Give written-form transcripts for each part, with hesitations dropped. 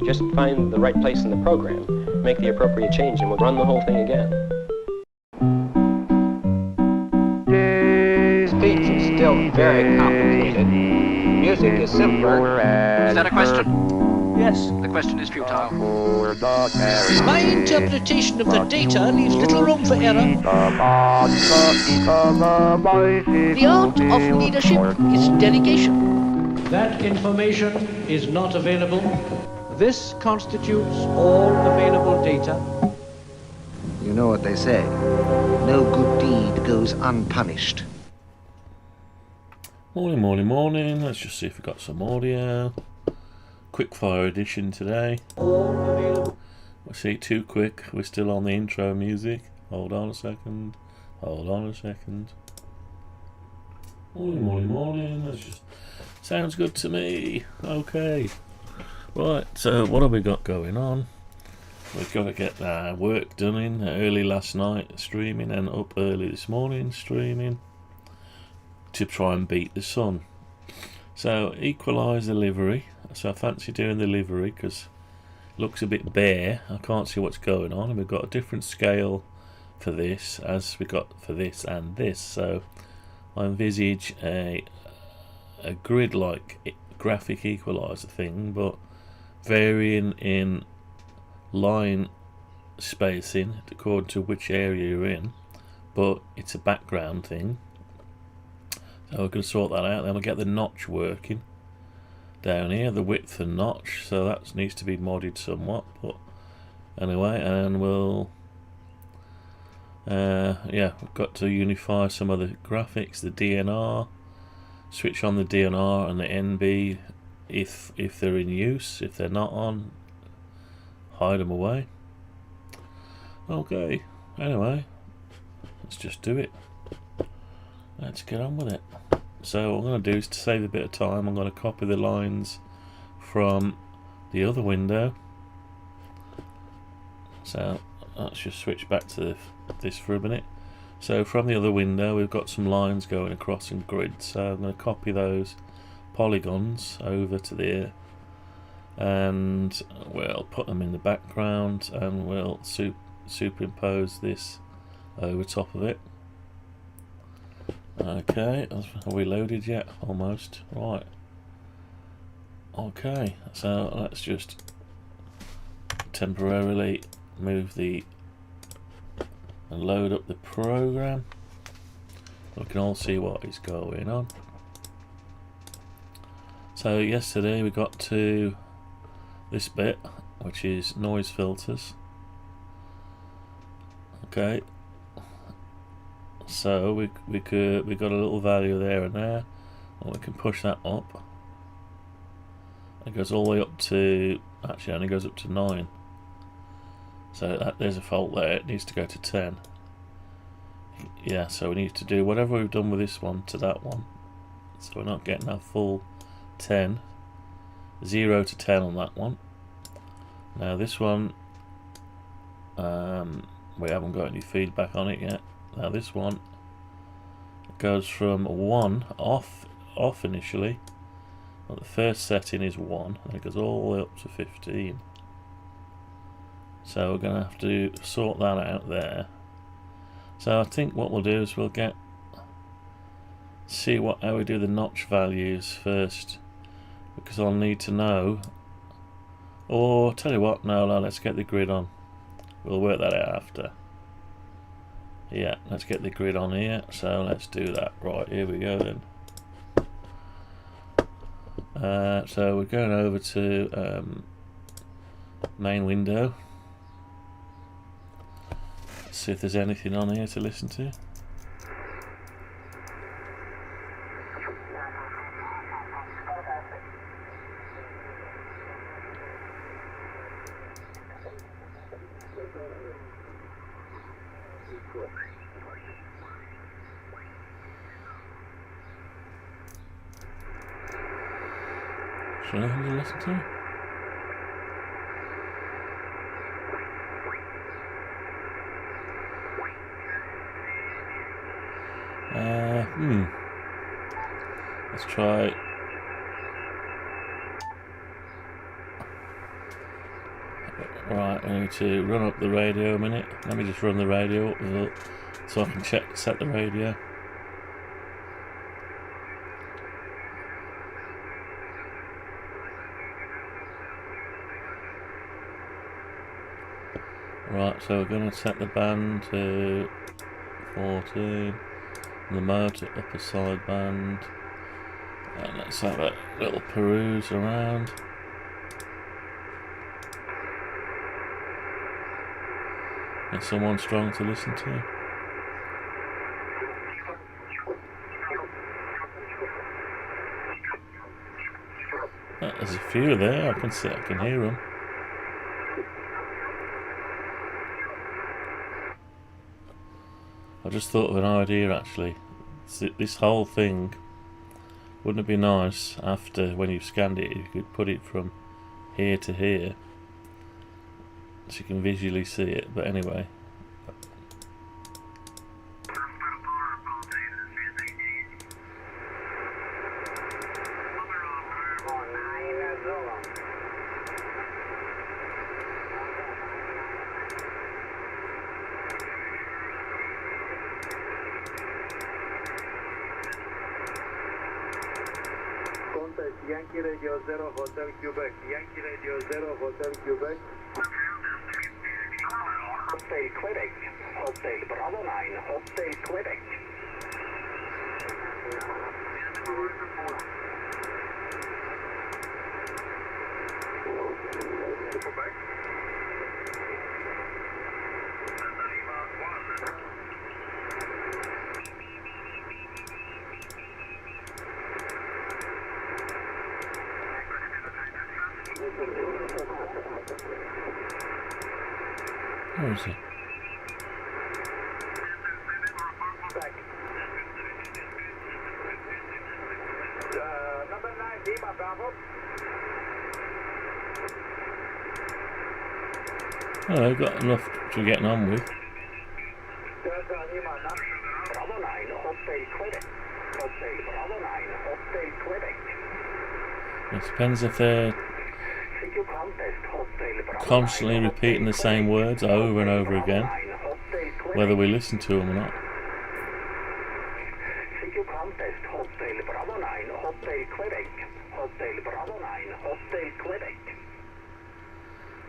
Just find the right place in the program, make the appropriate change, and we'll run the whole thing again. Speech is still very complicated. Music is simpler. Is that a question? Yes. The question is futile. My interpretation of the data leaves little room for error. The art of leadership is delegation. That information is not available. This constitutes all available data. You know what they say. No good deed goes unpunished. Morning. Let's just see if we've got some audio. Quickfire edition today. I see too quick. We're still on the intro music. Hold on a second. Morning. That's just sounds good to me. Okay. Right, so what have we got going on? We've got to get our work done in early last night streaming and up early this morning streaming to try and beat the sun. So equalise the livery. So I fancy doing the livery because it looks a bit bare. I can't see what's going on, and we've got a different scale for this as we got for this and this. So I envisage a grid-like graphic equaliser thing, but varying in line spacing according to which area you're in, but it's a background thing. So we're going to sort that out. Then we'll get the notch working down here, the width and notch, so that needs to be modded somewhat, but anyway, and we'll we've got to unify some of the graphics, the DNR, switch on the DNR and the NB if they're in use. If they're not on, hide them away. Okay, anyway, let's just do it. Let's get on with it. So what I'm going to do is, to save a bit of time, I'm going to copy the lines from the other window. So let's just switch back to this for a minute. So from the other window we've got some lines going across in grid, so I'm going to copy those polygons over to there, and we'll put them in the background, and we'll superimpose this over top of it. Okay, are we loaded yet? Almost. Right. Okay, so let's just temporarily move and load up the program. We can all see what is going on. So yesterday we got to this bit, which is noise filters. Okay. So we got a little value there and there, and we can push that up. It goes all the way up to, actually only goes up to 9. So there's a fault there. It needs to go to 10. Yeah, so we need to do whatever we've done with this one to that one, so we're not getting our full 10. 0 to 10 on that one. Now this one, we haven't got any feedback on it yet. Now this one goes from 1 off initially. Well, the first setting is 1, and it goes all the way up to 15. So we're going to have to sort that out there. So I think what we'll do is we'll see how we do the notch values first, because I'll need to know. Or tell you what, no, let's get the grid on. We'll work that out after. Yeah, let's get the grid on here, so let's do that. Right, here we go then. So we're going over to main window. Let's see if there's anything on here to listen to. Is there anything to listen to? Let's try. Right, I need to run up the radio a minute. Let me just run the radio up so I can set the radio. Right, so we're going to set the band to 14, the mode to upper sideband, and let's have a little peruse around. Is someone strong to listen to? There's a few there, I can hear them. I just thought of an idea actually. This whole thing, wouldn't it be nice after, when you've scanned it, you could put it from here to here so you can visually see it, but anyway. Yankee Radio 0 Hotel Quebec. Yankee Radio 0 Hotel Quebec. Hotel Quebec. Hotel Bravo 9. Hotel Quebec. Quebec. Where is he? Number 9, Lima Bravo. Oh, I've got enough to getting on with. Bravo 9, Hotel Quebec. Hotel Bravo 9, Hotel Quebec. It depends if they're constantly repeating the same words over and over again, whether we listen to them or not.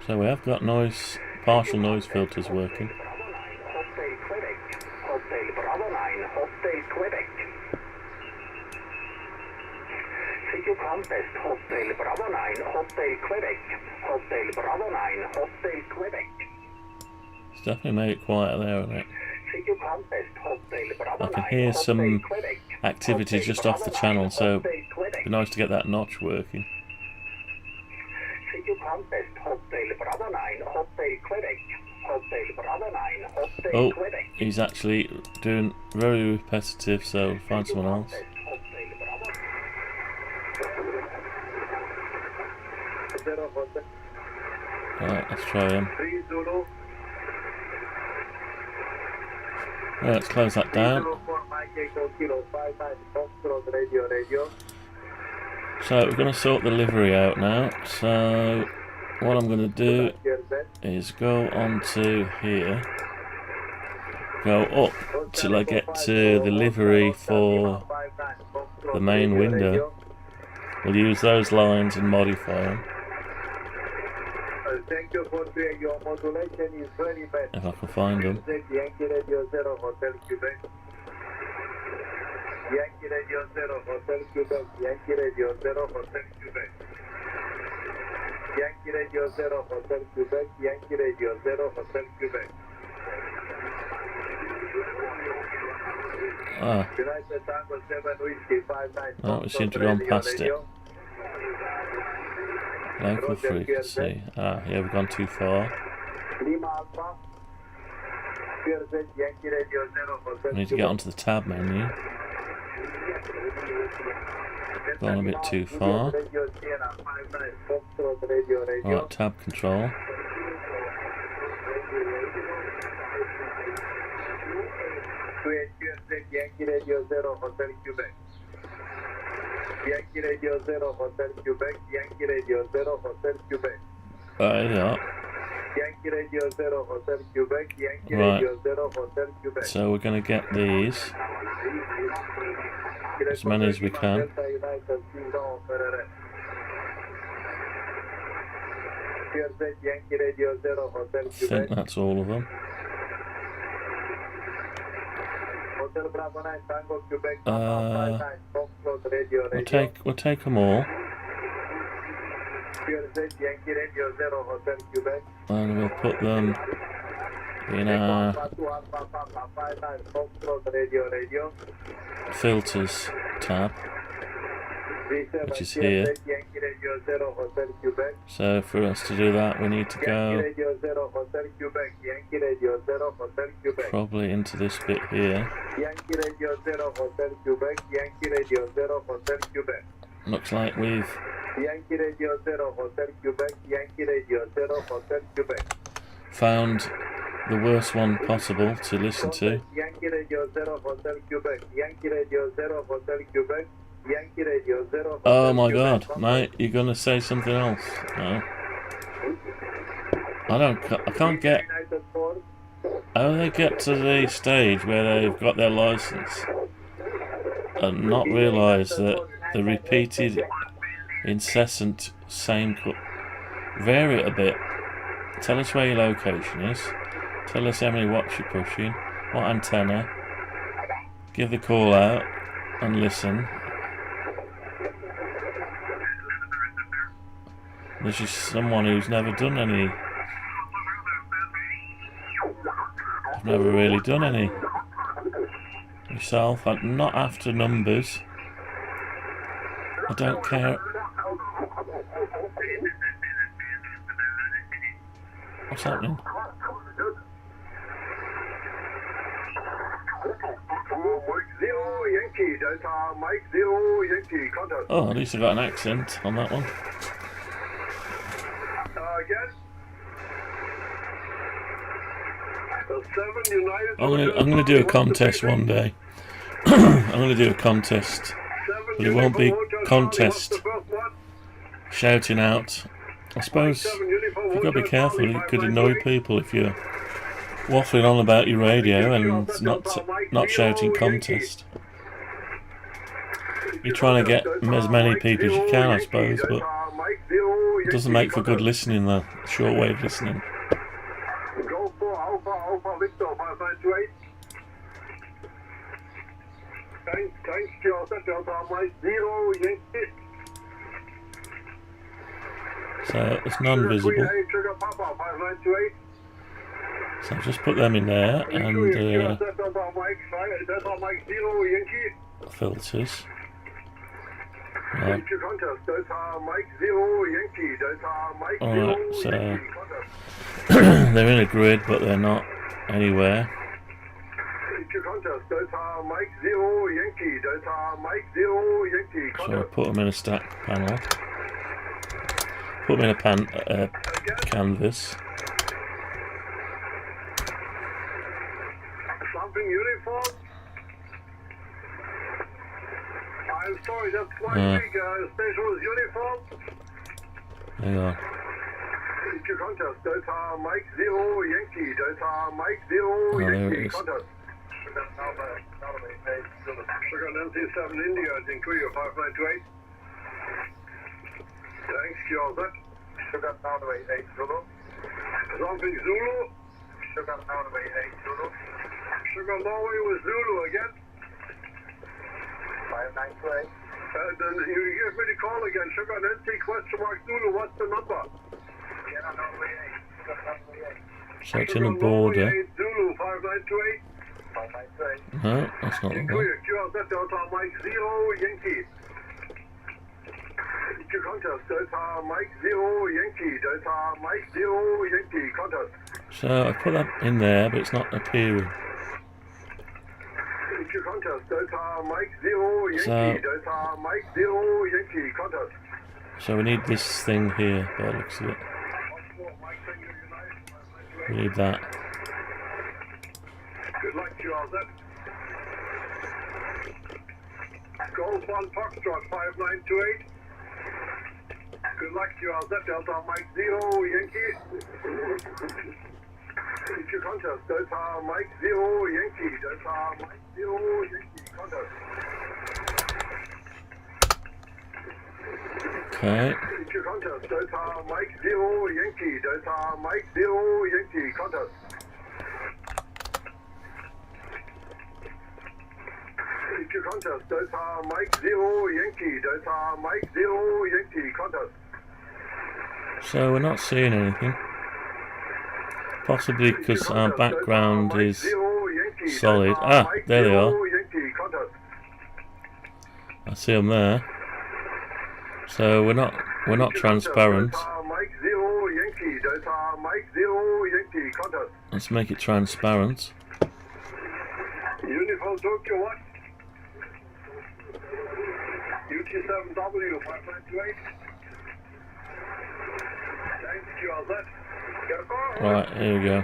So we have got partial noise filters working. Contest Hotel Bravo 9 Hotel Quebec. Hotel Bravo 9 Hotel Quebec. It's definitely made it quieter there, isn't it? I can hear some activity just off the channel, so it'd be nice to get that notch working. Oh, he's actually doing very repetitive, so find someone else. Right, let's try him. Right, let's close that down. So we're going to sort the livery out now. So what I'm going to do is go onto here, go up till I get to the livery for the main window. We'll use those lines and modify them. Thank you for your modulation is very bad. If I can find them. Yankee Radio 0 Hotel Quebec. Yankee Radio 0 Hotel Quebec. Yankee Radio 0 Hotel Quebec. Yankee Radio 0 Hotel Quebec. Yankee Radio 0 Hotel Quebec. United Tango 7 Whiskey 59. Oh, we seem to have gone past it. Local frequency. Ah, yeah, we've gone too far. We need to get onto the tab menu. Gone a bit too far. Right, tab control. Yankee Radio 0 Hotel Quebec. Yankee Radio 0 Hotel Quebec. Yankee Radio 0 Hotel Quebec. There you are. Yankee Radio 0 Hotel Quebec, Yankee Right. Radio 0 Hotel Quebec. So we're going to get these, as many as we can. Yankee Radio 0 Hotel I think that's all of them. Hotel Bravo 9 Tango Quebec, We'll take them all, Yankee Radio 0 Hotel Quebec. and we'll put them in our Radio. filters tab, which is here. Yankee Radio 0 Hotel Quebec. So for us to do that, we need to Yankee go Radio 0 Hotel Quebec. Yankee Radio 0 Hotel Quebec. probably into this bit here. Yankee Radio 0 Hotel Quebec. Yankee Radio 0 Hotel Quebec. Looks like we've Yankee Radio 0 Hotel Quebec. Yankee Radio 0 Hotel Quebec. found the worst one possible to listen to. Yankee Radio 0 Hotel Quebec. Yankee Radio 0 Hotel Quebec. Yankee Radio 0 Oh my god, mate, you're gonna say something else? No. I can't get how they get to the stage where they've got their license and not realise that the repeated, incessant, same vary it a bit. Tell us where your location is. Tell us how many watts you're pushing, what antenna. Give the call out and listen. This is someone who's never done any. I've never really done any myself. I'm not after numbers. I don't care. What's happening? Oh, at least I got an accent on that one. I'm gonna do a contest one day. I'm gonna do a contest, but it won't be a contest shouting out. I suppose you've got to be careful. You could annoy people if you're waffling on about your radio and not shouting contest. You're trying to get as many people as you can, I suppose, but it doesn't make for good listening, though. Shortwave listening. So it's non-visible. So just put them in there and filters. Right. Alright, so they're in a grid but they're not anywhere. So I put them in a stack panel. Put them in a canvas. Something uniform? I'm sorry, that's my special uniform. Hang on. Contest, Delta Mike 0 Yankee, Delta Mike 0 Yankee, contest. Sugar Nancy 7 India, Inquiry 5928. Thanks, Joseph. Sugar Norway 8 Zulu. Something Zulu. Sugar Norway 8 Zulu. Sugar Norway with Zulu again. 598. Then you give me the call again. Sugar Nancy question mark Zulu. What's the number? Sugar Norway 8. Sugar Norway 8. So it's in a border. Zulu 5928. 598. No, that's not the one. QRZ Delta Mike 0 Yankee. Contest Delta Mike 0 Yankee. Delta Mike 0 Yankee. Contest. So I put that in there, but it's not appearing. Contest Delta Mike 0 Yankee. Delta Mike 0 Yankee. Contest. So we need this thing here, by the looks of it. We need that. Good luck, QRZ. Golf 1 Foxtrot 5928. Good luck, QRZ Delta Mike 0 Yankee. EQ contest, Delta Mike 0 Yankee, Delta Mike 0 Yankee, contest. Okay. EQ contest, Delta Mike 0 Yankee, Delta Mike 0 Yankee, contest. EQ contest, Delta Mike 0 Yankee, Delta Mike 0 Yankee, contest. So we're not seeing anything. Possibly because our background is solid. Ah, there they are. I see them there. So we're not transparent. Let's make it transparent. Uniform Tokyo 1. UT7W 5928. Thanks, QRZ. Right, here we go.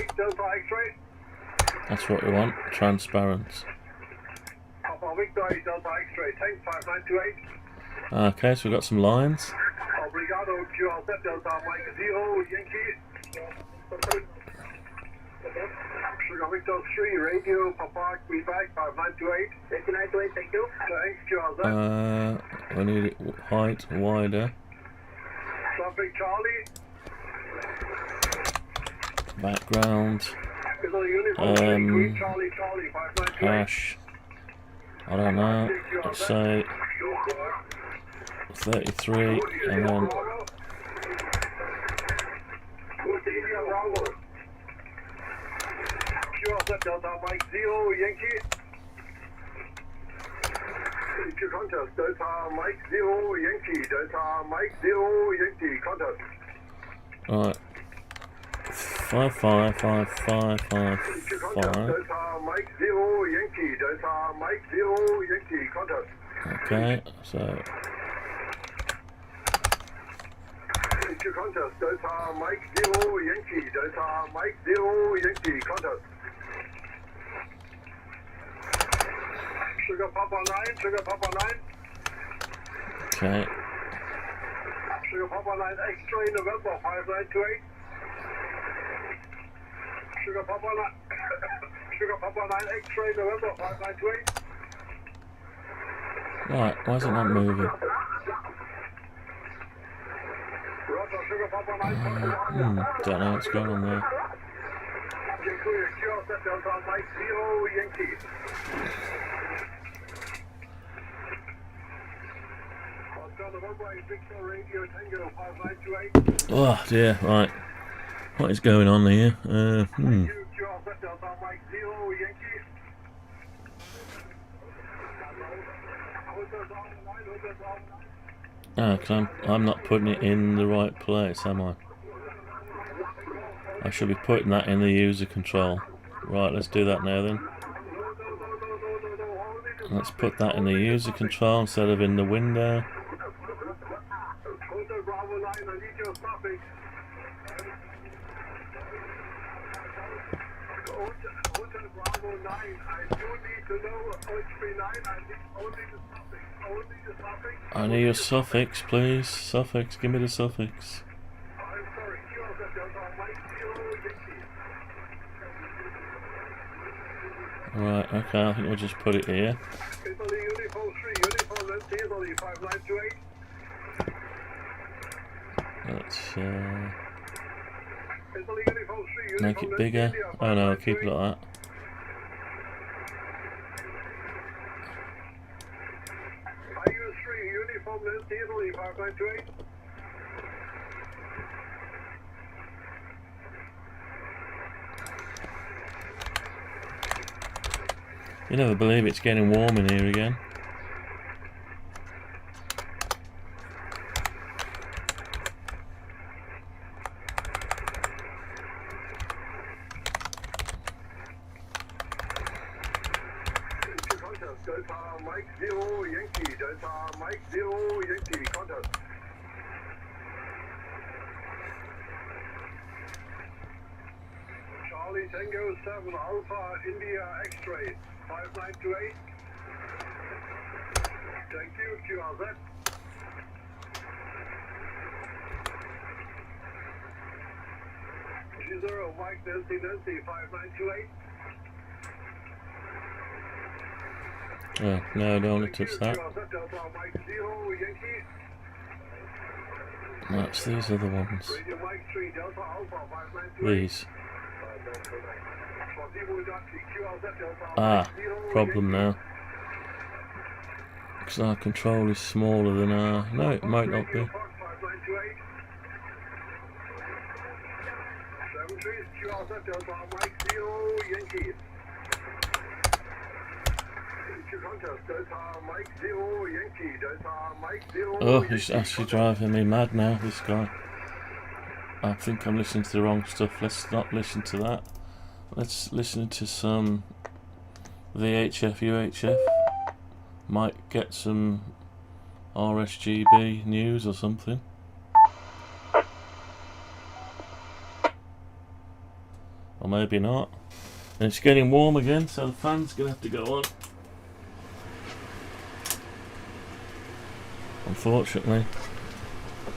8 Delta X-ray. That's what we want. Transparent. Papa Victor 8 Delta X-ray. Tank 5928. Okay, so we've got some lines. Obrigado, QRZ Delta Mike 0 Yankee. Sugar Victor 3 Radio Papa Quebec 5928. 5928, thank you. Thanks, QRZ. We need it height wider. Traffic Charlie. Background. Charlie, Charlie 598. Hash. I don't know. Let's say 33 and then Delta Mike 0 Yankee. EQ contest, Delta Mike 0 Yankee, Delta Mike 0 Yankee, contest. right. 555555. Delta Mike 0 Yankee, Delta Mike 0 Yankee, contest. Okay, so EQ contest, Delta Mike 0 Yankee, Delta Mike 0 Yankee, contest. Sugar Papa 9, Sugar Papa 9. okay. Sugar Papa 9 X-ray November 5928. Sugar Papa 9 Sugar Papa 9 X-ray November 5928. Right, why is it not moving? Roger, Sugar Papa 9 Don't know what's going on there. Delta Mike 0 Yankee. Oh dear, right. What is going on here? Cause I'm not putting it in the right place, am I? I should be putting that in the user control. Right, let's do that now then. Let's put that in the user control instead of in the window. I need your suffix, please. Suffix, give me the suffix. Right, okay, I think we'll just put it here. Let's make it bigger. Oh no, keep it like that. You never believe it's getting warm in here again. Delta Mike 0 Yankee, Delta Mike 0 Yankee, contact. Charlie Tango 7 Alpha India X-ray 5928. Thank you, QRZ. 30, Mike Nancy Nancy 5928. Oh, no, I don't want to touch that. Delta Mike 0, Yankee. That's these other ones. Radio Mike 3, Delta Alpha 5928. These. Ah, problem now. Because our control is smaller than our... No, it might not be. Oh, he's actually driving me mad now, this guy. I think I'm listening to the wrong stuff. Let's not listen to that. Let's listen to some VHF, UHF. Might get some RSGB news or something. Or maybe not. And it's getting warm again, so the fan's gonna have to go on. Unfortunately.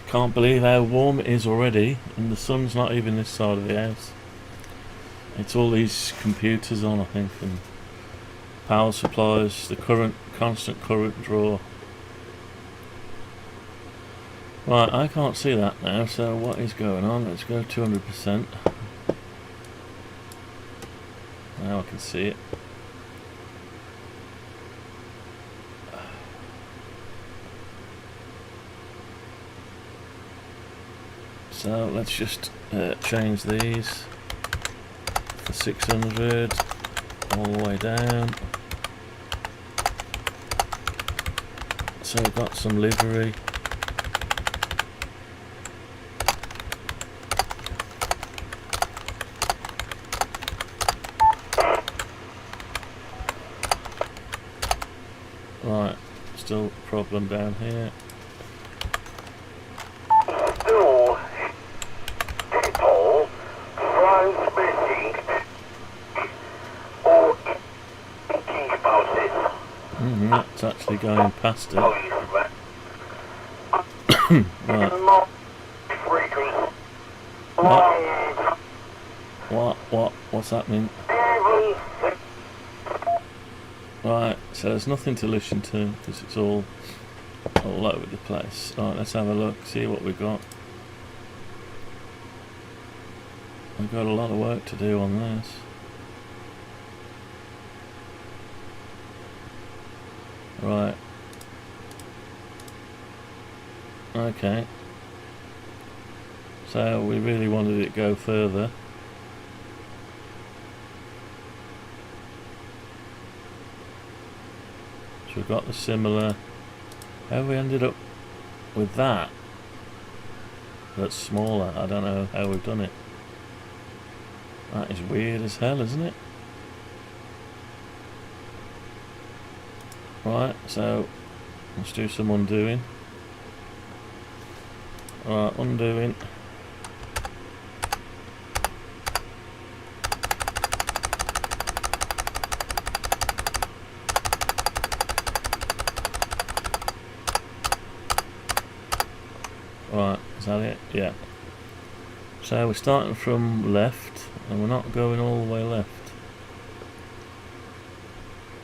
Can't believe how warm it is already, and the sun's not even this side of the house. It's all these computers on, I think, and power supplies, the current, constant current draw. Right, I can't see that now, so what is going on? Let's go 200%. Now I can see it. So let's just change these for 600 all the way down. So we've got some livery. Right, still a problem down here. That's actually going past it. Right. What's happening? Right, so there's nothing to listen to because it's all over the place. Right, let's have a look, see what we've got. We've got a lot of work to do on this. Right. Okay. So we really wanted it to go further. So we've got the similar. How have we ended up with that? That's smaller. I don't know how we've done it. That is weird as hell, isn't it? Right, so let's do some undoing. Right, undoing. Right, is that it? Yeah. So we're starting from left and we're not going all the way left.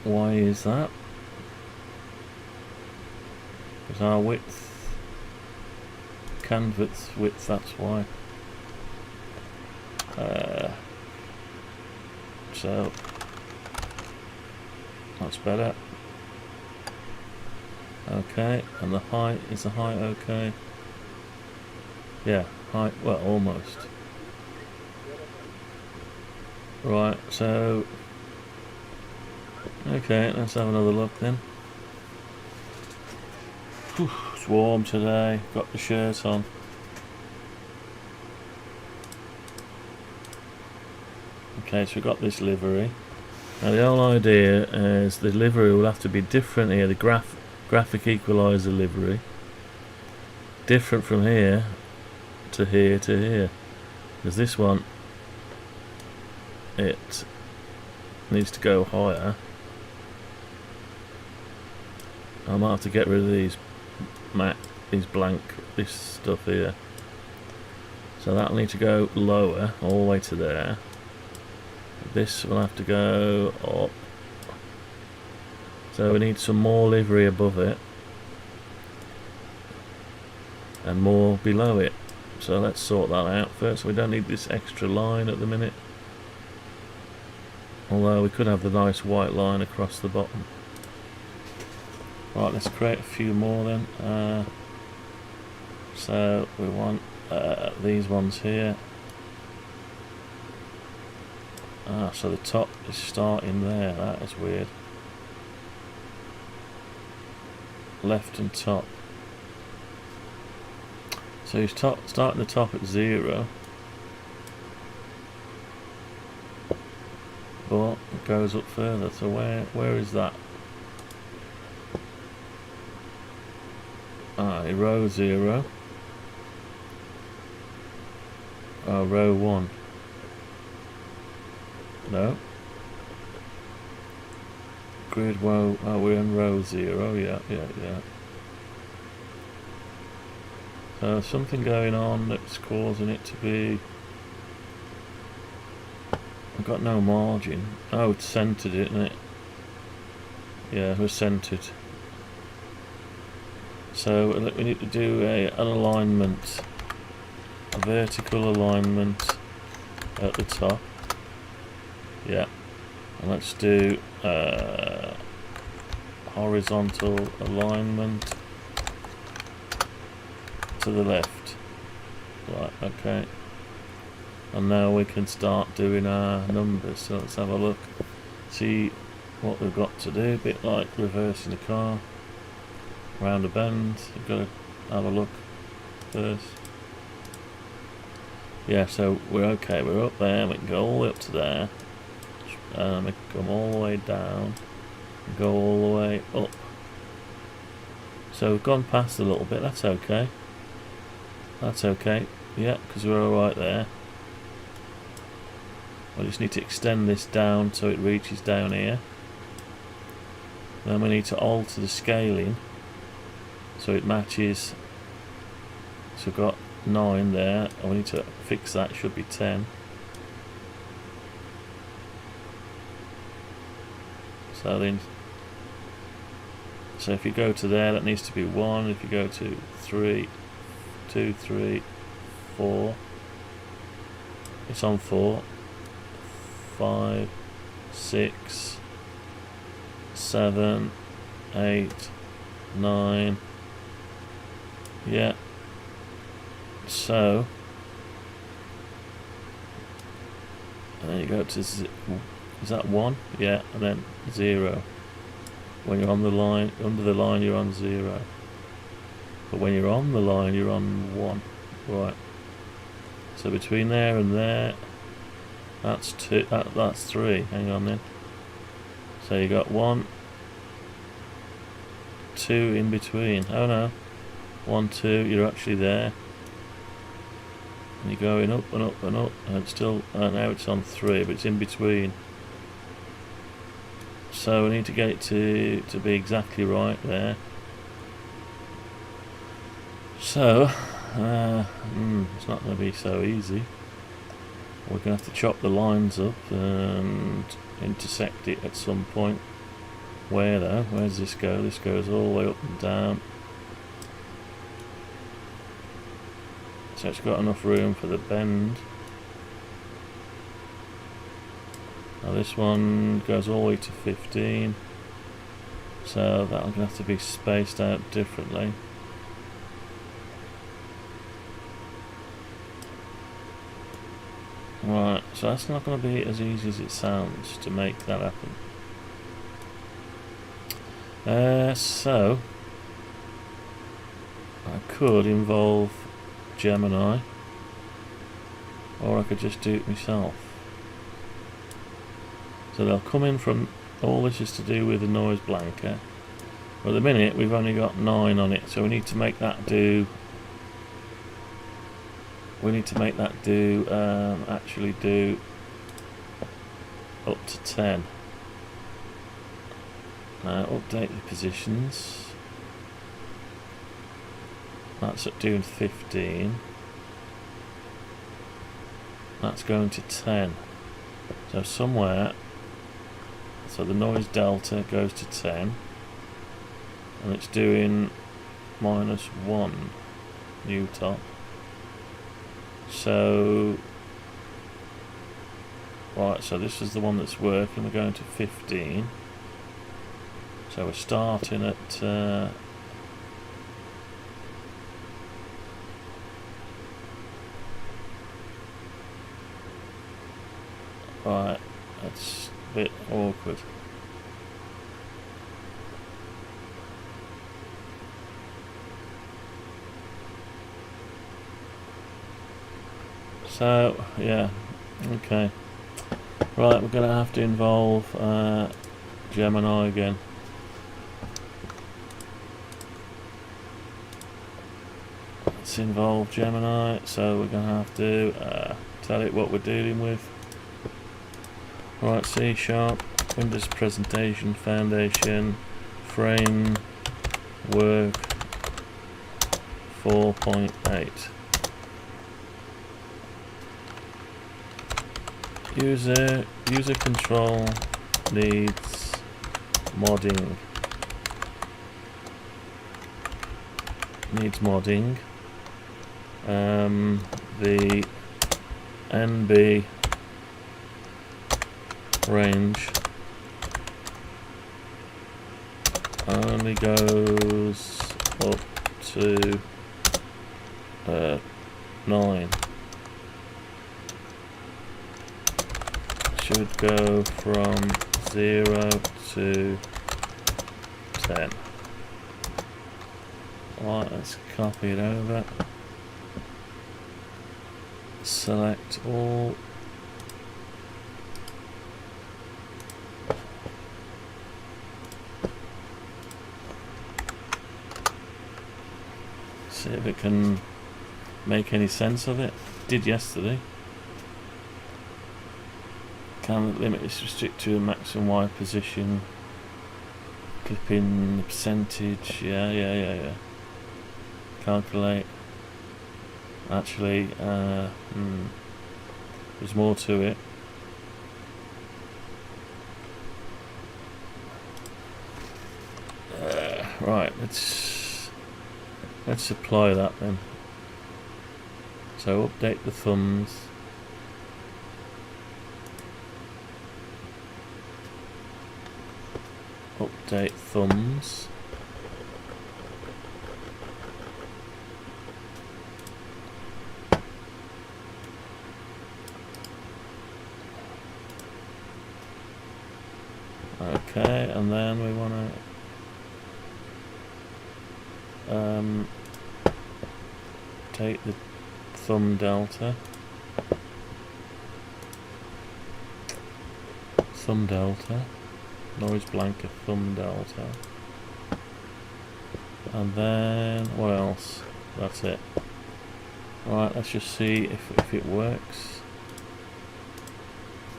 Why is that? Because our width, canvas width, that's why. So that's better. Okay, and the height, is the height okay? Yeah, height, well, almost. Right, so okay, let's have another look then. Whew, it's warm today, got the shirt on. Okay, so we've got this livery. Now the whole idea is the livery will have to be different here, the graphic equaliser livery. Different from here to here to here. Because this one, it needs to go higher. I might have to get rid of these blank, this stuff here. So that'll need to go lower, all the way to there. This will have to go up. So we need some more livery above it. And more below it. So let's sort that out first. We don't need this extra line at the minute. Although we could have the nice white line across the bottom. Right, let's create a few more then. So we want these ones here. So the top is starting there. That is weird. Left and top. So he's starting the top at 0. But it goes up further. So where is that? Row 0. Row 1. No. Grid row. We're in row 0. Yeah. So something going on that's causing it to be. I've got no margin. Oh, it's centered, isn't it? Yeah, we're centered. So we need to do an alignment, a vertical alignment at the top. Yeah, and let's do horizontal alignment to the left. Right, okay. And now we can start doing our numbers. So let's have a look, see what we've got to do. A bit like reversing a car round a bend. You've got to have a look first. Yeah, so we're okay. We're up there. We can go all the way up to there. And we can come all the way down and go all the way up. So we've gone past a little bit. That's okay. That's okay. Yeah, because we're alright there. I just need to extend this down so it reaches down here. Then we need to alter the scaling so it matches. So we've got 9 there, and we need to fix that. Should be 10. So then, so if you go to there, that needs to be 1. If you go to 3, 2, 3, 4, it's on 4. 5, 6, 7, 8, 9. Yeah. So, and then you go to is that 1? Yeah, and then 0. When you're on the line, under the line, you're on 0. But when you're on the line, you're on 1. Right. So between there and there, that's 2. That's 3. Hang on then. So you got 1, 2 in between. Oh no, 1, 2. You're actually there. And you're going up and up and up, and it's still. Now it's on 3, but it's in between. So we need to get it to be exactly right there. So it's not going to be so easy. We're going to have to chop the lines up and intersect it at some point. Where though? Where does this go? This goes all the way up and down. So it's got enough room for the bend. Now this one goes all the way to 15. So that'll going to have to be spaced out differently. Right, so that's not going to be as easy as it sounds to make that happen. So I could involve Gemini, or I could just do it myself. So they'll come in from, all this is to do with the noise blanket. But at the minute we've only got 9 on it, so we need to make that do. We need to make that do, actually do up to 10. Now update the positions. That's at doing 15. That's going to 10. So somewhere, so the noise delta goes to 10, and it's doing -1 new top. So right, so this is the one that's working. We're going to 15. So we're starting at right, that's a bit awkward. So yeah, okay. Right, we're going to have to involve Gemini again. Let's involve Gemini, so we're going to have to tell it what we're dealing with. Right, C#, Windows Presentation Foundation, Framework 4.8. User control needs modding. The NB range only goes up to 9. Should go from 0 to 10. Right, let's copy it over. Select all. See if it can make any sense of it. Did yesterday. Can limit is restrict to a maximum Y position. Clipping the percentage. Yeah. Calculate. Actually, there's more to it. Right, let's apply that then. So update the thumbs. Update thumbs. Okay, and then we want to take the thumb delta. Noise blanket thumb delta. And then what else? That's it. Alright, let's just see if it works.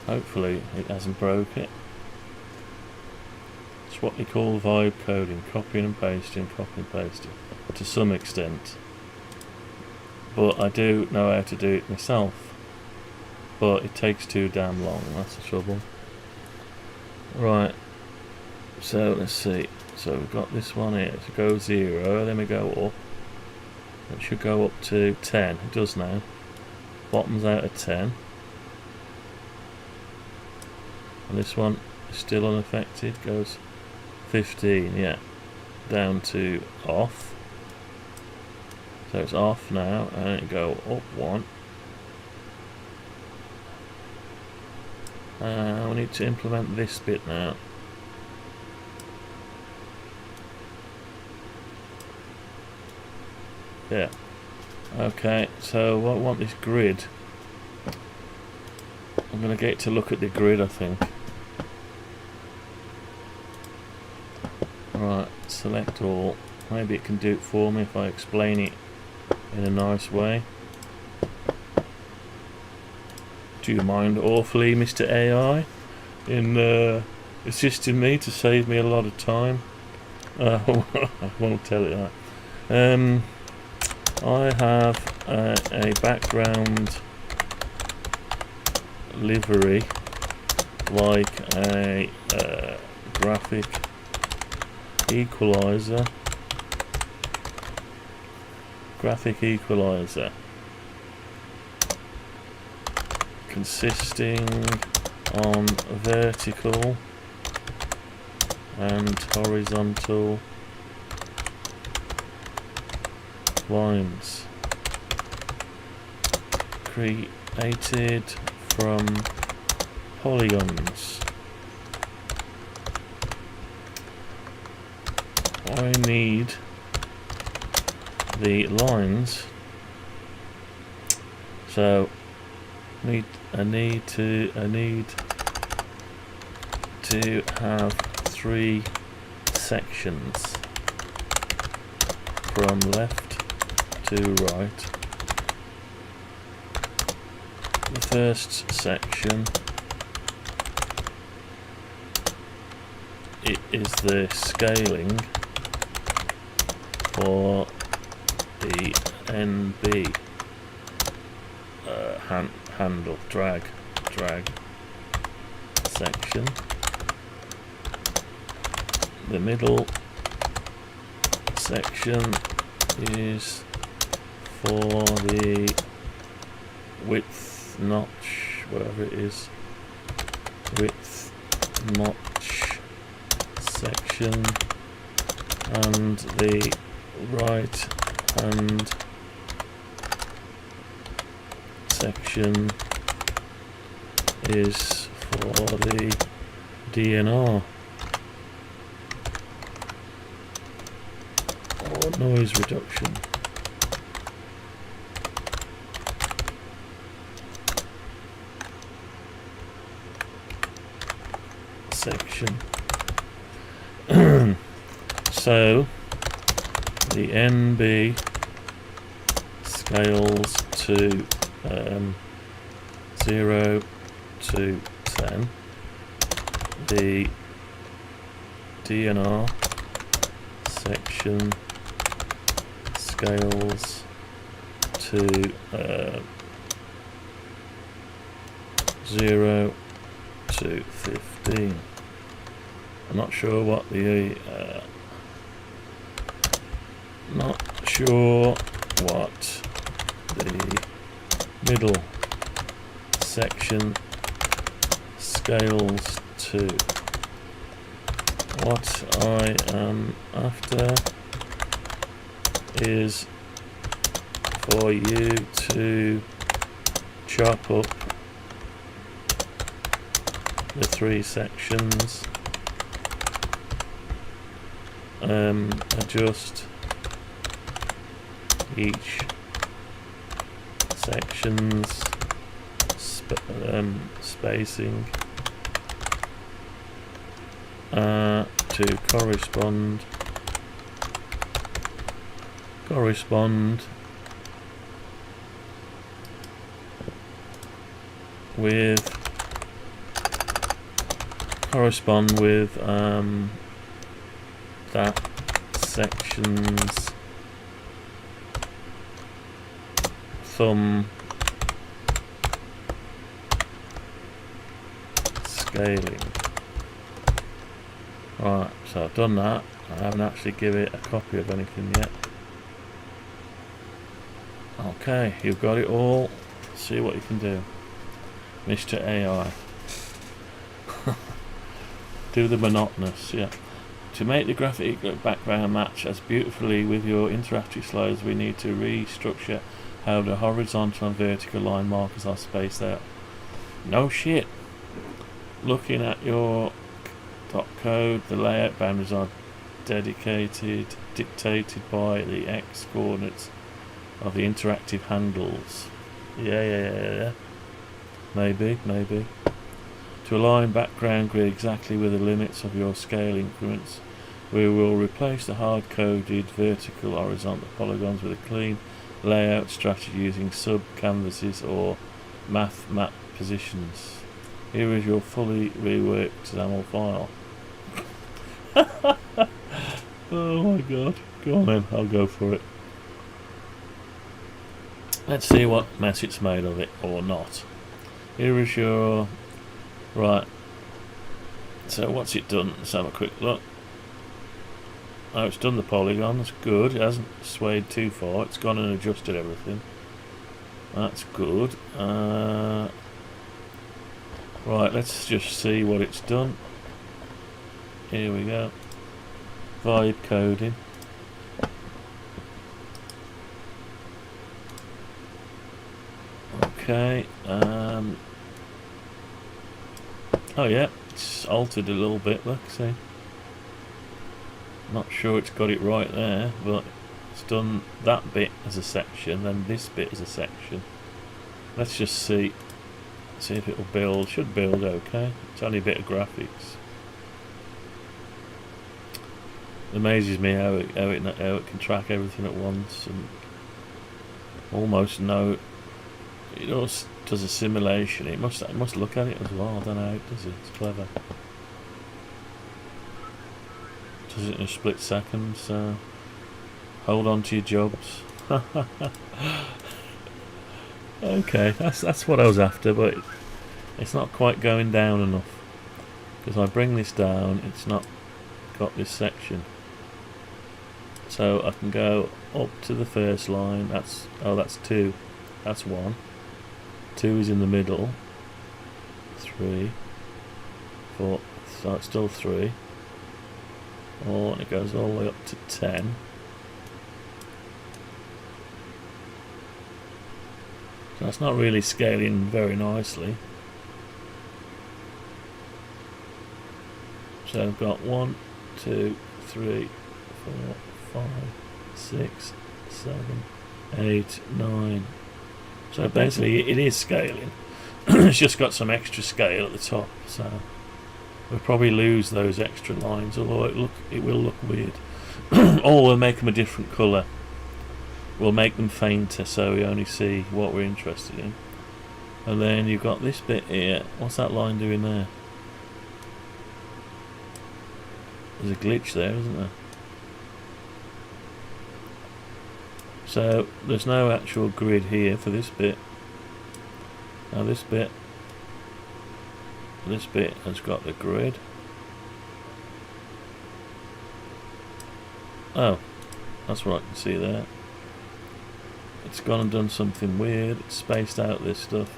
Hopefully it hasn't broke it. It's what they call vibe coding, copying and pasting to some extent. But I do know how to do it myself. But it takes too damn long, that's the trouble. Right, so let's see. So we've got this one here to go 0, then we go up. It should go up to 10, it does now. Bottoms out at 10. And this one is still unaffected, goes 15, yeah. Down to off. So it's off now, and it go up 1. We need to implement this bit now. Yeah. Okay, so I want this grid. I'm going to get to look at the grid, I think. Right, select all. Maybe it can do it for me if I explain it in a nice way. Do you mind awfully, Mr. AI, in assisting me to save me a lot of time? I won't tell it that. I have a background livery like a graphic equaliser. Consisting on vertical and horizontal lines created from polygons. I need the lines, so I need to have 3 sections from left to right. The first section is the scaling for the NB handle drag section. The middle section is for the width notch, whatever it is, width notch section, and the right hand section is for the DNR or noise reduction. Section. So the NB scales to 0 to 10. The DNR section scales to 0 to 15. I'm not sure what the middle section scales to. What I am after is for you to chop up the 3 sections, adjust each section's spacing to correspond with that section's thumb scaling. Right, so I've done that. I haven't actually given it a copy of anything yet. Okay, you've got it all. See what you can do, Mr. AI. Do the monotonous, yeah. To make the graphic background match as beautifully with your interactive slides, we need to restructure how the horizontal and vertical line markers are spaced out. No shit. Looking at your code, the layout boundaries are dictated by the X coordinates of the interactive handles. Yeah. Maybe. To align background grid exactly with the limits of your scale increments, we will replace the hard-coded vertical horizontal polygons with a clean layout strategy using sub-canvases or math map positions. Here is your fully reworked XAML file. Oh my god. Go on then, I'll go for it. Let's see what mess it's made of it, or not. Here is your... Right. So what's it done? Let's have a quick look. Oh, it's done the polygon. That's good. It hasn't swayed too far. It's gone and adjusted everything. That's good. Right, let's just see what it's done. Here we go. Vibe coding. Okay. Oh yeah, it's altered a little bit. Look, see. Not sure it's got it right there, but it's done that bit as a section, then this bit as a section. Let's just see if it'll build. Should build okay. It's only a bit of graphics. It amazes me how it can track everything at once and almost know. It also does a simulation. It must look at it as well. I don't know how it does it. It's clever. Does it in a split second. So hold on to your jobs. Okay, that's what I was after, but it's not quite going down enough. Because I bring this down, it's not got this section. So I can go up to the first line. That's 2. That's 1. 2 is in the middle. 3, 4. So it's still 3. Oh, and it goes all the way up to 10. So that's not really scaling very nicely. So I've got 1, 2, 3, 4, 5, 6, 7, 8, 9. So basically it is scaling. It's just got some extra scale at the top, so we'll probably lose those extra lines, although it will look weird. Or we'll make them a different colour. We'll make them fainter so we only see what we're interested in. And then you've got this bit here. What's that line doing there? There's a glitch there, isn't there? So there's no actual grid here for this bit. Now this bit has got the grid. Oh, that's what I can see there. It's gone and done something weird. It's spaced out this stuff.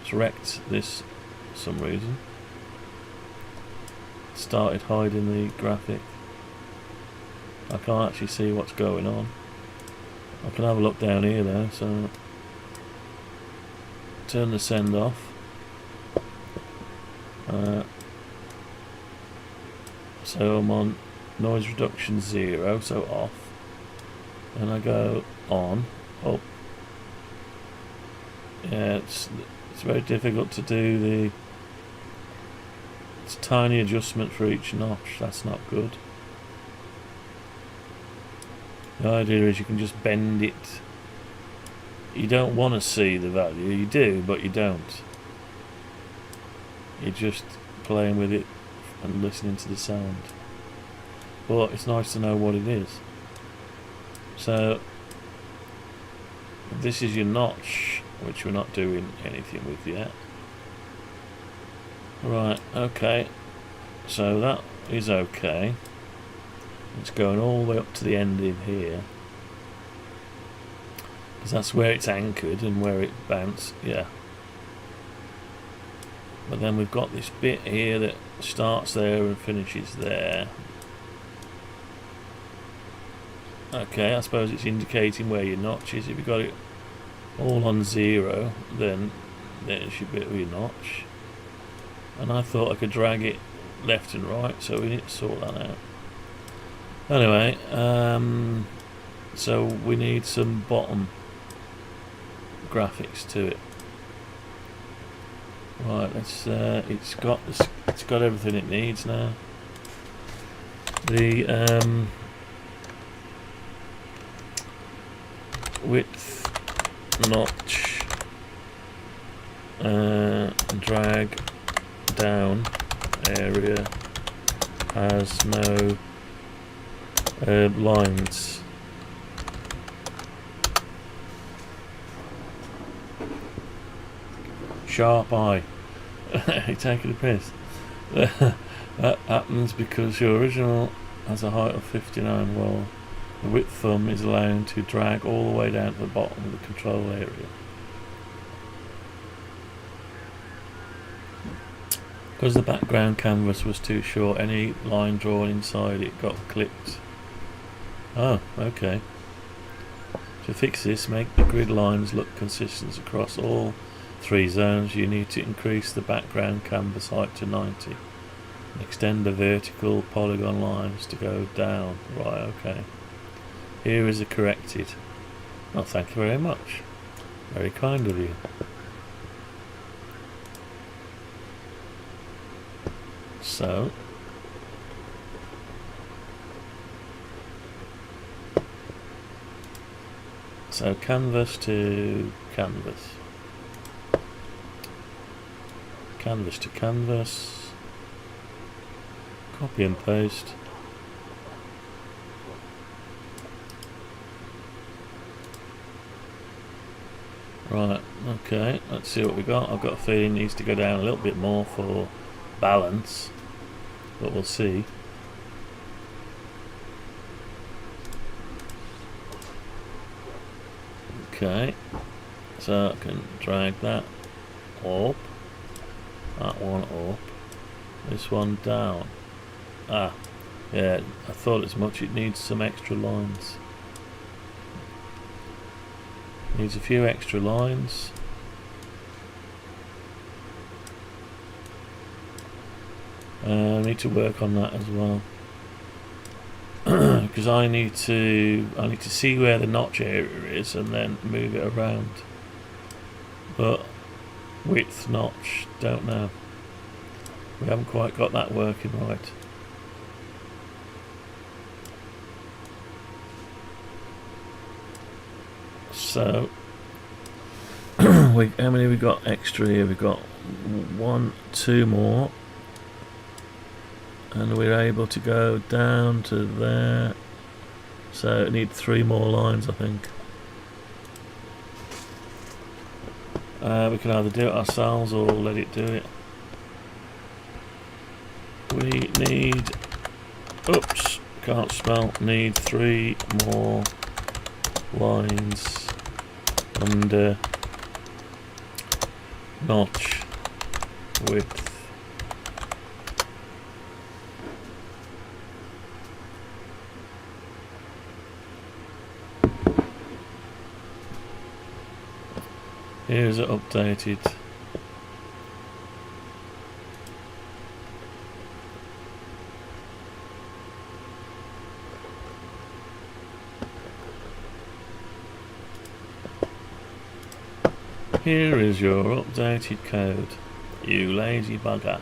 It's wrecked this for some reason. It started hiding the graphic. I can't actually see what's going on. I can have a look down here though, so turn the send off. So I'm on noise reduction 0, so off. And I go on, up. Yeah, it's very difficult to do the. It's tiny adjustment for each notch. That's not good. The idea is you can just bend it. You don't want to see the value. You do, but you don't. You're just playing with it and listening to the sound. But it's nice to know what it is. So this is your notch, which we're not doing anything with yet. Right, okay. So that is okay. It's going all the way up to the end in here. Because that's where it's anchored and where it bounced, yeah. But then we've got this bit here that starts there and finishes there. Okay, I suppose it's indicating where your notch is. If you've got it all on 0, then there's your bit of your notch. And I thought I could drag it left and right, so we need to sort that out. Anyway, so we need some bottom graphics to it. Right, let's. It's got everything it needs now. The width notch drag down area has no lines. sharp eye. You're taking a piss. That happens because your original has a height of 59. Well, the width thumb is allowed to drag all the way down to the bottom of the control area. Because the background canvas was too short, any line drawn inside it got clipped. Oh, okay. To fix this, make the grid lines look consistent across all 3 zones. You need to increase the background canvas height to 90 and extend the vertical polygon lines to go down. Right, okay. Here is a corrected. Oh, thank you very much. Very kind of you. So canvas to canvas, canvas to canvas, copy and paste. Right, okay, let's see what we got. I've got a feeling it needs to go down a little bit more for balance, but we'll see. Okay, so I can drag that up, that one up, this one down. Ah, yeah, I thought as much. It needs some extra lines. Needs a few extra lines. I need to work on that as well. Because I need to see where the notch area is and then move it around. But width notch, don't know. We haven't quite got that working right. So how many we got extra here? We've got 1, 2 more. And we're able to go down to there. So it needs 3 more lines, I think. We can either do it ourselves or let it do it. We need, oops, can't spell, need 3 more lines under notch width. Here's it updated. Here is your updated code, you lazy bugger.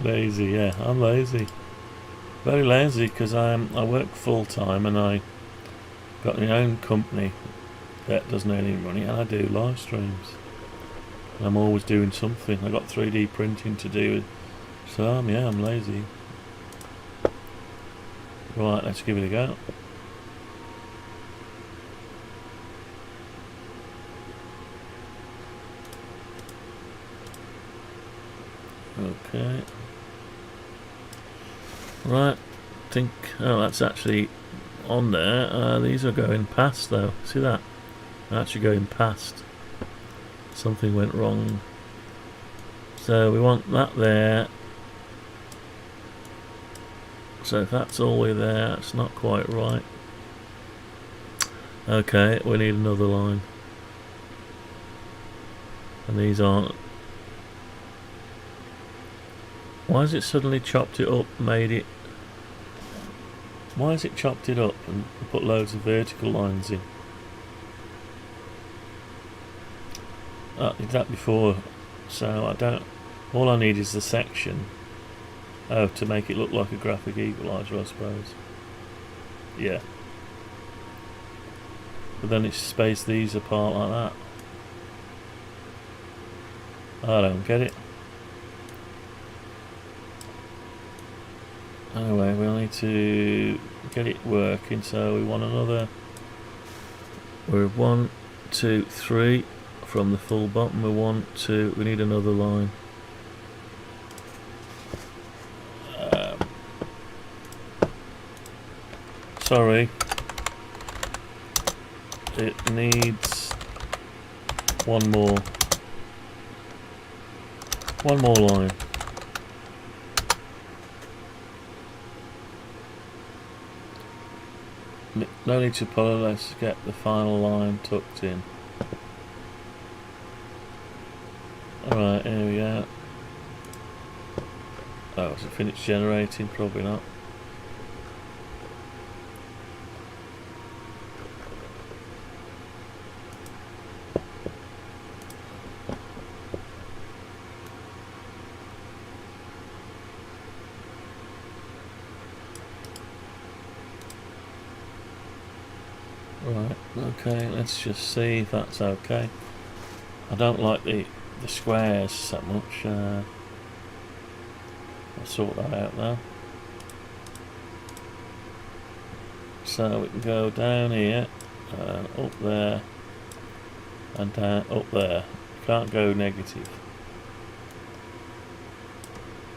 Lazy, yeah, I'm lazy. Very lazy because I work full time and I got my own company that doesn't earn any money, and I do live streams. I'm always doing something. I got 3D printing to do, so yeah, I'm lazy. Right, let's give it a go. Okay. Right, think. Oh, that's actually on there. These are going past though. See that? They're actually going past. Something went wrong. So we want that there. So if that's all the way there, it's not quite right. Okay, we need another line. And these aren't. Why has it suddenly chopped it up, made it? Why has it chopped it up and put loads of vertical lines in? I did that before, so I don't. All I need is the section. Oh, to make it look like a graphic equaliser, I suppose. Yeah. But then it's spaced these apart like that. I don't get it. Anyway, we'll need to get it working, so we want another. We're 1, 2, 3 from the full bottom. We need another line. Sorry, it needs one more line. No need to pull it, let's get the final line tucked in. Alright, here we go. Oh, is it finished generating? Probably not. Right, okay, let's just see if that's okay. I don't like the squares so much. I'll sort that out now. So we can go down here, up there, and down up there. Can't go negative.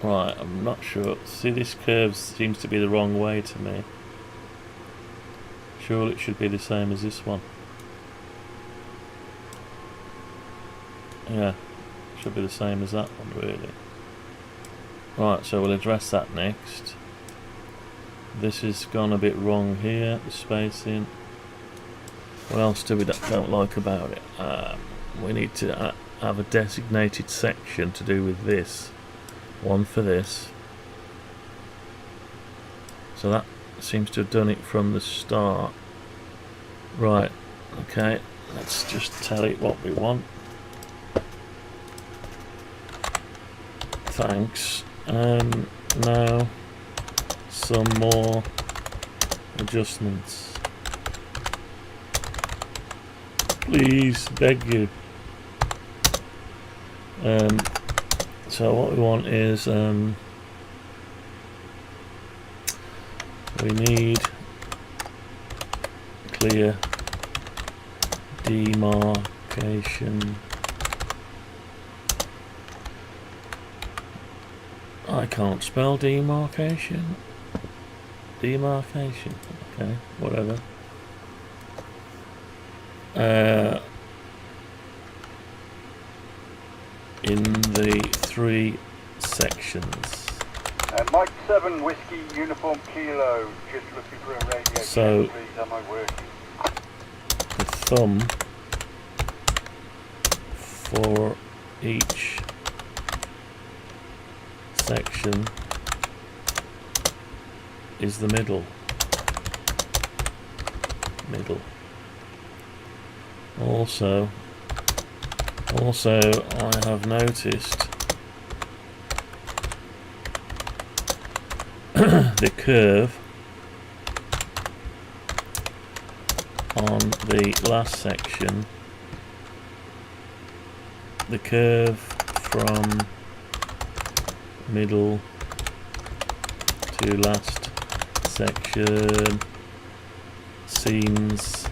Right, I'm not sure. See, this curve seems to be the wrong way to me. Surely it should be the same as this one. Yeah, should be the same as that one, really. Right, so we'll address that next. This has gone a bit wrong here, the spacing. What else do we don't like about it? We need to have a designated section to do with this. One for this. So that seems to have done it from the start. Right, okay, let's just tell it what we want. Thanks. Now some more adjustments. Please, beg you. So what we want is we need clear demarcation. I can't spell demarcation. Demarcation. Okay, whatever. In the 3 sections. Mike 7 Whiskey Uniform Kilo, just looking for a radio. So, please, am I working? The thumb for each section is the middle. Also I have noticed the curve on the last section, the curve from middle to last section seems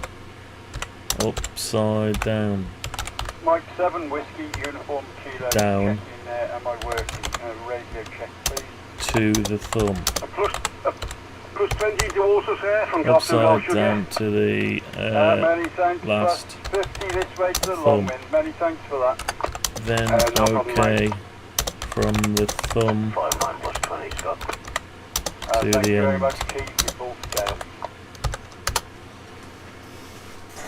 upside down. Mike 7 Whiskey Uniform Kilo. Down. Check in there. Am I working? Radio check, please. To the thumb. Plus 20 to also, sir, from Upside down to the many thanks. last Plus 50 this way to the thumb. long wind. Many thanks for that. Then no problem, okay from the thumb 59 plus 20, Scott. to Thank the you very end. much, Keith. You're full scale.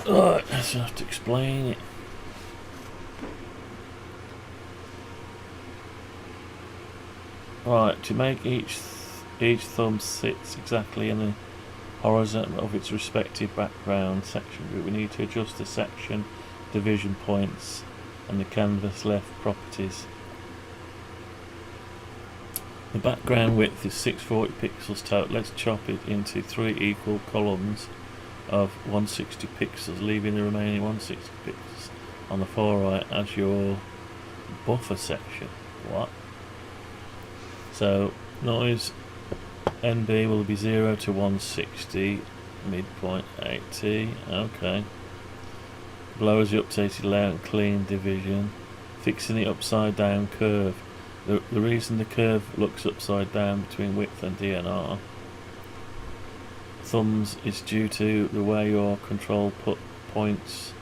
Right, let's have to explain it. Right, to make each thumb sits exactly in the horizon of its respective background section group, we need to adjust the section division points and the canvas left properties. The background width is 640 pixels total. Let's chop it into 3 equal columns of 160 pixels, leaving the remaining 160 pixels on the far right as your buffer section. What? So noise NB will be 0 to 160, midpoint 80. Okay. Lowers the updated layout and clean division. Fixing the upside down curve. The reason the curve looks upside down between width and DNR thumbs is due to the way your control points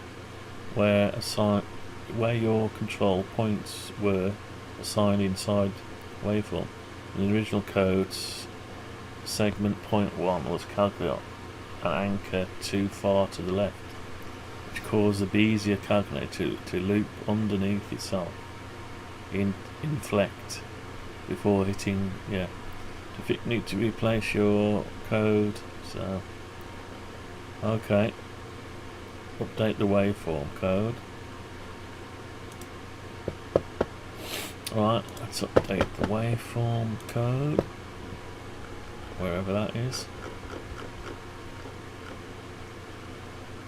were assigned inside waveform. In the original codes, segment 0.1 was calculated an anchor too far to the left, which caused the Bezier calculator to loop underneath itself, inflect before hitting. Yeah, you need to replace your code. So, okay, update the waveform code. Right, let's update the waveform code, wherever that is.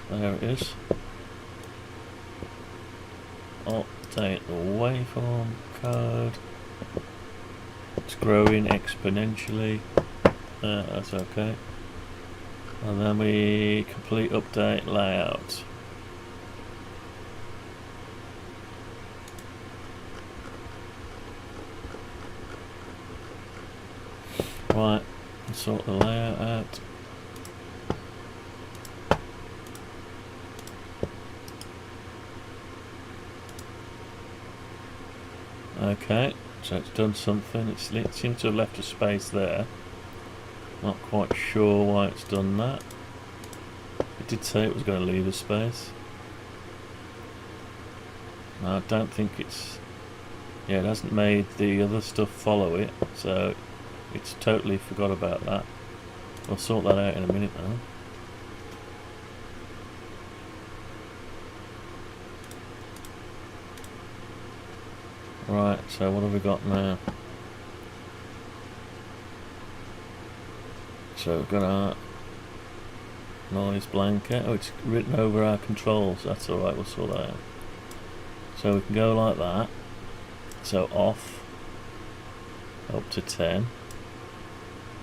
There it is. Update the waveform code. It's growing exponentially. That's okay. And then we complete update layout. Right, sort the layout out. Okay, so it's done something. It seems to have left a space there. Not quite sure why it's done that. It did say it was going to leave a space. No, I don't think it's... Yeah, it hasn't made the other stuff follow it, so it's totally forgot about that. We'll sort that out in a minute now. Right, so what have we got now? So we've got our noise blanket. Oh, it's written over our controls. That's alright, we'll sort that out. So we can go like that. So off, up to 10.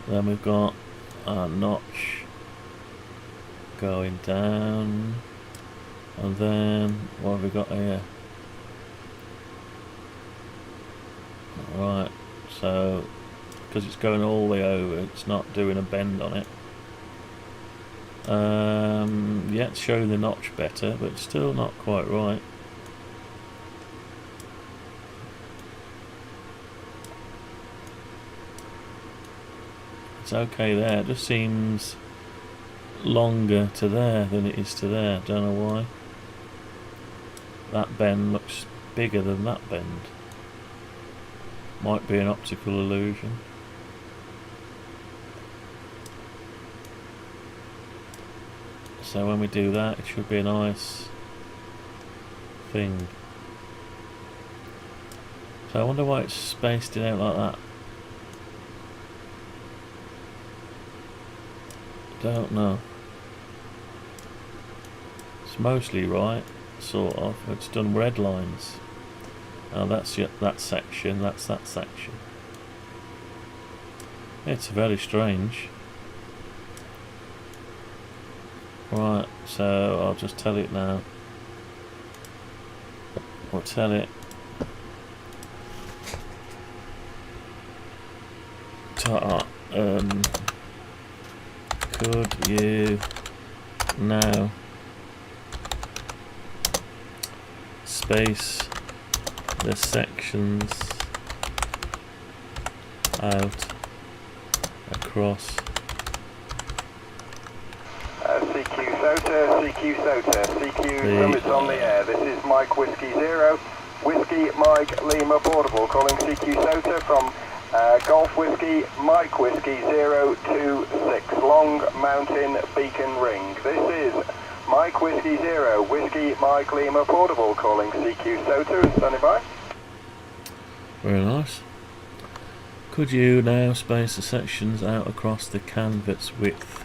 Then we've got our notch going down. And then, what have we got here? Right, so because it's going all the way over, it's not doing a bend on it. Yeah, it's showing the notch better, but it's still not quite right. It's okay there, it just seems longer to there than it is to there, don't know why. That bend looks bigger than that bend. Might be an optical illusion. So when we do that, it should be a nice thing. So I wonder why it's spaced it out like that. Don't know. It's mostly right, sort of. It's done red lines. Oh, that's that section, that's that section. It's very strange. Right, so I'll just tell it now. I'll tell it. Could you now space the sections out across CQ SOTA, CQ Summits on the air. This is Mike Whiskey 0, Whiskey Mike Lima Portable, calling CQ SOTA from Golf Whiskey Mike Whiskey 026, Long Mountain Beacon Ring. This is Mike Whiskey 0, Whiskey Mike Lima Portable, calling CQ SOTA and standing by. Very nice. Could you now space the sections out across the canvas width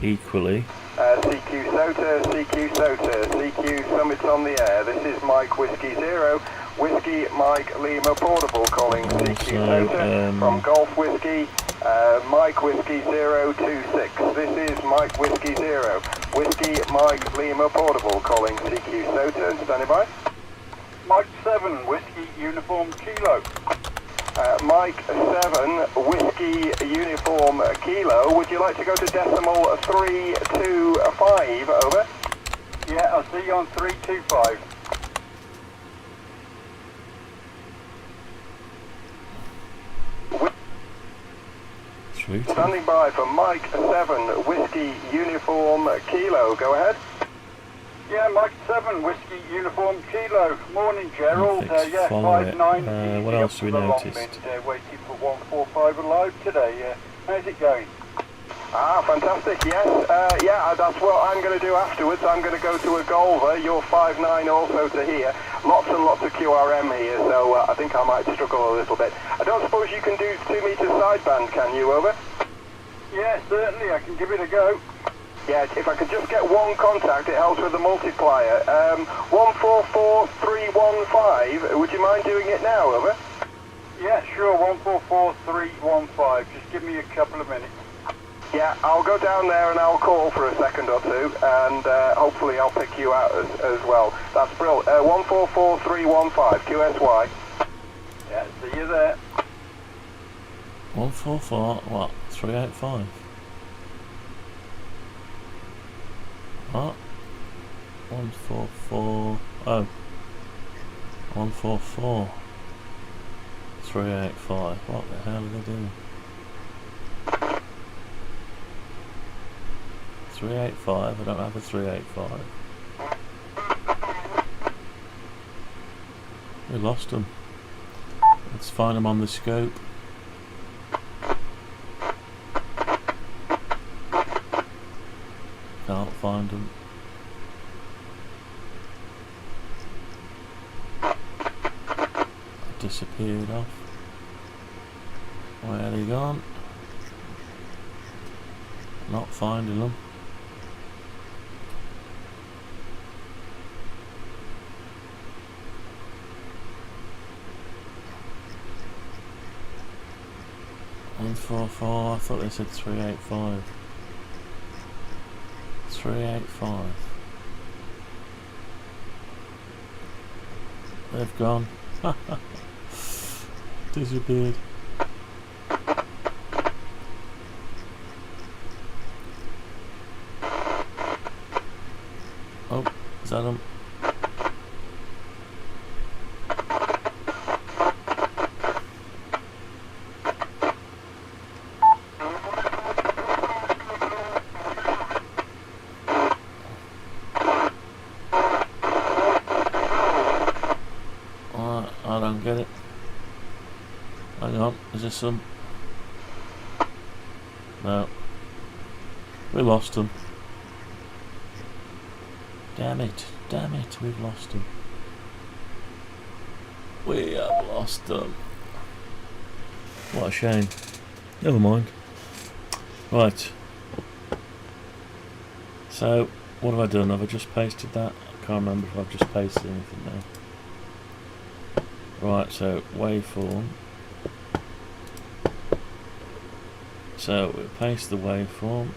equally? CQ SOTA, CQ SOTA, CQ Summits on the air. This is Mike Whiskey 0, Whiskey Mike Lima Portable, calling CQ SOTA from Golf Whiskey Mike Whiskey 026. This is Mike Whiskey 0. Whiskey Mike Lima Portable calling CQ SOTA. Standing by. Mike 7, Whiskey Uniform Kilo. Mike 7, Whiskey Uniform Kilo. Would you like to go to decimal 325? Over. Yeah, I'll see you on 325. Standing by for Mike 7, Whiskey Uniform Kilo. Go ahead. Yeah, Mike 7, Whiskey Uniform Kilo. Morning, Gerald. Yeah, 5-9. What else we noticed? Waiting for 145 alive today. How's it going? Ah, fantastic, yes. Yeah, that's what I'm going to do afterwards. I'm going to go to a Golver, your 5-9 also to here. Lots and lots of QRM here, so I think I might struggle a little bit. I don't suppose you can do 2 meter sideband, can you, over? Yeah, certainly, I can give it a go. Yeah, if I could just get one contact, it helps with the multiplier. 144315, would you mind doing it now, over? Yeah, sure, 144315. Just give me a couple of minutes. Yeah, I'll go down there and I'll call for a second or two, and hopefully I'll pick you out as well. That's brilliant. 144315, QSY. Yeah, see you there. 144, what? 385? What? 144, oh. 144. 385, what the hell are they doing? 385, I don't have a 385. We lost them. Let's find them on the scope. Can't find them. Disappeared off. Where are they gone? Not finding them. I thought they said 385. 385. They've gone. Disappeared. Oh, is that them? I don't get it. Hang on, is this some? No. We lost them. Damn it, we've lost them. We have lost them. What a shame. Never mind. Right. So, what have I done? Have I just pasted that? I can't remember if I've just pasted anything now. Right, so waveform. So we paste the waveform.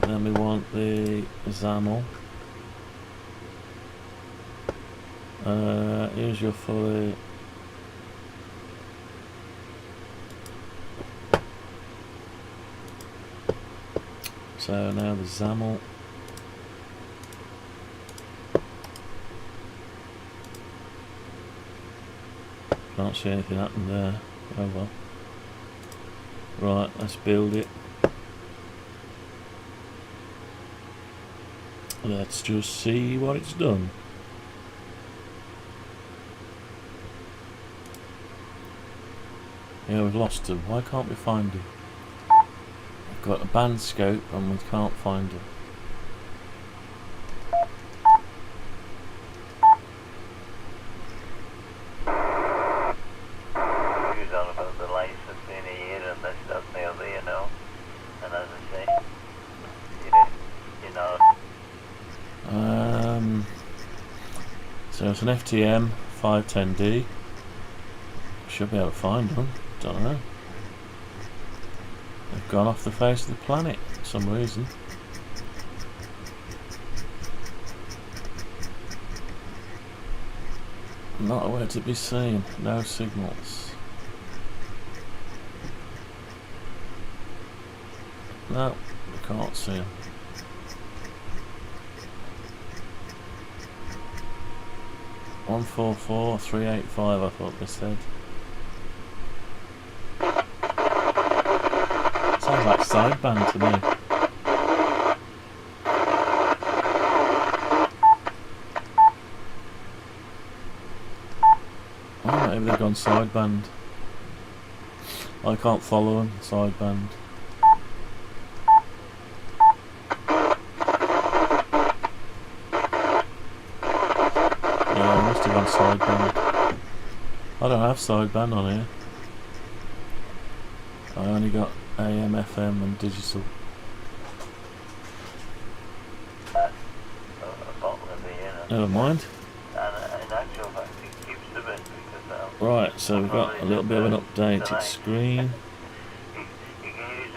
Then we want the XAML. Here's your fully. So now the XAML. Can't see anything happen there. Oh well. Right, let's build it. Let's just see what it's done. Yeah, we've lost them. Why can't we find them? We've got a band scope and we can't find them. So it's an FTM 510D. Should be able to find them. Don't know. They've gone off the face of the planet for some reason. Not aware to be seen. No signals. No, we can't see them. One 144-385, I thought they said. Sounds like sideband to me. Oh, maybe they've gone sideband. I can't follow them, sideband. Yeah, I must have gone sideband. I don't have sideband on here. I only got AM, FM and digital. Never mind. Right, so we've got a little bit of an updated screen.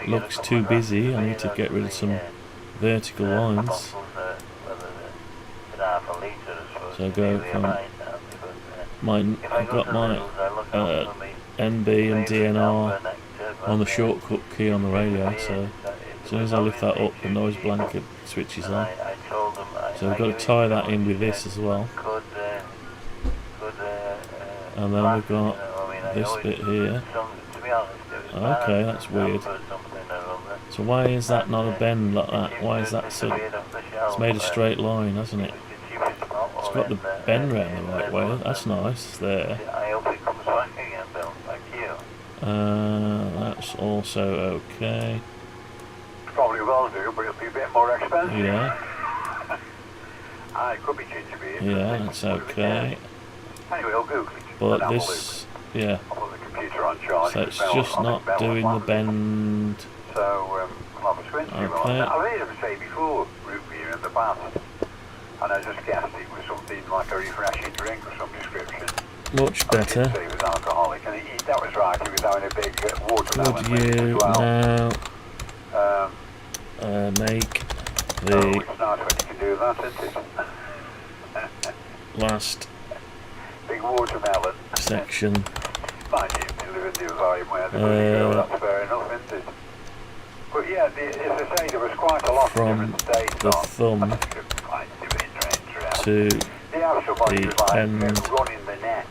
Looks too busy. I need to get rid of some vertical lines. So go from I've got my NB and DNR on the shortcut key on the radio, so as soon as I lift that up the noise blanket switches on. So we've got to tie that in with this as well. And then we've got this bit here. Okay, that's weird. So why is that not a bend like that? Why is that so... It's made a straight line, hasn't it? It's got the bend round the right way. That's nice, there. That's also okay. Probably will do, but it'll be a bit more expensive. Yeah. It could be ginger beer. Yeah, that's okay. Anyway, I'll Google it. But this, yeah. I'll put the computer on charge. So it's just not doing the bend. So, I'll have a squint. Okay. I've heard him say before, root beer in the past, and I just guessed it was something like a refreshing drink of some description. Much better. He was alcoholic, and that was right. He was having a big watermelon Would you as well. now make It's the nice when you can do that, isn't it? last Big watermelon. section Mind you, delivered the volume where the go, that's fair enough, isn't it? But yeah, as I say, there was quite a lot from of different states the on. thumb to the end running the net,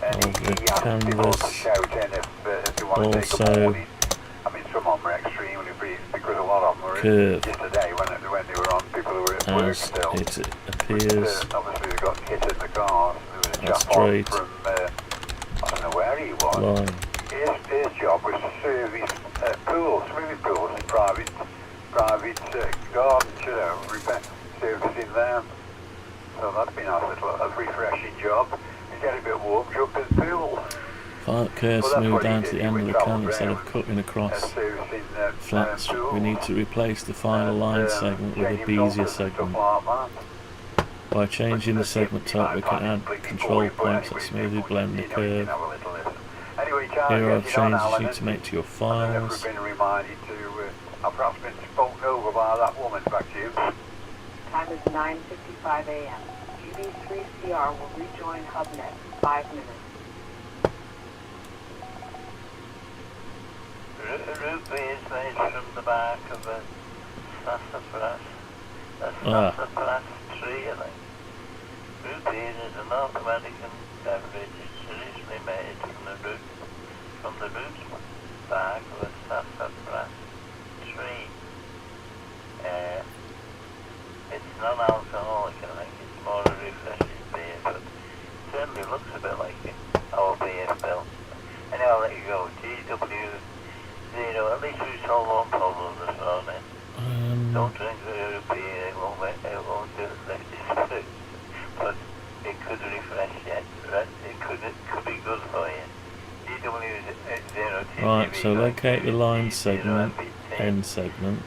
and of the he asked people to canvas. shout in if they want to take a Also morning. I mean, some of them were extremely brief because a lot of them were curve yesterday when they were on, people who were at work as still. it appears. Obviously they got hit in the cars. There was a A chap on straight from, I don't know where he was. line. His job was to service pools, swimming pools and private gardens, you know, servicing them. So that'd be a nice little refreshing job. You get a bit warm, jump in the pool. Curve smooth down to the end of the can instead of cutting across flats. We need to replace the final line segment with a Bezier segment. By changing the segment type, we can add control points that smoothly blend the curve. Here are changes you need to make to your files. I've perhaps been spoken over by that woman back to you. Time is 9:55 a.m. GB3CR will rejoin HubNet in 5 minutes. Ruby is made from the back of a sassafras. A sassafras tree, I think. Ruby is a North American beverage. It's originally made from the root bark of a sassafras tree. It's non-alcoholic, I think. It's more a refreshing beer, but it certainly looks a bit like our beer, Bill. Anyway, I'll let you go. GW0, at least we solved one problem this morning. Don't drink the beer, it won't do this. But it could refresh you, right? It could be good for you. GW0, Right, so locate the line segment, end segment,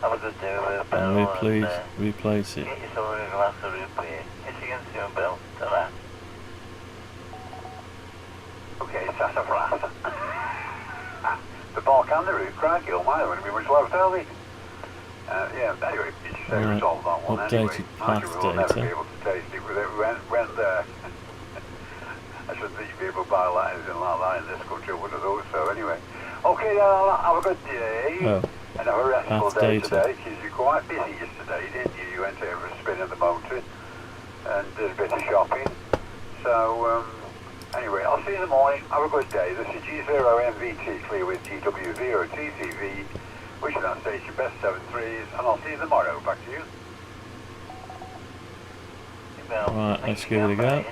and replace it. Get yourself a glass of root beer. It's against you, Bill. Ta-ra. Okay, sassafras. spark and the route, crikey, oh my, there wouldn't be much left, are they? Yeah, anyway, you should say resolved on one anyway. Updated path We'll never be data. able to taste it with it. Went there. I shouldn't think you'd be able to buy like anything like that in this country, I would have thought so anyway. Okay, then, have a good day. Oh, And have a restful path day data. today, because you're quite busy yesterday, didn't you? You went over a spin in the motor and did a bit of shopping. So, anyway, I'll see you in the morning. Have a good day. This is G0MVT clear with GW0TCV. Wishing that station best 7-3s, and I'll see you tomorrow. Back to you. Right, let's give it a go.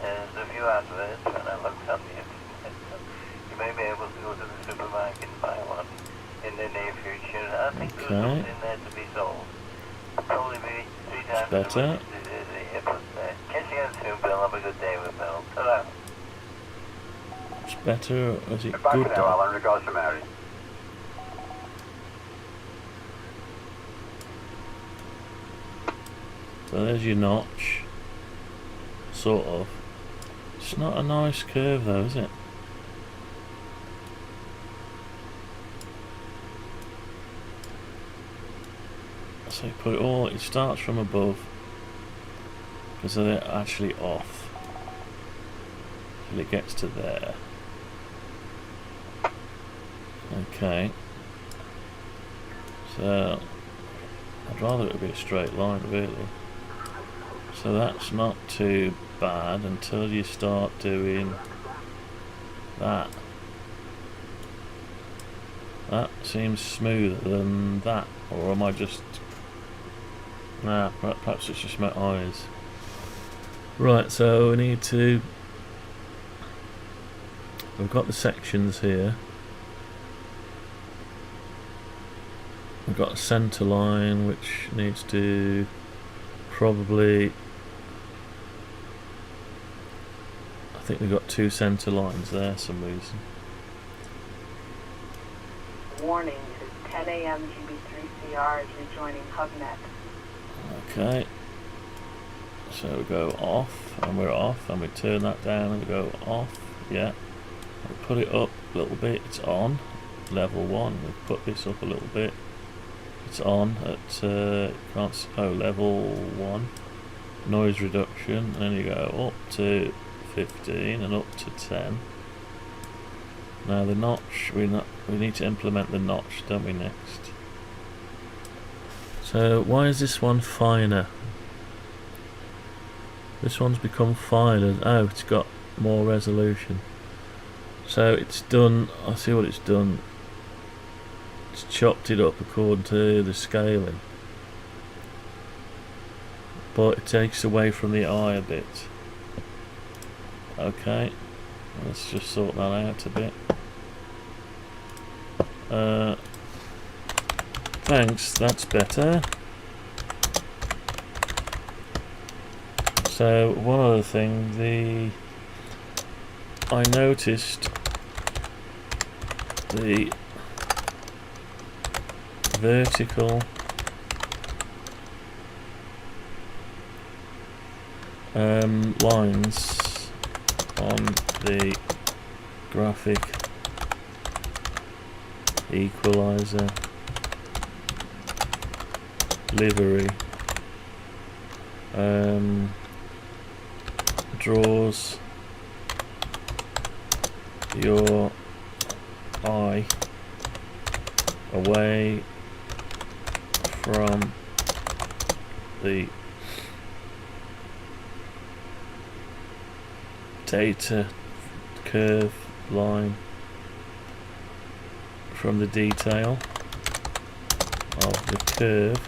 There's a few adverts, and I looked on the internet. You may be able to go to the supermarket and buy one in the near future. I think there's something there to be sold. Probably be 3 times better. as much as it is here, but catch you again soon, Bill. Have a good day with Bill. Ta-ra. It's better, or is it Back good for now, though? Alan. Regards to Mary. So there's your notch. Sort of. It's not a nice curve though, is it? So you put it all, it starts from above. Because they're actually off. Till it gets to there. Okay. So I'd rather it would be a straight line really. So that's not too bad until you start doing that. That seems smoother than that, or am I just... Nah, perhaps it's just my eyes. Right, so we need to... We've got the sections here. We've got a centre line which needs to probably... I think we've got 2 centre lines there for some reason. Warning, it is 10 a.m. GB3CR is rejoining HubNet. Okay. So we go off, and we're off, and we turn that down and we go off. Yeah. We put it up a little bit, it's on. Level 1, we put this up a little bit. It's on at level 1. Noise reduction, and then you go up to 15 and up to 10. Now the notch, we need to implement the notch, don't we, next? So why is this one finer? This one's become finer. Oh, it's got more resolution. So it's done, I see what it's done. It's chopped it up according to the scaling. But it takes away from the eye a bit. Okay, let's just sort that out a bit. Thanks, that's better. So one other thing, I noticed the vertical lines on the graphic equaliser livery draws your eye away from the data curve line, from the detail of the curve.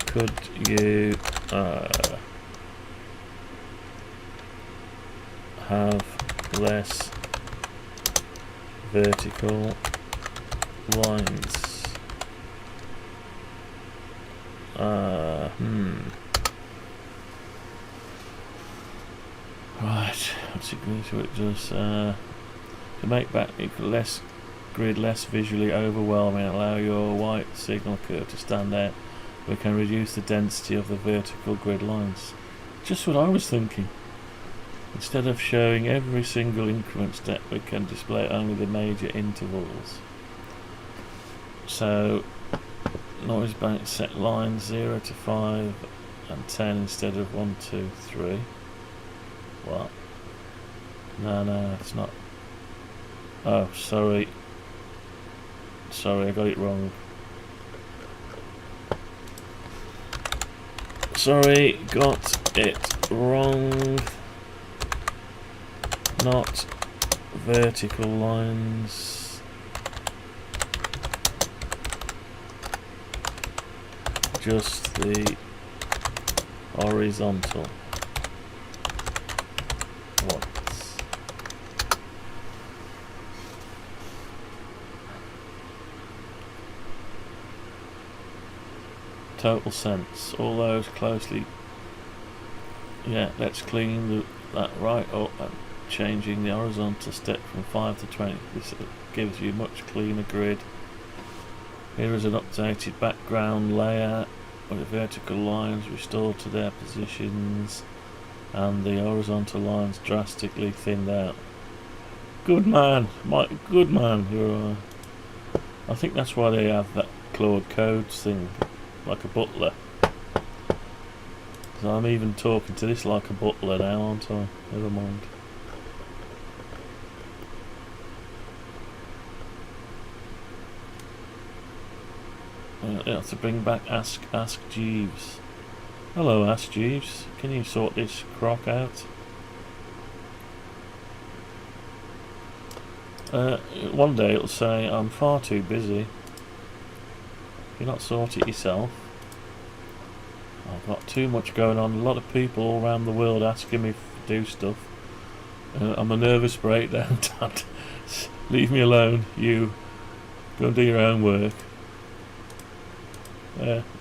Could you have less vertical lines? Right, let's agree to it. Does to make back less grid less visually overwhelming, allow your white signal curve to stand out. We can reduce the density of the vertical grid lines. Just what I was thinking. Instead of showing every single increment step, we can display only the major intervals. So, noise bank set lines 0 to 5 and 10 instead of 1, 2, 3. What? No, it's not. Oh, sorry. Sorry, I got it wrong. Sorry, got it wrong. Not vertical lines. Just the horizontal ones. Total sense. All those closely. Yeah, let's clean that right up and changing the horizontal step from 5 to 20. This gives you much cleaner grid. Here is an updated background layout with the vertical lines restored to their positions and the horizontal lines drastically thinned out. Good man, good man. You're. I think that's why they have that Claude Codes thing, like a butler. So I'm even talking to this like a butler now, aren't I? Never mind. I have to bring back Ask Jeeves. Hello, Ask Jeeves. Can you sort this crock out? One day it'll say I'm far too busy. If you're not sort it yourself. I've got too much going on. A lot of people all around the world asking me to do stuff. I'm a nervous breakdown, Dad. Leave me alone. You go and do your own work.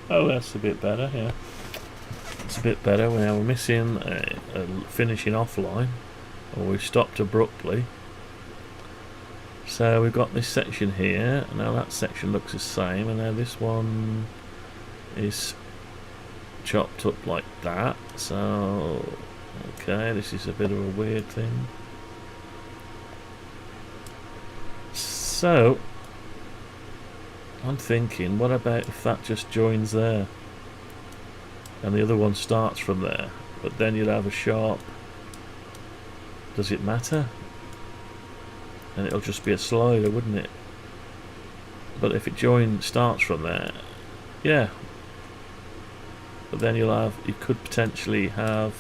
Oh, that's a bit better. Yeah, it's a bit better. Now we're missing finishing offline, or we've stopped abruptly. So we've got this section here. Now that section looks the same, and now this one is chopped up like that. So okay, this is a bit of a weird thing. So I'm thinking, what about if that just joins there and the other one starts from there, but then you'd have a sharp. Does it matter? And it'll just be a slider, wouldn't it? But if it starts from there, yeah. But then you could potentially have.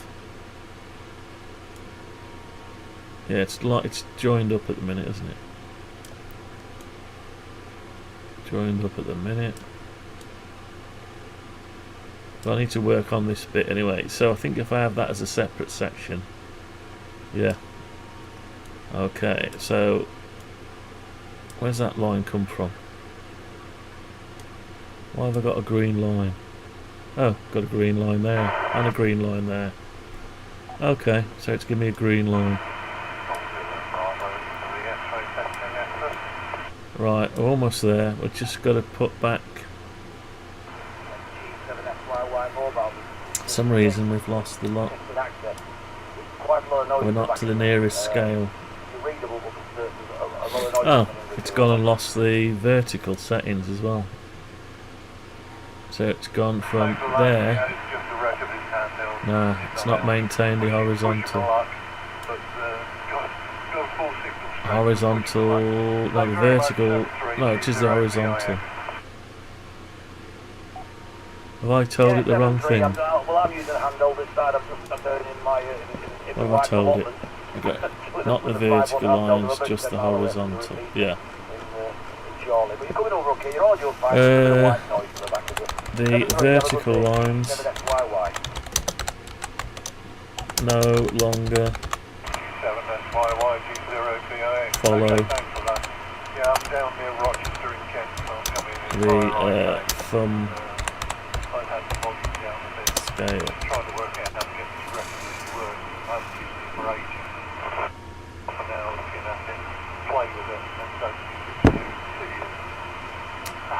Yeah, it's joined up at the minute, isn't it? Joined up at the minute. So I need to work on this bit anyway. So I think if I have that as a separate section, yeah. Okay, so where's that line come from? Why have I got a green line? Oh, got a green line there and a green line there. Okay, so it's giving me a green line. Right, we're almost there. We've just got to put back. For some reason we've lost the lot. We're not to the nearest scale. Oh, it's gone and lost the vertical settings as well. So it's gone from there. No, it's not maintained the horizontal. Horizontal, no, the vertical, no, it is the horizontal. Have I told it the wrong thing? What have I told it? Okay. Not the vertical lines, just the horizontal. Yeah. The vertical lines no longer follow the thumb scale.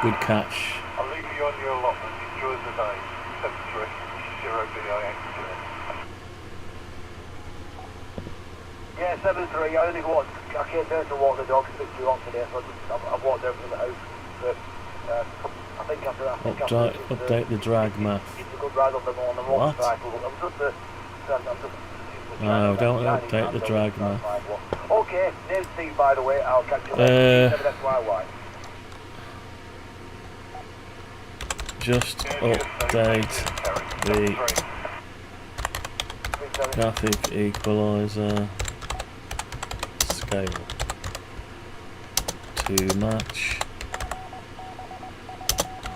Good catch. I'll leave you on your allotment. Enjoy the day. 73 0BIX. Yeah, 7-3. I only walked. I came down to walk the dog. It's a bit too hot today, so I've walked down from the house. But I think after that, update the drag math. It's a good ride on the motorcycle. I'm just no, don't update the drag math. Okay, name's Steve, by the way. I'll catch you later. G7UIV. Just update the graphic equaliser scale to match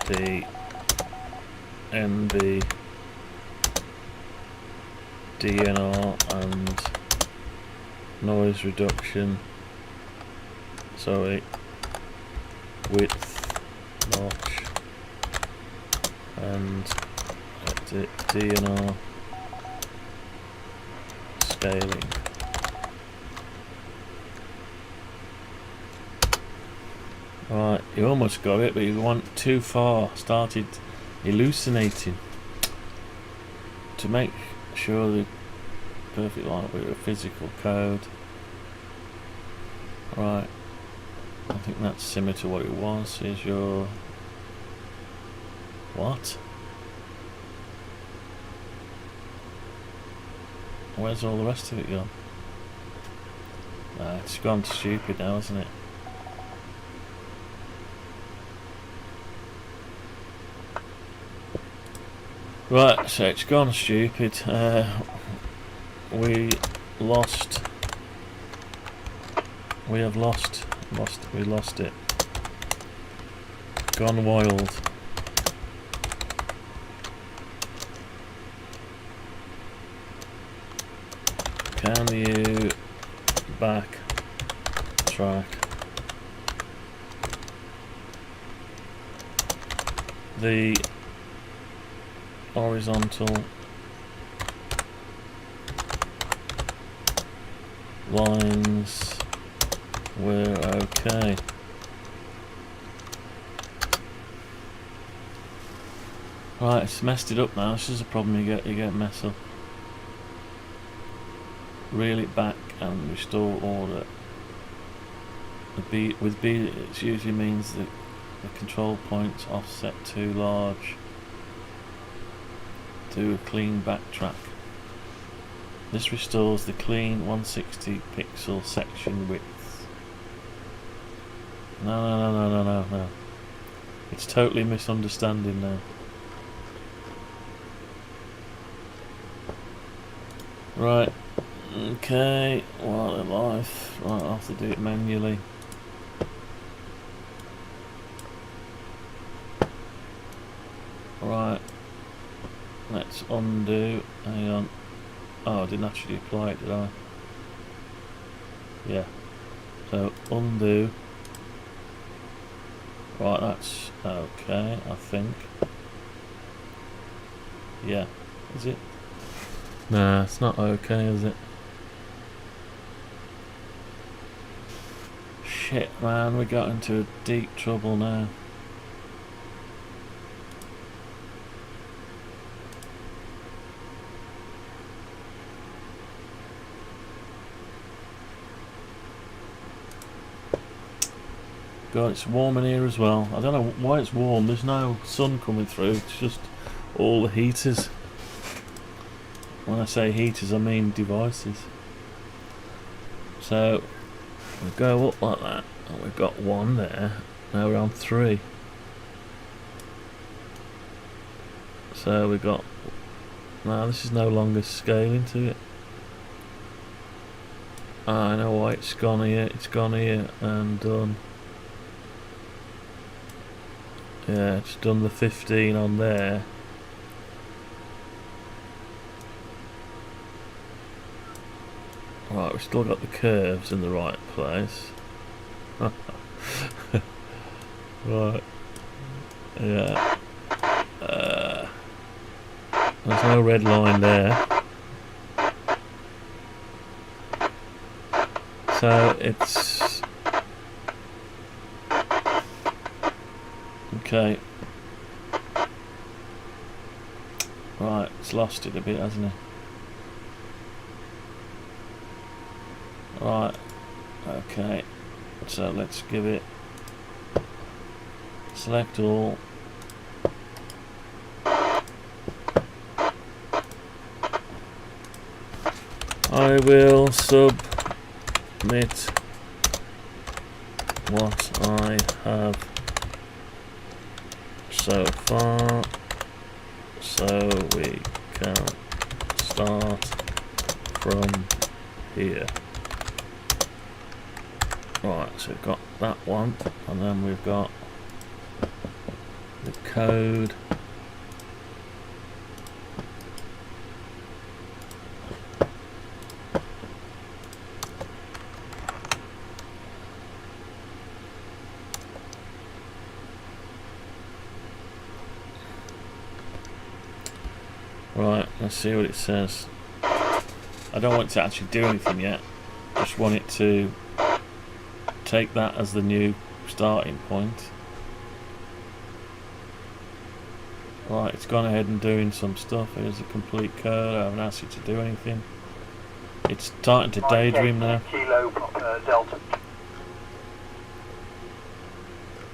the NB, DNR and noise reduction, sorry, width notch and DNR scaling. Right, you almost got it, but you went too far, started hallucinating. To make sure the perfect line with a physical code. Right, I think that's similar to what it was. Here's your... What? Where's all the rest of it gone? It's gone stupid now, isn't it? Right, so it's gone stupid. We lost it. Gone wild. Can you backtrack the horizontal lines were okay? Right, it's messed it up now. This is a problem you get mess up. Reel it back and restore order. With B it usually means that the control points offset too large. Do a clean backtrack. This restores the clean 160 pixel section width. No. It's totally misunderstanding now. Right. Okay, while in life, right, I'll have to do it manually. Right, let's undo. Hang on. Oh, I didn't actually apply it, did I? Yeah. So undo. Right, that's okay, I think. Yeah, is it? Nah, it's not okay, is it? Shit, man, we got into deep trouble now. God, it's warm in here as well. I don't know why it's warm. There's no sun coming through. It's just all the heaters. When I say heaters, I mean devices. So we go up like that, and we've got one there. Now we're on 3. So we got. Now this is no longer scaling to it. I know why it's gone here. It's gone here and done. Yeah, it's done the 15 on there. Right, we've still got the curves in the right place. Right. Yeah. There's no red line there. So it's... Okay. Right, it's lost it a bit, hasn't it? Right, okay, so let's give it, select all, I will submit what I have so far so we can start from here. Right, so we've got that one, and then we've got the code. Right, let's see what it says. I don't want it to actually do anything yet, just want it to take that as the new starting point. Right, it's gone ahead and doing some stuff. Here's the complete code. I haven't asked it to do anything. It's starting to daydream now. Kilo Delta.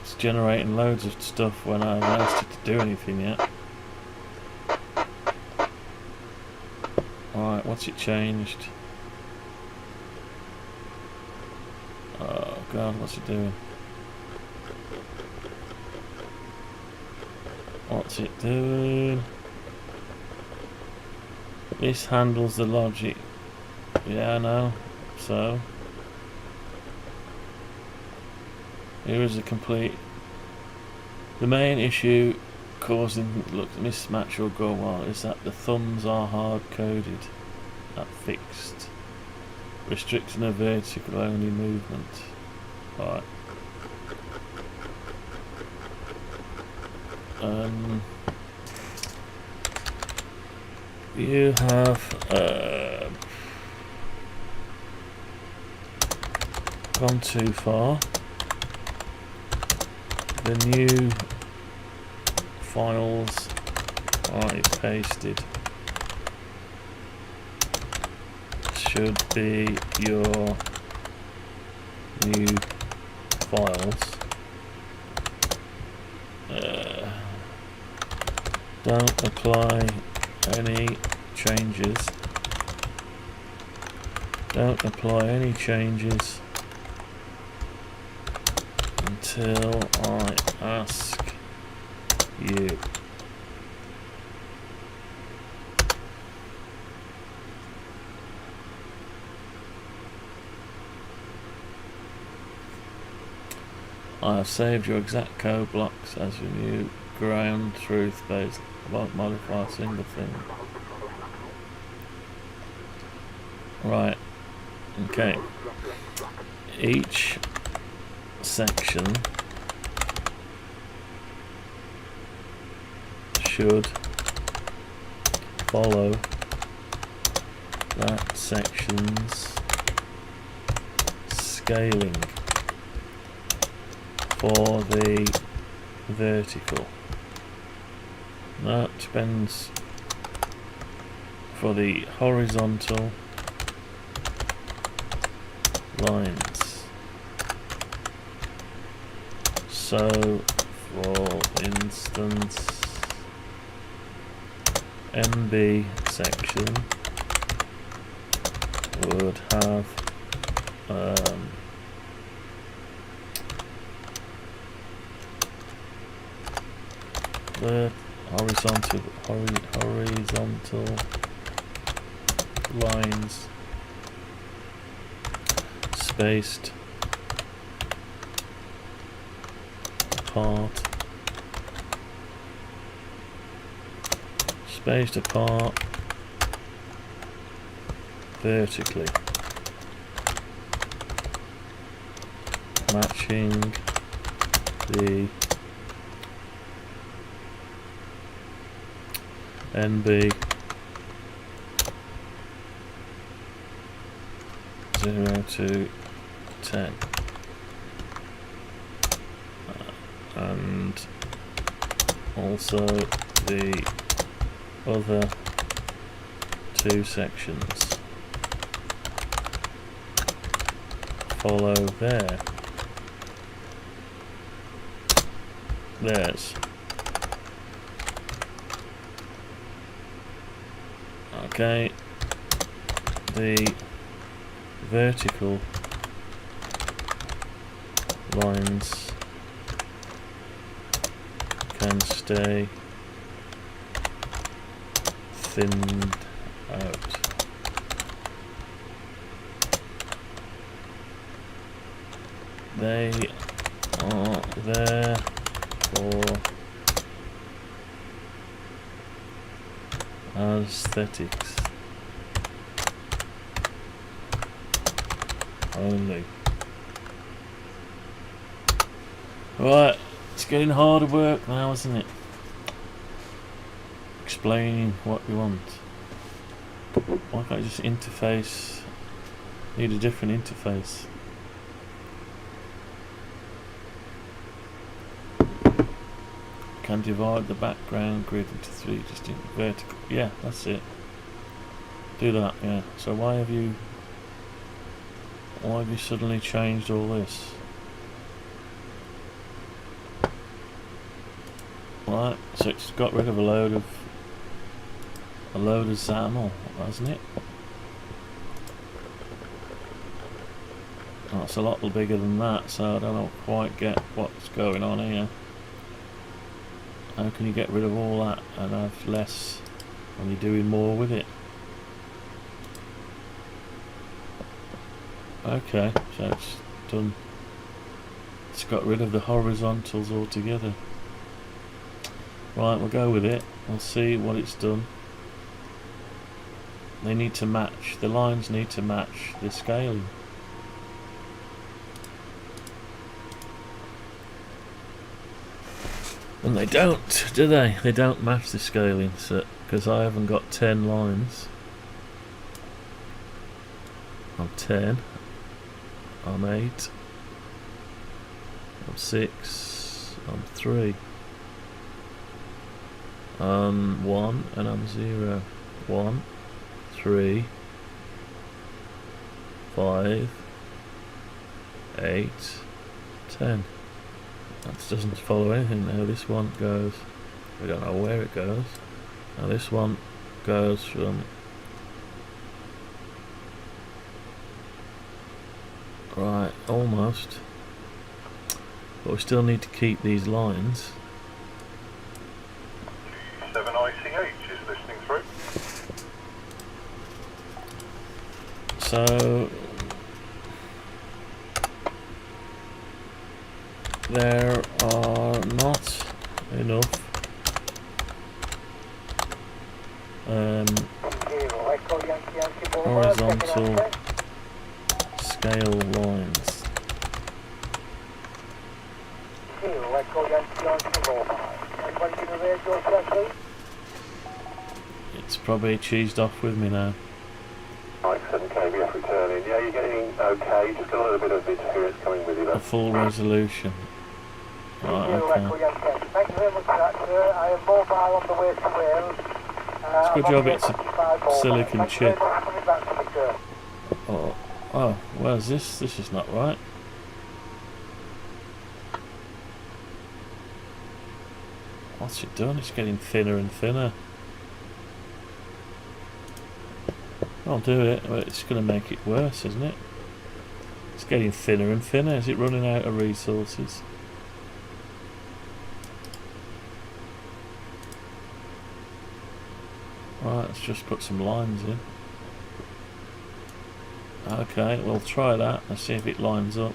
It's generating loads of stuff when I haven't asked it to do anything yet. Alright, what's it changed? Oh god, what's it doing? What's it doing? This handles the logic. Yeah, I know. So here is a complete. The main issue causing mismatch or go on is that the thumbs are hard coded at fixed, restricting a vertical only movement. Right. You have gone too far. The new files I pasted should be your new files. Don't apply any changes. Don't apply any changes until I ask you. I have saved your exact code blocks as your new ground truth based. I won't modify a single thing. Right. Okay. Each section should follow that section's scaling for the vertical. That depends for the horizontal lines. So, for instance, MB section would have the horizontal lines spaced apart, vertically, matching the NB 0 to 10 and also the other two sections follow there. There's. Okay. The vertical lines can stay thinned out. They are there for aesthetics only. Right, it's getting harder work now, isn't it? Explaining what you want. Why can't I just interface? Need a different interface. Can divide the background grid into 3 distinct vertical. Yeah, that's it. Do that, yeah. So why have you suddenly changed all this? Right, so it's got rid of a load of XAML, hasn't it? Oh, it's a lot bigger than that, so I don't quite get what's going on here. How can you get rid of all that and have less when you're doing more with it? Okay, so it's done. It's got rid of the horizontals altogether. Right, we'll go with it. We'll see what it's done. They need to match, the lines need to match the scaling. And they don't, do they? They don't match the scaling, so because I haven't got 10 lines. I'm 10. I'm 8. I'm 6. I'm 3. I'm 1 and I'm 0. 1, 3, 5, 8, 10. That doesn't follow anything now. This one goes, we don't know where it goes. Now this one goes from right, almost, but we still need to keep these lines. G7ICH is listening through. So there are not enough horizontal scale lines. It's probably cheesed off with me now. Mike 7 KBF returning. Yeah, you're getting okay. Just got a little bit of interference coming with you there. A full resolution. Right, okay. Thank you very much for that, sir. I am mobile on the way to Wales. It's a good job it's a silicon chip. Oh, where's this? This is not right. What's it done? It's getting thinner and thinner. I'll do it, but it's going to make it worse, isn't it? It's getting thinner and thinner. Is it running out of resources? Right, let's just put some lines in. Okay, we'll try that. Let's see if it lines up.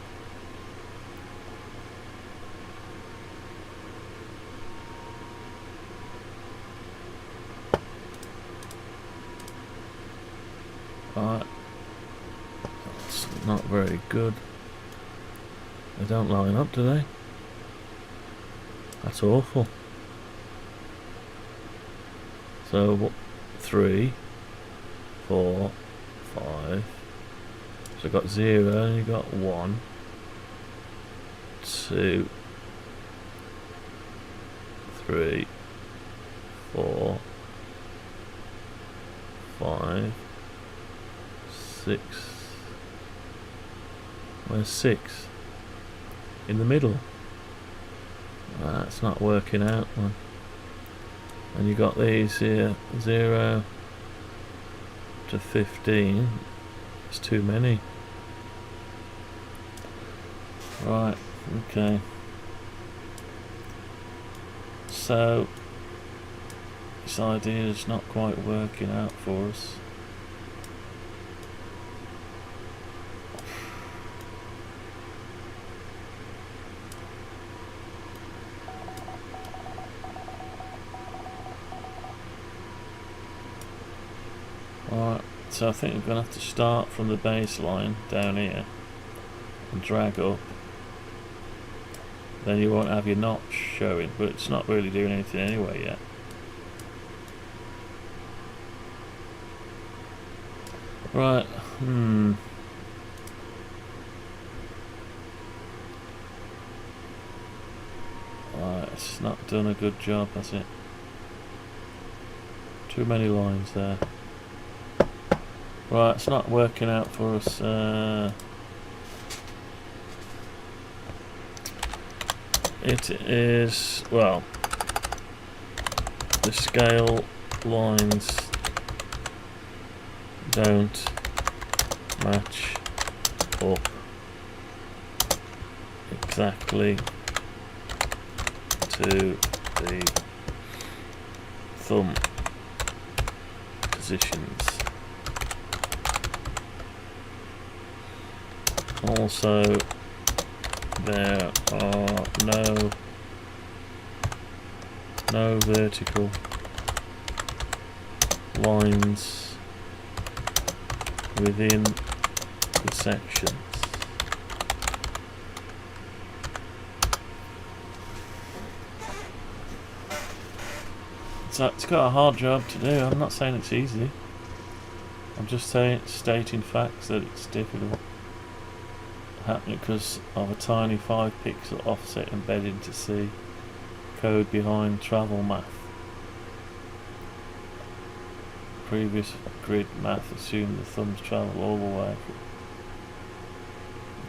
Right, that's not very good. They don't line up, do they? That's awful. So 3, 4, 5. So I've got 0 and you've got 1, 2, 3, 4, 5, 6. Where's 6? In the middle. That's not working out, man. And you got these here, 0 to 15. It's too many. Right, okay. So this idea is not quite working out for us. Alright, so I think we're going to have to start from the baseline down here and drag up. Then you won't have your notch showing, but it's not really doing anything anyway yet. Right, Right, it's not done a good job, has it? Too many lines there. Right, it's not working out for us. It is, well, the scale lines don't match up exactly to the thumb positions. Also, there are no vertical lines within the sections. So it's got a hard job to do. I'm not saying it's easy. I'm just stating facts that it's difficult. Happening because of a tiny 5 pixel offset embedded into C. Code behind travel math. Previous grid math assumed the thumbs travel all the way.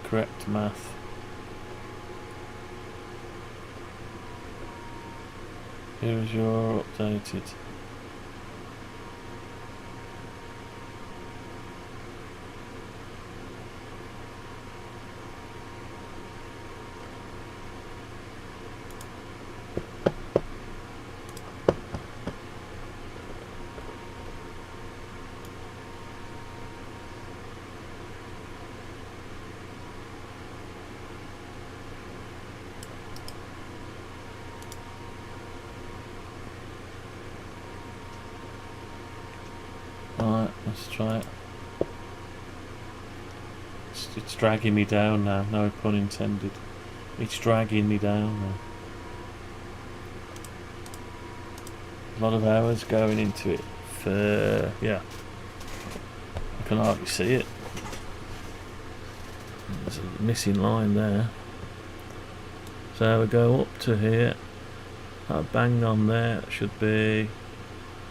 Correct math. Here is your updated. Alright, let's try it. It's dragging me down now, no pun intended. It's dragging me down now. A lot of hours going into it for, yeah. I can hardly see it. There's a missing line there. So we go up to here. Bang on there, it should be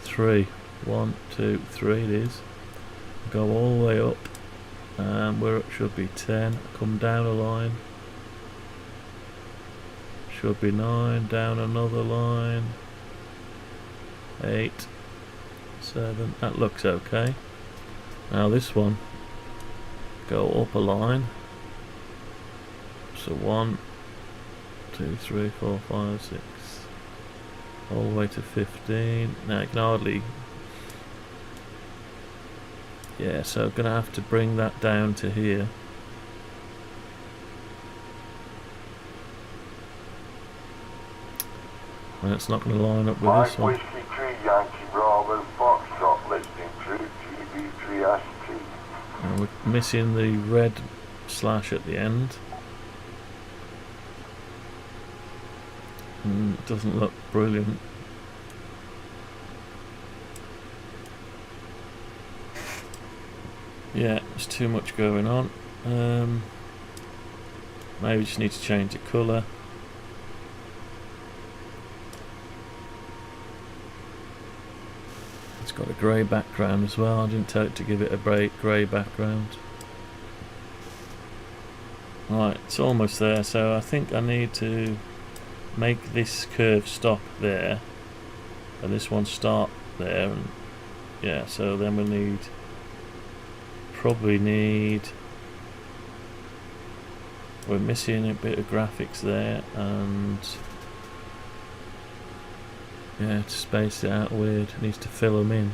3. 1, 2, 3 it is. Go all the way up, and where it should be 10. Come down a line. Should be 9. Down another line. 8, 7. That looks okay. Now this one. Go up a line. So 1, 2, 3, 4, 5, 6. All the way to 15. Now you can hardly. Yeah, so I'm going to have to bring that down to here. And it's not going to line up with this one. Whiskey 3 Yankee Bravo Foxtrot listening through GB3ST. And we're missing the red slash at the end. It doesn't look brilliant. Yeah, there's too much going on. Maybe just need to change the colour. It's got a grey background as well. I didn't tell it to give it a grey background. Right, it's almost there, so I think I need to make this curve stop there and this one start there, and yeah, so then we probably need, we're missing a bit of graphics there, and yeah, to space it out weird, needs to fill them in.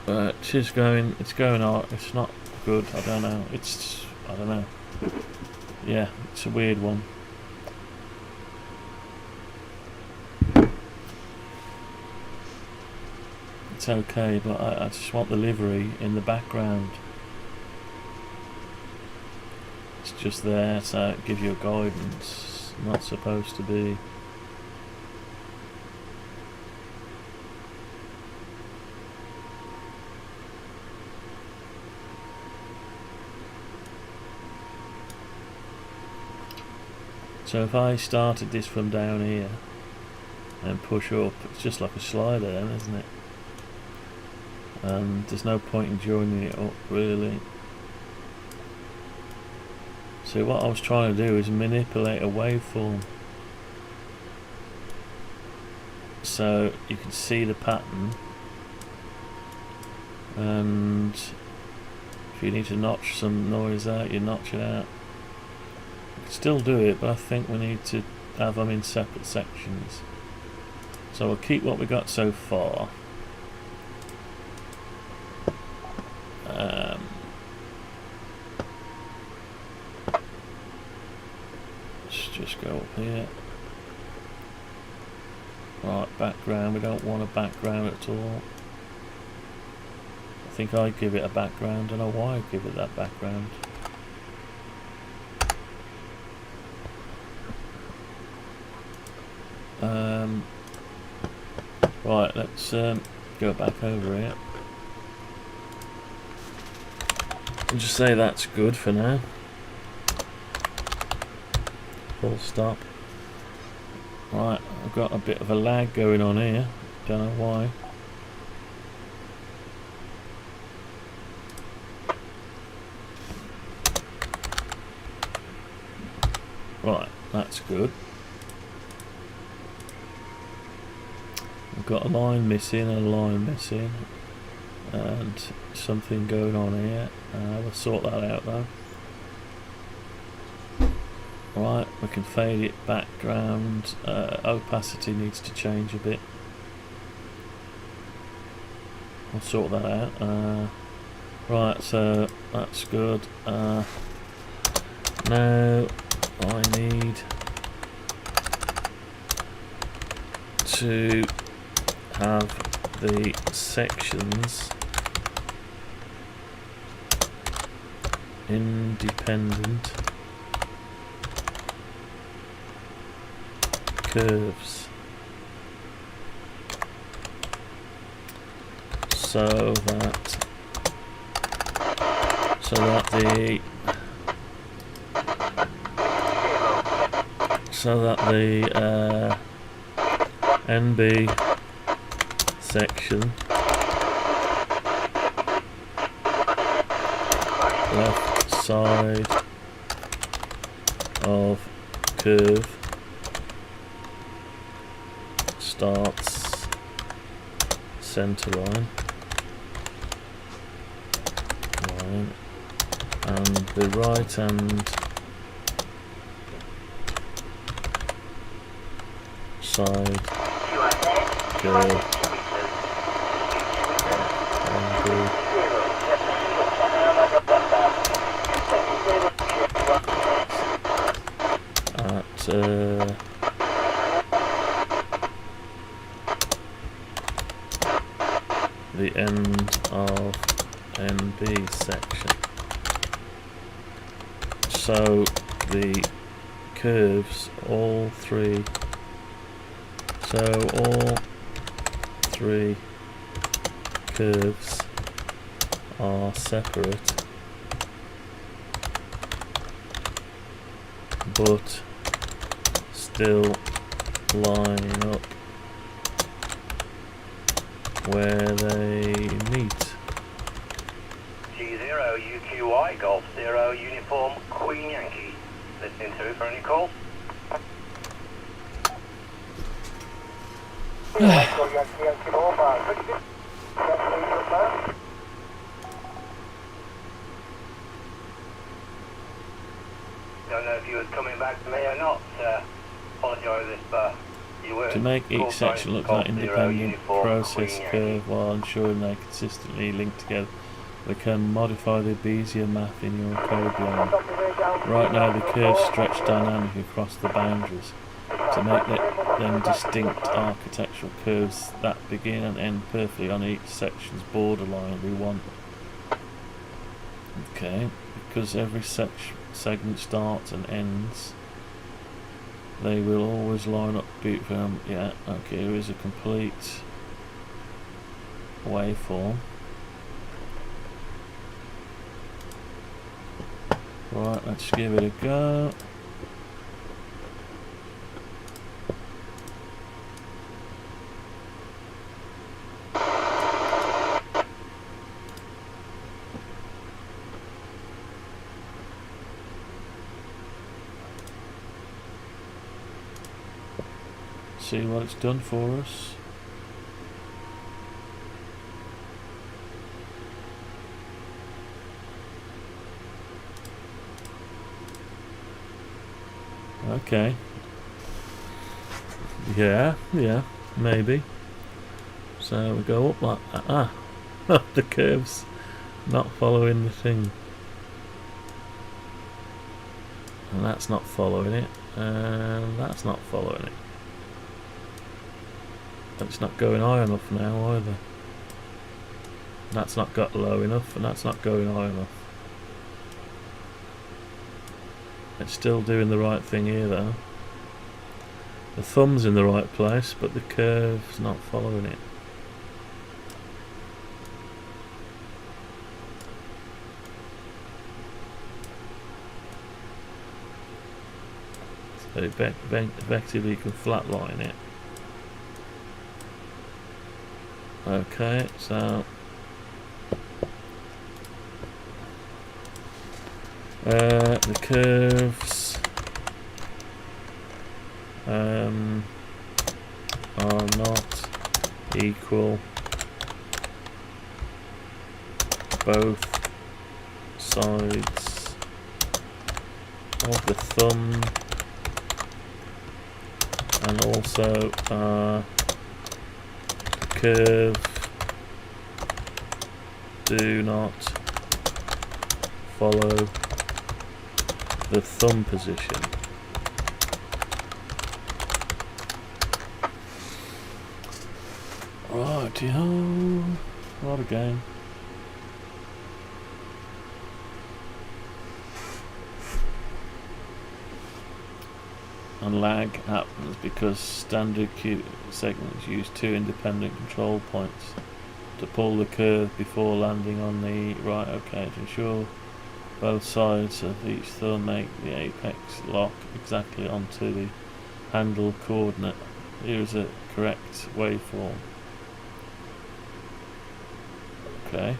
But it's going on. It's not good. I don't know. I don't know. Yeah, it's a weird one. It's okay, but I just want the livery in the background. It's just there, so it gives you a guidance. Not supposed to be. So if I started this from down here and push up, it's just like a slider then, isn't it? And there's no point in joining it up really. So what I was trying to do is manipulate a waveform so you can see the pattern, and if you need to notch some noise out, you notch it out. Still do it, but I think we need to have them in separate sections. So we'll keep what we got so far. Let's just go up here. Right, background. We don't want a background at all. I think I'd give it a background. I don't know why I'd give it that background. Right, let's go back over here and just say that's good for now. Full stop. Right, I've got a bit of a lag going on here, don't know why. Right, that's good. I've got a line missing and a line missing, and something going on here. We'll sort that out though. Right, we can fade it background. Opacity needs to change a bit. We'll sort that out. Right, so that's good. Now I need to have the sections independent curves, so that the NB section left side of curve starts center line, and the right hand side curve at the end of NB section. So the curves, all three curves are separate, but still line up where they meet. UQI Golf 0 Uniform Queen Yankee. Listening through for any call. Don't know if you were coming back to me or not. Apologise if you were. To make each section look like independent process curve while ensuring they're consistently linked together, we can modify the Bezier math in your code line. Right now the curves stretch dynamically across the boundaries. To make them distinct architectural curves that begin and end perfectly on each section's borderline, we want. Okay, because every segment starts and ends, they will always line up beautifully. Yeah, okay, here is a complete waveform. Right, let's give it a go. See what it's done for us. Okay. Yeah, maybe. So we go up like that. Ah, the curve's not following the thing. And that's not following it. And that's not following it. It's not going high enough now either. That's not got low enough, and that's not going high enough. It's still doing the right thing here though. The thumb's in the right place, but the curve's not following it. So effectively you can flatline it. Okay, so the curves are not equal both sides of the thumb, and also curve do not follow the thumb position. Righty-ho, what a game. And lag happens because standard Q segments use two independent control points to pull the curve before landing on the right. Okay, to ensure both sides of each thumb make the apex lock exactly onto the handle coordinate. Here is a correct waveform. Okay.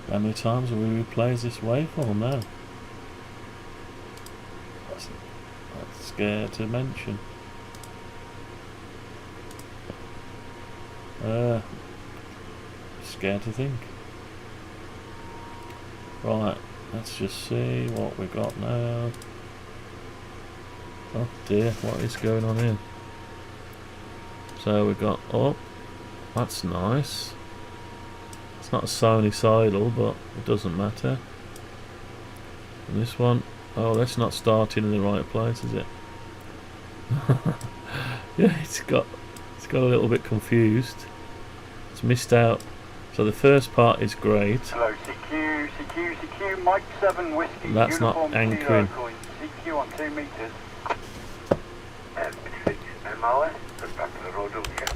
How many times have we replays this waveform now? That's scared to mention. Scared to think. Right, let's just see what we got now. Oh dear, what is going on here? So we got up. That's nice. It's not sinusoidal, but it doesn't matter. And this one, oh, that's not starting in the right place, is it? Yeah, it's got a little bit confused. It's missed out. So the first part is great. Hello, CQ, Mike 7 Whiskey. That's not anchoring. CQ on 2 meters.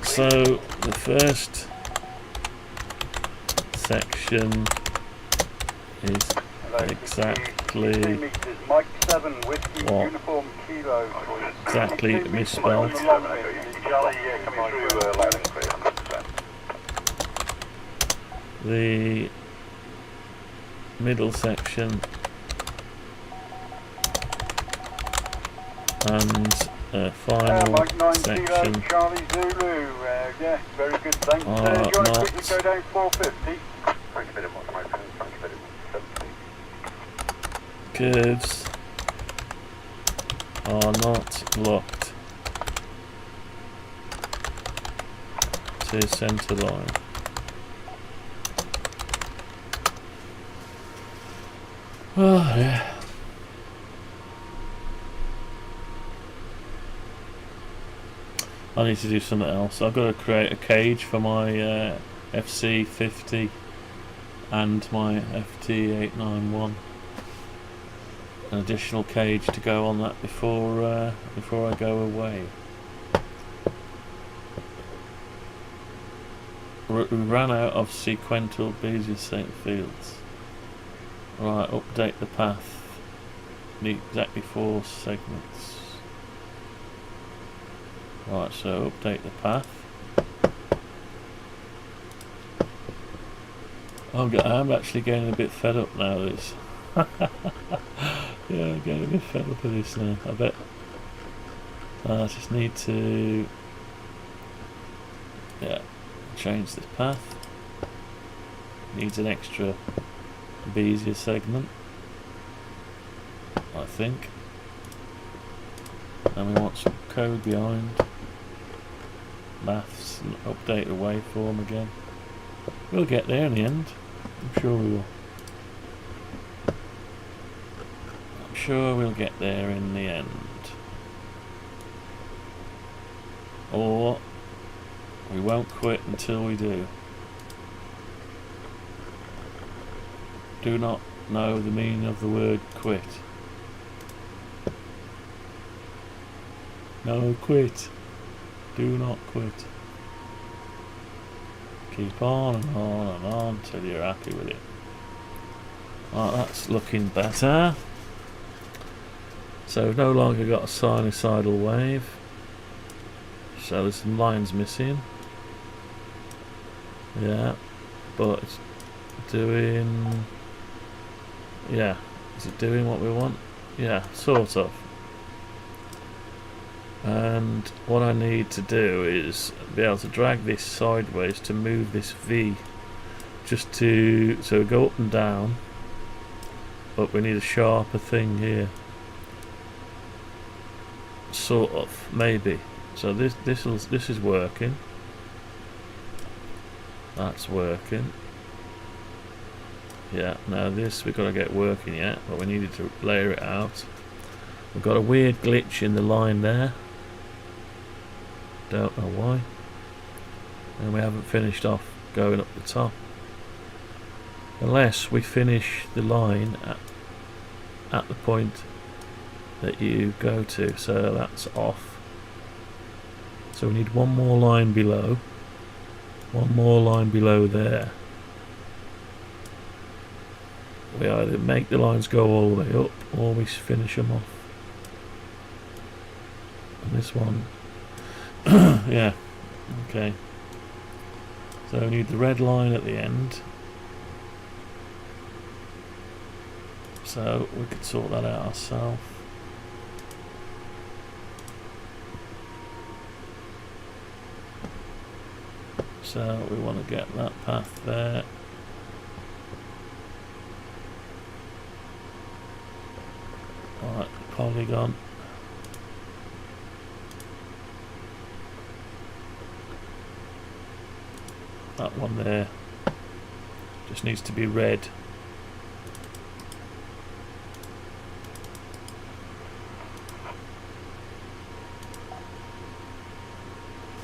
So the first section is exact actually Mike 7 Whiskey what? Uniform Kilo. Exactly misspelled. Charlie, coming through loud and clear, 100%. The middle section and final Mike 9 section Kilo, Charlie Zulu. Yeah, very good, thanks. Do you want to quickly go down 450? Thank you very much, my friend. Thank you very much. 70. curves are not locked to center line. Oh yeah. I need to do something else. I've got to create a cage for my FC-50 and my FT-891. An additional cage to go on that before I go away. We ran out of sequential Bezier fields. Right, update the path. Need exactly 4 segments. Right, so update the path. I'm actually getting a bit fed up now with this. Yeah, I'm getting a bit fed up with this now. I bet I just need to change this path. Needs an extra Bezier segment, I think. And we want some code behind. Maths and update the waveform again. We'll get there in the end. I'm sure we will. I'm sure we'll get there in the end. Or we won't quit until we do. Do not know the meaning of the word quit. No quit. Do not quit. Keep on and on and on till you're happy with it. Right, that's looking better. So we've no longer got a sinusoidal wave. So there's some lines missing. Yeah, but it's doing... Yeah, is it doing what we want? Yeah, sort of. And what I need to do is be able to drag this sideways to move this V, just to, so we go up and down, but we need a sharper thing here, sort of, maybe. So this is working. That's working. Yeah, now this we've got to get working yet, but we needed to layer it out. We've got a weird glitch in the line there. Don't know why. And we haven't finished off going up the top. Unless we finish the line at the point that you go to. So that's off. So we need one more line below. One more line below there. We either make the lines go all the way up or we finish them off. And this one, yeah, okay. So we need the red line at the end. So we could sort that out ourselves. So we want to get that path there. Alright, polygon. That one there just needs to be red.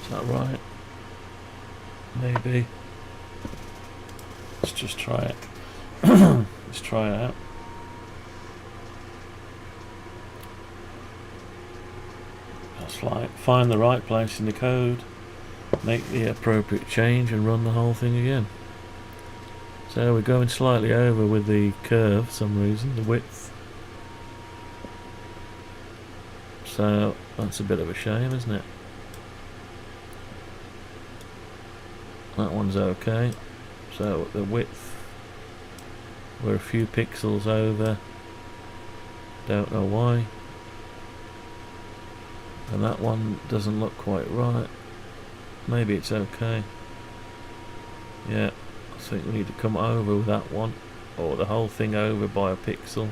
Is that right? Maybe. Let's just try it. Let's try it out. That's like find the right place in the code, make the appropriate change and run the whole thing again. So we're going slightly over with the curve for some reason, the width. So that's a bit of a shame, isn't it? That one's okay. So the width, we're a few pixels over, don't know why. And that one doesn't look quite right. Maybe it's okay. Yeah, I think we need to come over with that one, or the whole thing over by a pixel.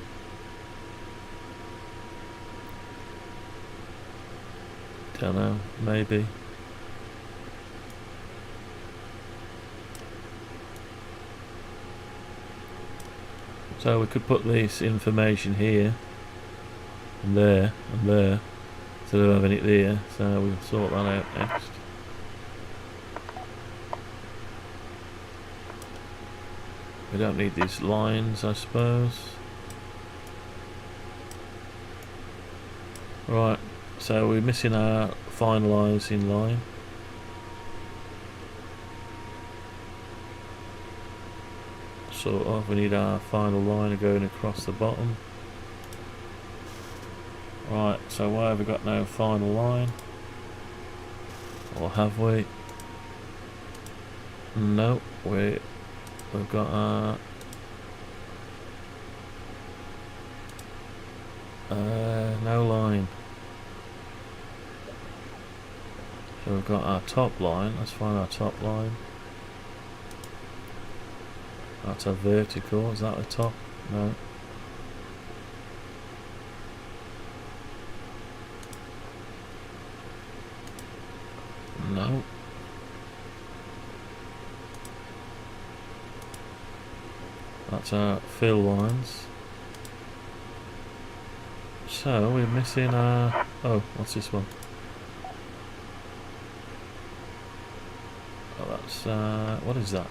Don't know, maybe. So we could put this information here and there instead of having it there, so we'll sort that out next. We don't need these lines, I suppose. Right, so we're missing our finalising line. Sort of, we need our final line going across the bottom. Right, so why have we got no final line? Or have we? No, we've got our no line. So we've got our top line. Let's find our top line. That's a vertical. Is that the top? No. No. That's our fill lines. So we're missing our... oh, what's this one? Oh, that's... what is that?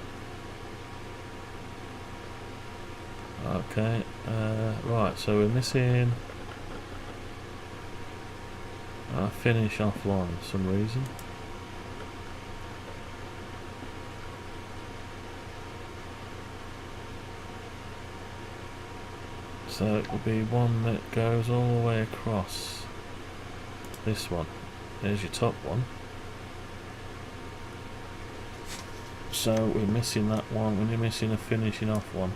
Okay, right, so we're missing our finish off line for some reason. So it will be one that goes all the way across. This one. There's your top one. So we're missing that one, we're missing a finishing off one.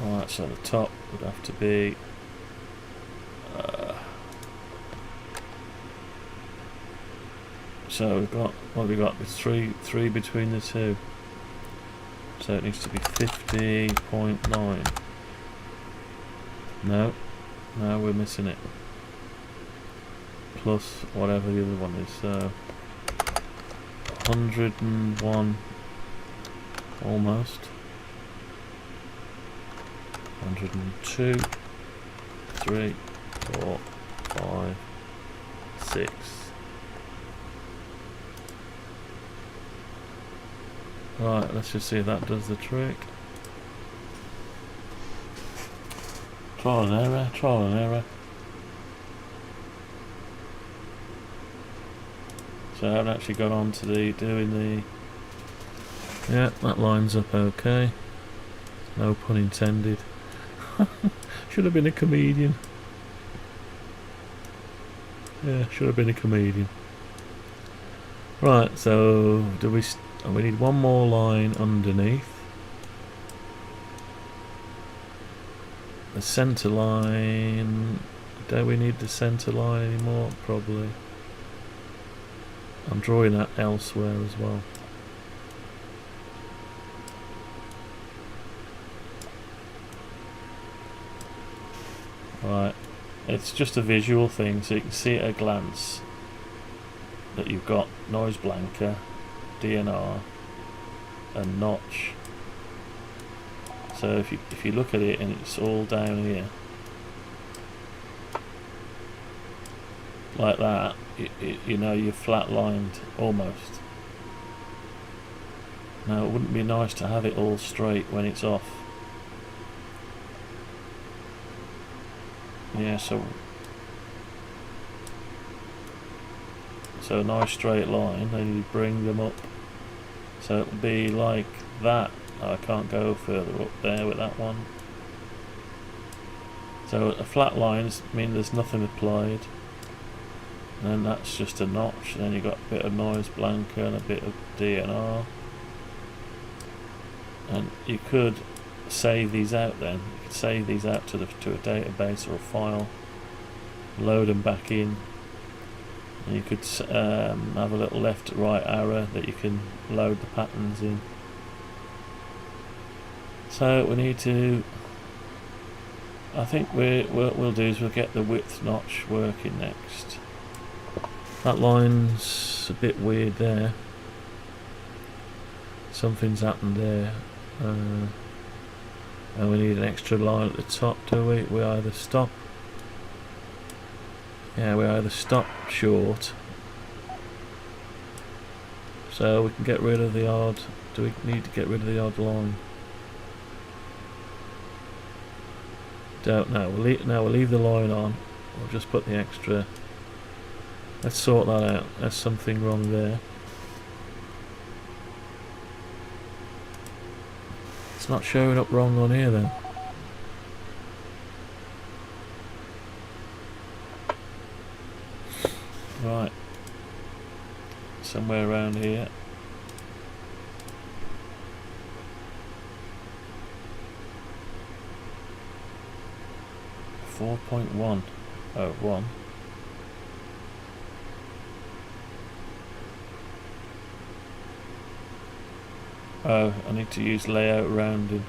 Right, so the top would have to be so we've got, what have we got? There's three between the two. So it needs to be 50.9. No, we're missing it. Plus whatever the other one is. So 101 almost. 102, 3, 4, 5, 6. Right, let's just see if that does the trick. Trial and error, trial and error. So I haven't actually got on to doing the... yeah, that lines up okay. No pun intended. Should have been a comedian. Yeah, should have been a comedian. Right, so do we need one more line underneath. The centre line, do we need the centre line anymore? Probably. I'm drawing that elsewhere as well. Right, it's just a visual thing, so you can see at a glance that you've got noise blanker, DNR and notch. So if you look at it and it's all down here like that, you know you're flat-lined almost. Now it wouldn't be nice to have it all straight when it's off. Yeah, so a nice straight line, then you bring them up. So it would be like that, I can't go further up there with that one. So a flat lines mean there's nothing applied, and then that's just a notch, and then you've got a bit of noise blanker and a bit of DNR. And you could save these out then. You could save these out to a database or a file, load them back in, and you could have a little left to right arrow that you can load the patterns in. So we need to, I think what we'll do is we'll get the width notch working next. That line's a bit weird there. Something's happened there. And we need an extra line at the top, do we? We either stop. Yeah, we either stop short. So we can get rid of the odd. Do we need to get rid of the odd line? Don't know. We'll leave the line on. We'll just put the extra. Let's sort that out. There's something wrong there. It's not showing up wrong on here then. Right. Somewhere around here. .1. Oh, 1. Oh, I need to use layout rounding.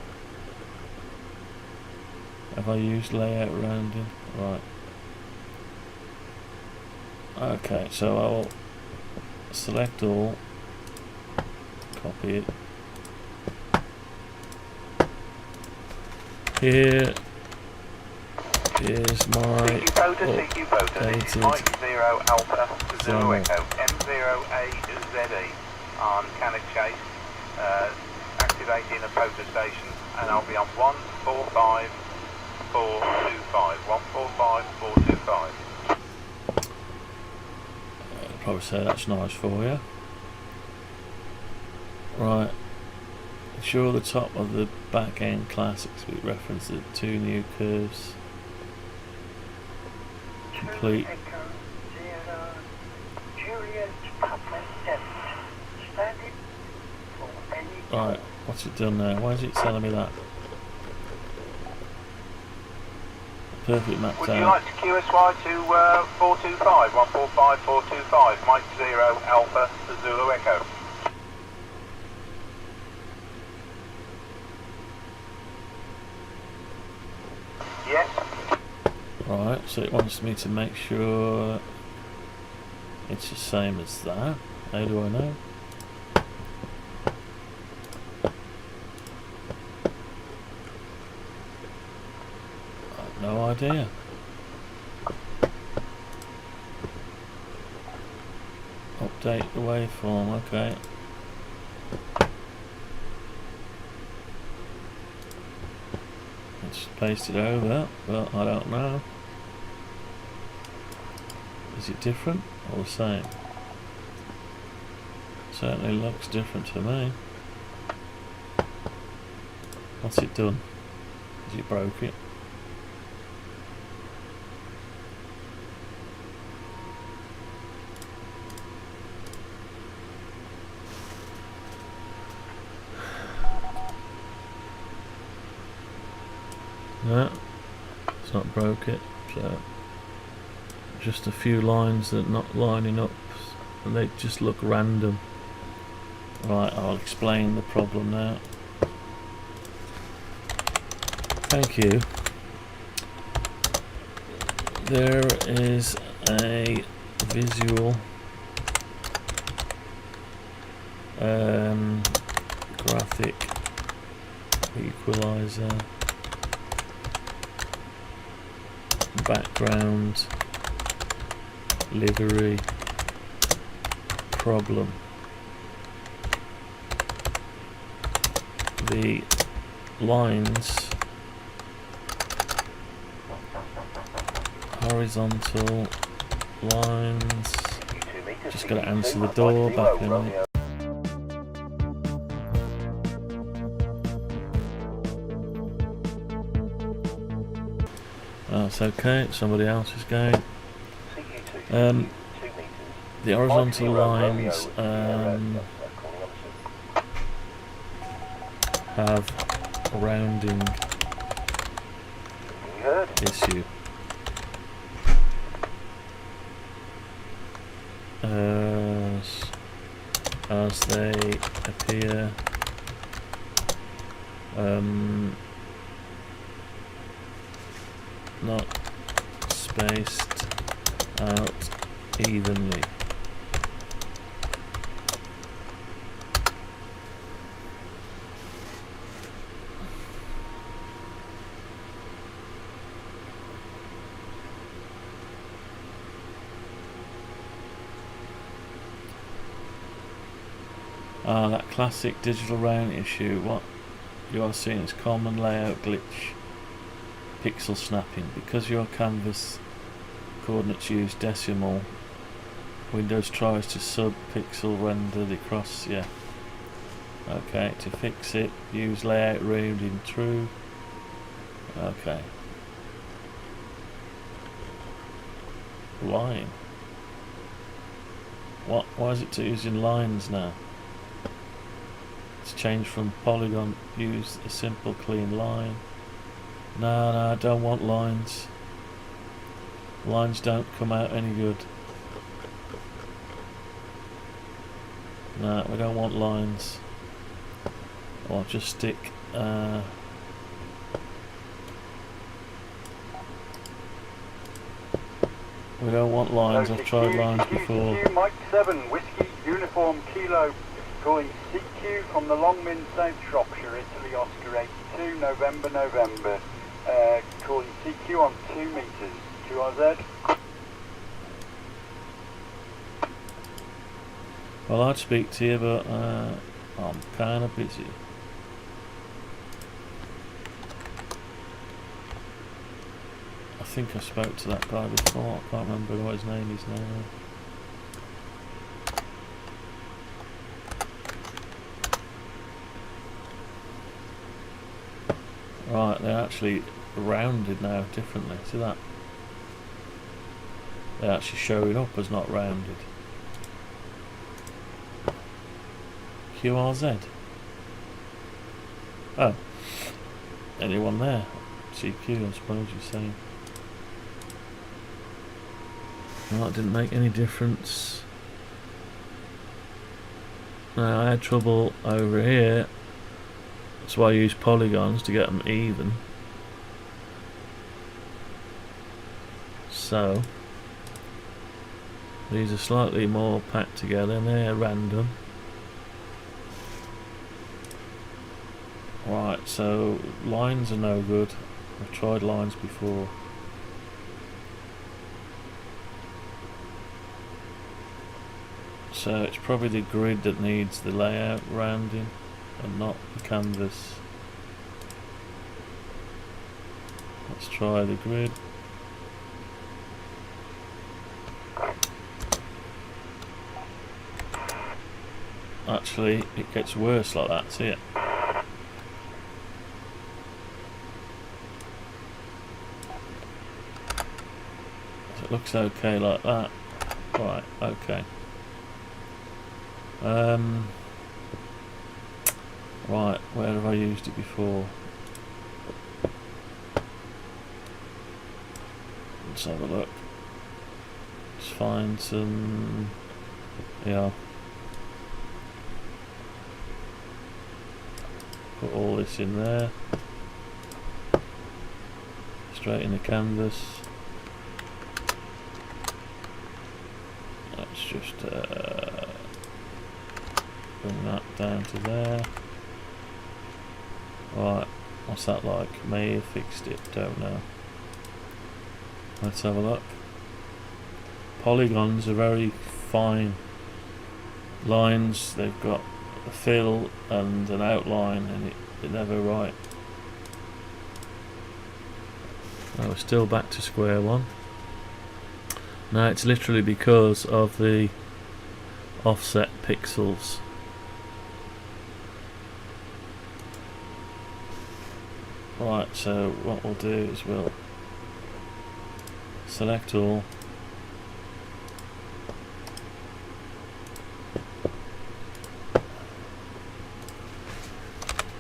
Have I used layout rounding? Right. Okay, so I'll select all, copy it. Here is my updated Mike 0 Alpha Zulu Echo M0AZE on Cannock Chase, activating a POTA station, and I'll be on 145425. 145425. I'll probably say that's nice for you. Right. Ensure the top of the back end classics with reference to 2 new curves. Complete. Right, what's it done now? Why is it telling me that? Perfect mapped Would out. you like to QSY to 425, 145, 425, Mike 0 Alpha Zulu Echo? Yes. Right, so it wants me to make sure it's the same as that. How do I know? I've no idea. Update the waveform, okay. Let's paste it over, but I don't know. Is it different or the same? Certainly looks different to me. What's it done? Has it broke it? No, it's not broke it, so just a few lines that are not lining up and they just look random. Right, I'll explain the problem now. Thank you. There is a visual graphic equaliser background livery problem. The lines, horizontal lines, just got to answer the door back in. That's okay, somebody else is going. The horizontal lines have a rounding issue. As they appear not spaced out evenly. That classic digital round issue. What you are seeing is common layout glitch, pixel snapping. Because your canvas coordinates use decimal, Windows tries to sub-pixel render the cross. Yeah. Okay, to fix it, use layout rounding true. Okay. Line. What? Why is it using lines now? It's changed from polygon. Use a simple clean line. No, I don't want lines. Lines don't come out any good. No, we don't want lines. I'll just stick we don't want lines. I've tried lines before. CQ Mike 7 Whiskey Uniform Kilo, calling CQ from the Longmin, South Shropshire, Italy, Oscar 82, November. Calling CQ on 2 meters, QRZ. Well, I'd speak to you, but I'm kind of busy. I think I spoke to that guy before. I can't remember what his name is now. Right, they're actually rounded now differently. See that? They're actually showing up as not rounded. QRZ. Oh. Anyone there? CQ, I suppose you're saying. Well, that didn't make any difference. Now, I had trouble over here. That's why I use polygons to get them even. So, these are slightly more packed together and they're random. Right, so lines are no good. I've tried lines before. So it's probably the grid that needs the layout rounding and not the canvas. Let's try the grid. Actually, it gets worse like that, see it? It looks okay like that. Right, okay. Right, where have I used it before? Let's have a look. Let's find some. Yeah. Put all this in there. Straight in the canvas. Let's just bring that down to there. Right, what's that like? May have fixed it, don't know. Let's have a look. Polygons are very fine lines, they've got a fill and an outline and they're never right. Oh, we're still back to square one. Now it's literally because of the offset pixels. Right, so what we'll do is we'll select all.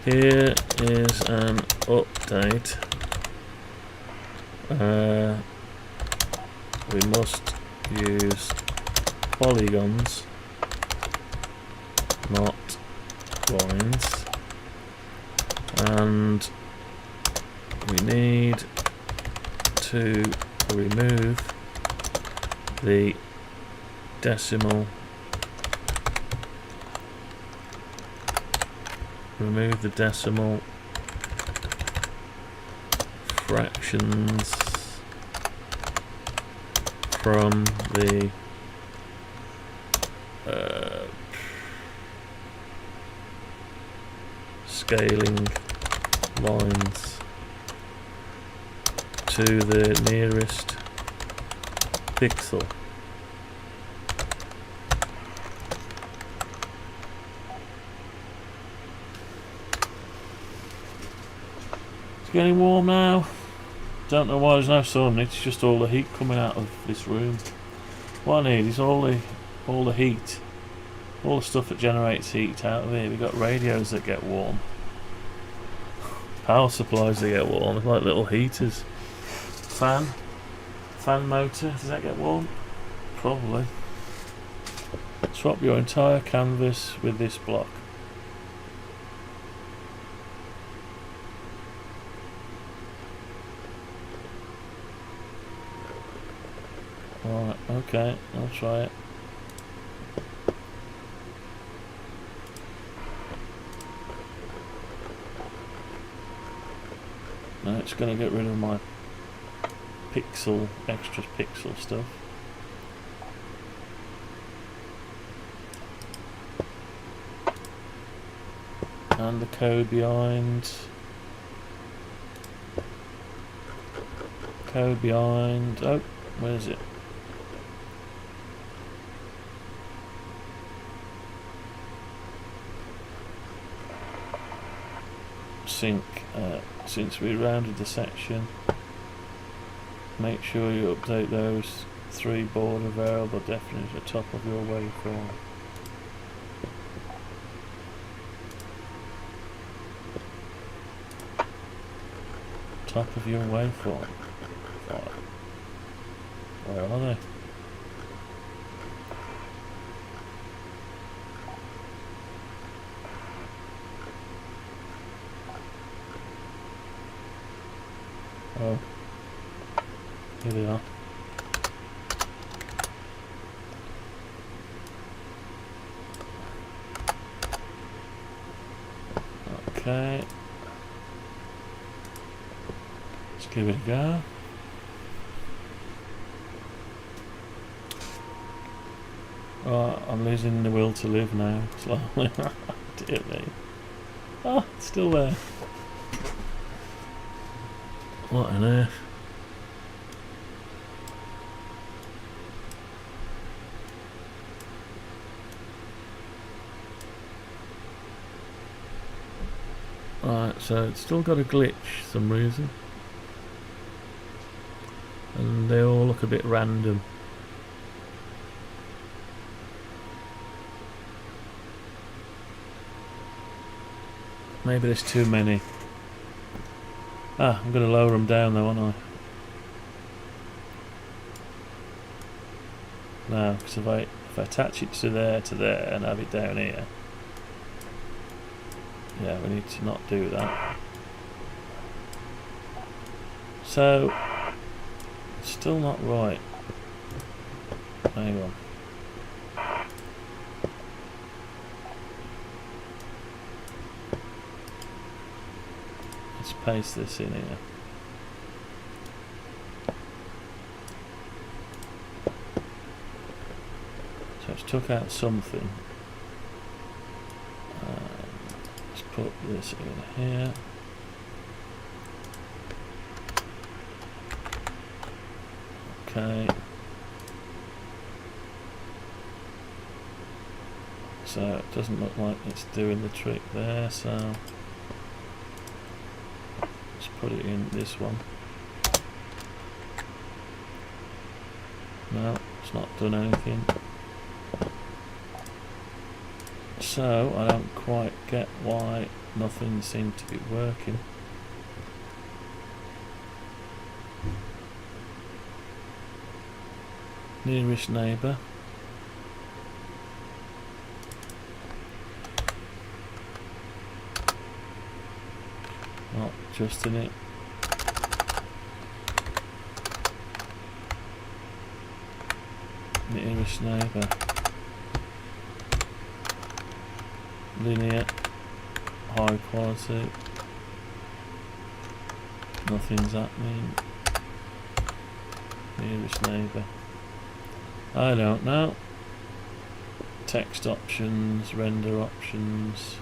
Here is an update. We must use polygons, not lines, and we need to remove the decimal, fractions from the scaling lines to the nearest pixel. It's getting warm now. Don't know why there's no sun. It's just all the heat coming out of this room. What I need is all the heat, all the stuff that generates heat out of here. We've got radios that get warm, power supplies that get warm, like little heaters. Fan motor, does that get warm? Probably. Swap your entire canvas with this block. Alright, okay, I'll try it. No, it's going to get rid of my extra pixel stuff. And the code behind. Oh, where is it? Since we rounded the section, make sure you update those 3 border variable definitions at the top of your waveform. Top of your waveform. Where are they? Oh, here they are. Okay, let's give it a go. Oh, I'm losing the will to live now, slowly. Dear me. Oh, it's still there. What on earth? Right, so it's still got a glitch for some reason. And they all look a bit random. Maybe there's too many. Ah, I'm going to lower them down though, aren't I? No, because if I attach it to there and have it down here. Yeah, we need to not do that. So, it's still not right. Hang on. Let's paste this in here. So it's took out something. Let's put this in here. Okay. So it doesn't look like it's doing the trick there, so let's put it in this one. No, it's not done anything. So I don't quite get why nothing seemed to be working. Nearest neighbour. Not just in it. Nearest neighbour. Linear. High quality. Nothing's happening. Nearest neighbour. I don't know. Text options, render options.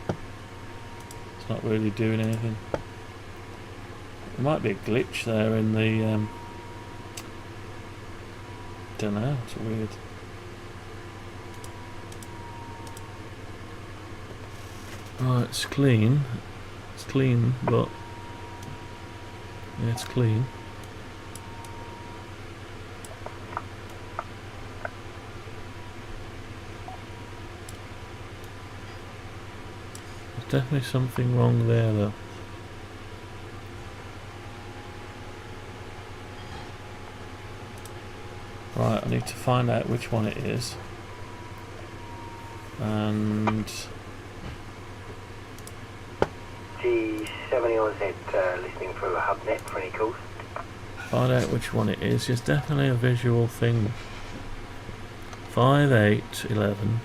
It's not really doing anything. There might be a glitch there in the don't know, it's weird. Oh, it's clean. It's clean, but yeah, it's clean. There's definitely something wrong there, though. Right, I need to find out which one it is. And G7UIV listening for the hubnet for any calls. Find out which one it is. It's definitely a visual thing. 5811.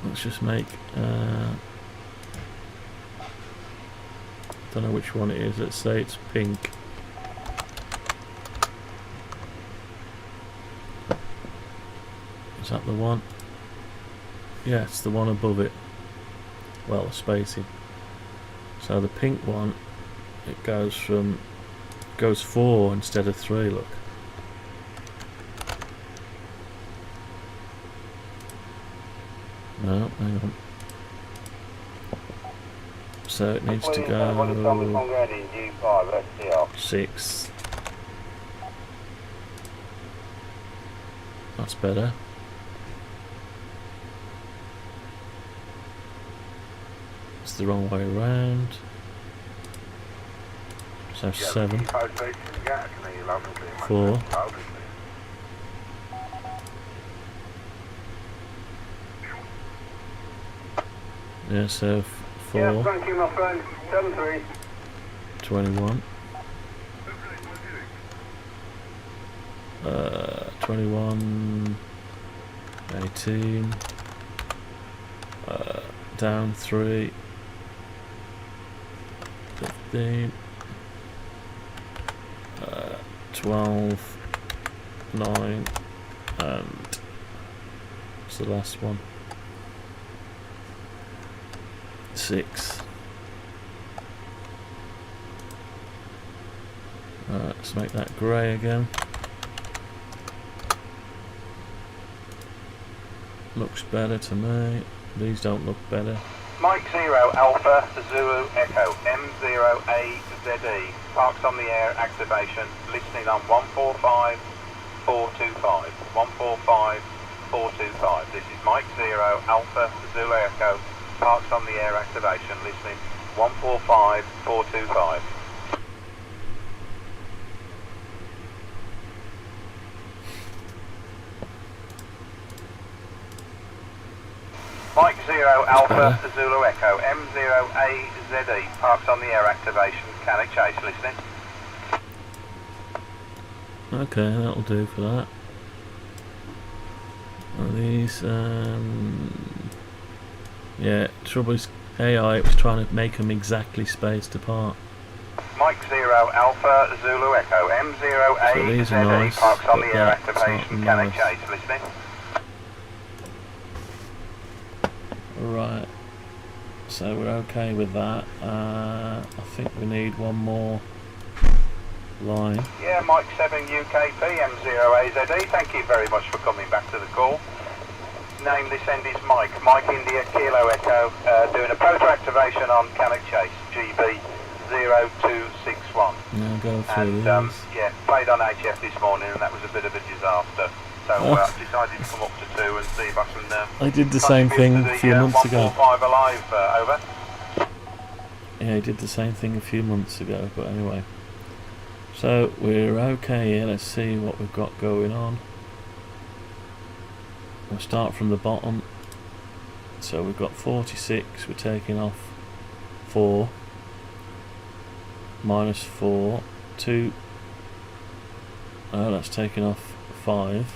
Let's just make don't know which one it is. Let's say it's pink. Is that the one? Yeah, it's the one above it. Well, the spacing. So the pink one, it goes 4 instead of 3. Look. No, hang on. So it needs to go 6. That's better. It's the wrong way around. So 7. 4. Yeah, so 4. Yeah, thank you, my friend. 7-3. 21. 21. 18. Down 3. 15. 12. 9. And what's the last one? 6. Let's make that grey again. Looks better to me. These don't look better. Mike 0 Alpha Zulu Echo M0AZE parks on the air activation listening on 145425 145425. This is Mike 0 Alpha Zulu Echo parks on the air activation listening 145425. Mike 0 Alpha Zulu Echo M0AZE parks on the air activation. Canic Chase listening. Okay, that'll do for that. Are these yeah, trouble is AI, it was trying to make them exactly spaced apart. Mike 0 Alpha Zulu Echo M0AZE nice, parks on the air that's activation. not Canic nice. Chase listening. Right, so we're okay with that. I think we need one more line. Yeah, Mike 7 UKP M0AZE, thank you very much for coming back to the call. Name this end is Mike. Mike India Kilo Echo, doing a proto activation on Canic Chase GB 0261. Now go through And these. yeah, played on HF this morning, and that was a bit of a disaster. So I decided to come up to 2 and see if I can. I did the same thing a few months ago. 145 alive, over. Yeah, I did the same thing a few months ago, but anyway. So we're okay here. Let's see what we've got going on. We'll start from the bottom. So we've got 46. We're taking off 4. Minus 4. 2. Oh, that's taking off 5.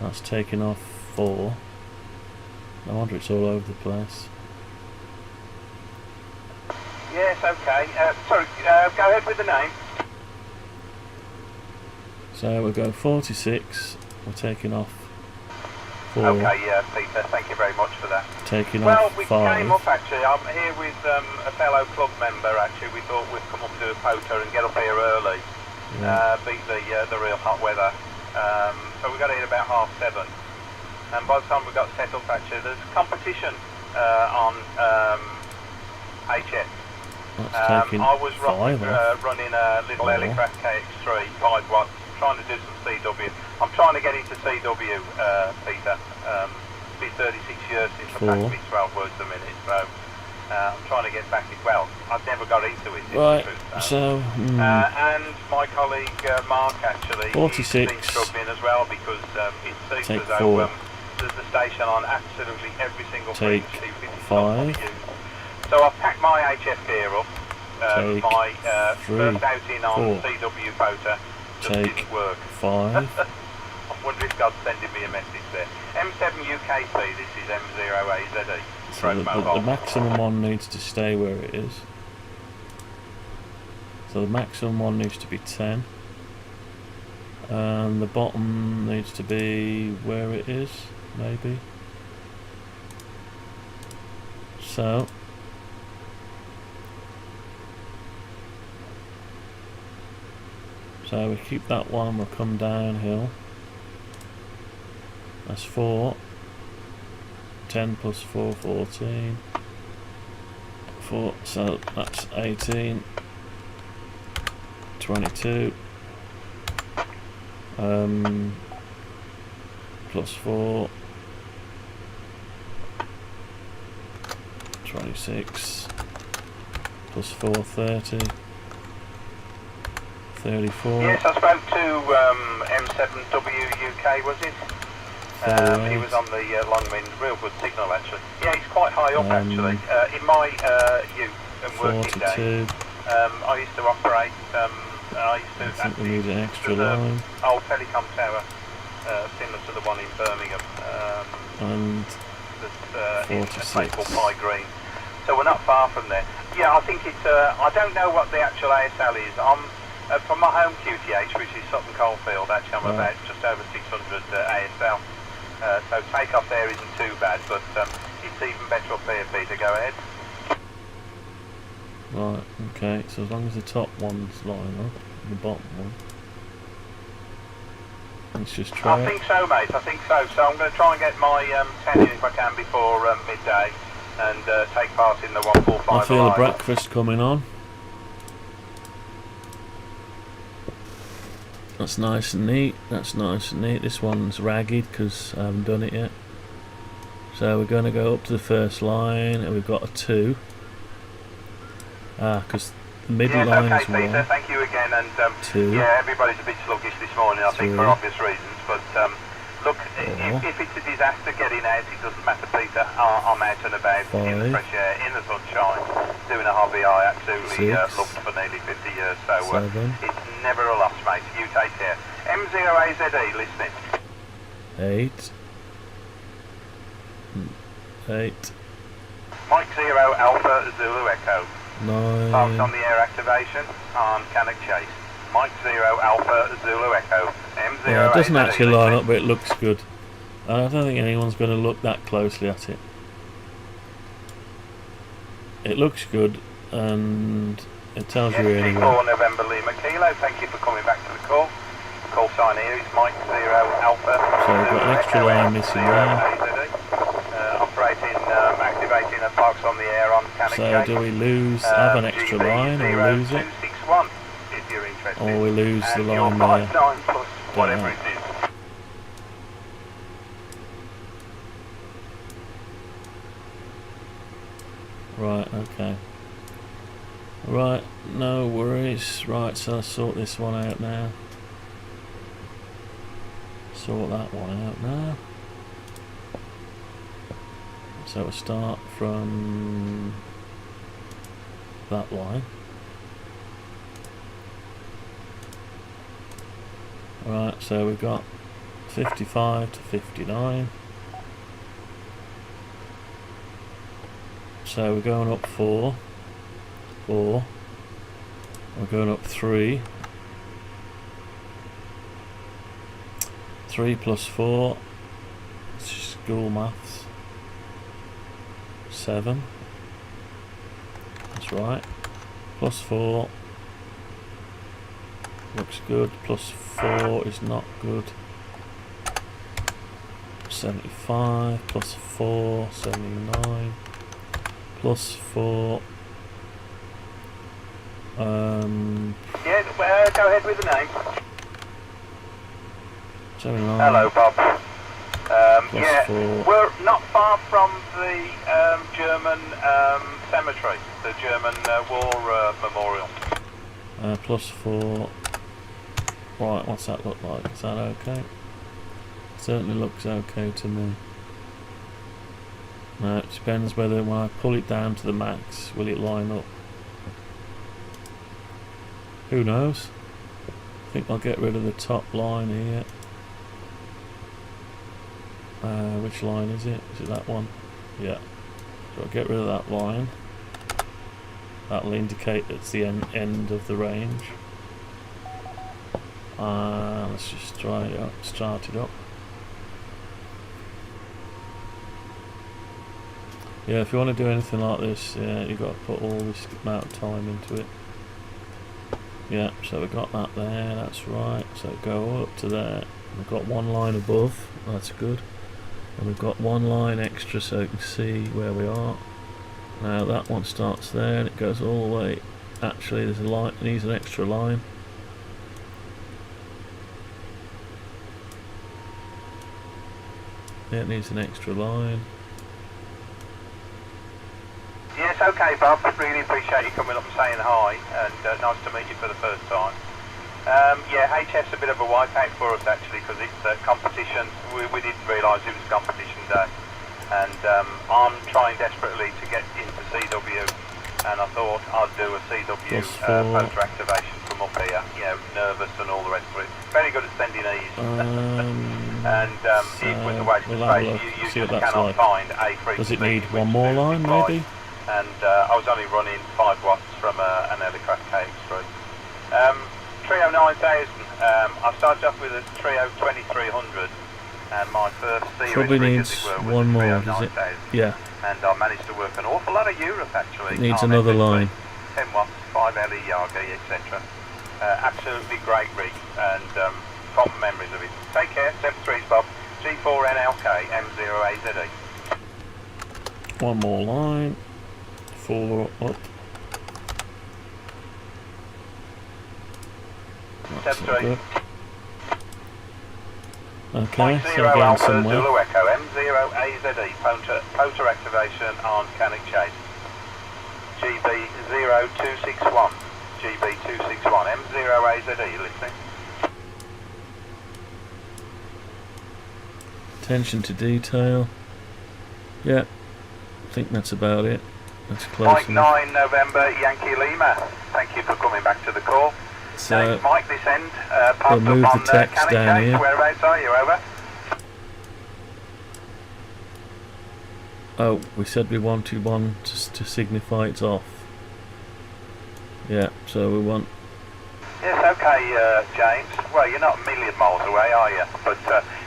That's taking off 4. No wonder it's all over the place. Yes, okay. Sorry, go ahead with the name. So we'll go 46. We're taking off 4. Okay, yeah, Peter, thank you very much for that. Taking well, off we 5. came up actually. I'm here with a fellow club member. Actually, we thought we'd come up to a photo and get up here early. Yeah. Beat the real hot weather. So we got here about 7:30. And by the time we got set up, actually, there's competition on HF. I was running a little Helicraft KX3 5 watts, trying to do some CW. I'm trying to get into CW, Peter. It's been 36 years since I passed me 12 words a minute, so I'm trying to get back in. Well, I've never got into it. Right, so... and my colleague Mark, actually, 46. he's been struggling as well because it seems Take as 4. though there's the station on absolutely every single Take frequency. 5. So I've packed my HF gear up. Take My 3. first outing on 4. CW photo just Take didn't work. 5. I wonder if God's sending me a message there. M7UKC, this is M0AZE. So the maximum one needs to stay where it is. So the maximum one needs to be 10. And the bottom needs to be where it is, maybe. So we keep that one, we'll come downhill. That's 4. 10 plus 4, 14. 4, so that's 18. 22. Plus 4. 26. Plus 4, 30. 34. Yes, I spoke to M7WUK, was it? He was on the long range, real good signal actually. Yeah, he's quite high up actually. In my youth and working days, I used to operate, I think we need an extra line. Old telecom tower, similar to the one in Birmingham. And in a place called Pie Green. So we're not far from there. Yeah, I think it's, I don't know what the actual ASL is. I'm, from my home QTH, which is Sutton Coldfield, actually I'm about just over 600 ASL. So takeoff there isn't too bad, but it's even better up here, Peter. Go ahead. Right, okay, so as long as the top one's line up, the bottom one. Let's just try I think so, mate, I think so. So I'm going to try and get my 10 in if I can before midday and take part in the 145. I feel a breakfast coming on. That's nice and neat, that's nice and neat. This one's ragged because I haven't done it yet. So we're going to go up to the first line and we've got a 2. Because the middle line is 1. Peter, thank you again. And 2. Yeah, everybody's a bit sluggish this morning, I think, for obvious reasons. But look, if it's a disaster getting out, it doesn't matter, Peter. I'm out and about 5. in the fresh air, in the sunshine, doing a hobby I absolutely 6. loved for nearly 50 years. So 7. it's never a loss, mate. You take care. M0AZE, listening. 8. 8. Mike 0 Alpha Zulu Echo. 9. Parked on the air activation on Cannock Chase. Mike 0 Alpha Zulu Echo. M0. Yeah, it doesn't actually line up, but it looks good. I don't think anyone's going to look that closely at it. It looks good, and it tells you anyway. 4 November Lima Kilo, thank you for coming back to the call. Call sign here is Mike 0 Alpha. So we've got an extra line missing there. Operating, activating a parks on the air on Cannock Chase. So do we have an extra line or lose it? 261. or we lose the and your line there. 59 plus whatever it is. Right, okay. Right, no worries. Right, so I'll sort this one out now. Sort that one out now. So we'll start from that line. Right, so we've got 55 to 59. So we're going up 4. We're going up 3. 3 plus 4. It's school maths. 7. That's right. Plus 4. Looks good. Plus 4 is not good. 75 plus 4, 79. Plus 4. Yeah, go ahead with the name. 79. Hello, Bob. Plus Yeah, 4. we're not far from the German cemetery, the German war memorial. Plus 4. Right, what's that look like? Is that okay? Certainly looks okay to me. Now it depends whether when I pull it down to the max, will it line up? Who knows? I think I'll get rid of the top line here. Which line is it? Is it that one? Yeah. So I'll get rid of that line. That'll indicate it's the end of the range. Let's just try it up, start it up. Yeah, if you want to do anything like this, yeah, you've got to put all this amount of time into it. Yeah, so we've got that there, that's right. So go up to there. We've got one line above, that's good. And we've got one line extra so you can see where we are. Now that one starts there and it goes all the way. Actually, there's a line, it needs an extra line. Yeah, it needs an extra line. Yes, okay, Bob. Really appreciate you coming up and saying hi, and nice to meet you for the first time. Yeah, HF's a bit of a wipeout for us actually, because it's competition. We didn't realise it was competition day, and I'm trying desperately to get into CW, and I thought I'd do a CW poster activation from up here. You know, nervous and all the rest of it. Very good at sending these, and it was a waste of space. You just cannot find a frequency. Does it need one more line, maybe? And I was only running 5 watts from an aircraft KX3. Trio 9000, I started off with a Trio 2300, and my first series probably needs one more, Trio does it? 9000. Yeah. And I managed to work an awful lot of Europe actually. It needs another line. 10 watts, 5 LE Yagi, etc. Absolutely great rig, and fond memories of it. Take care, 73's Bob, G4NLK M0AZE. One more line. 4 up. That's not good. Okay, so Zero again Alpha somewhere. Zulu Echo M0AZE poster activation on Canic Chase. GB0261. GB261 M0AZE, you listening? Attention to detail. Yeah, I think that's about it. That's close Mike enough. 9 November Yankee Lima. Thank you for coming back to the call. So Mike this end, we'll popped move up the on text Canic down Chase. here. Whereabouts are you? Over. Oh, we said we wanted one to signify it's off. Yeah, so we want... Yes, okay, James. Well, you're not a million miles away, are you? But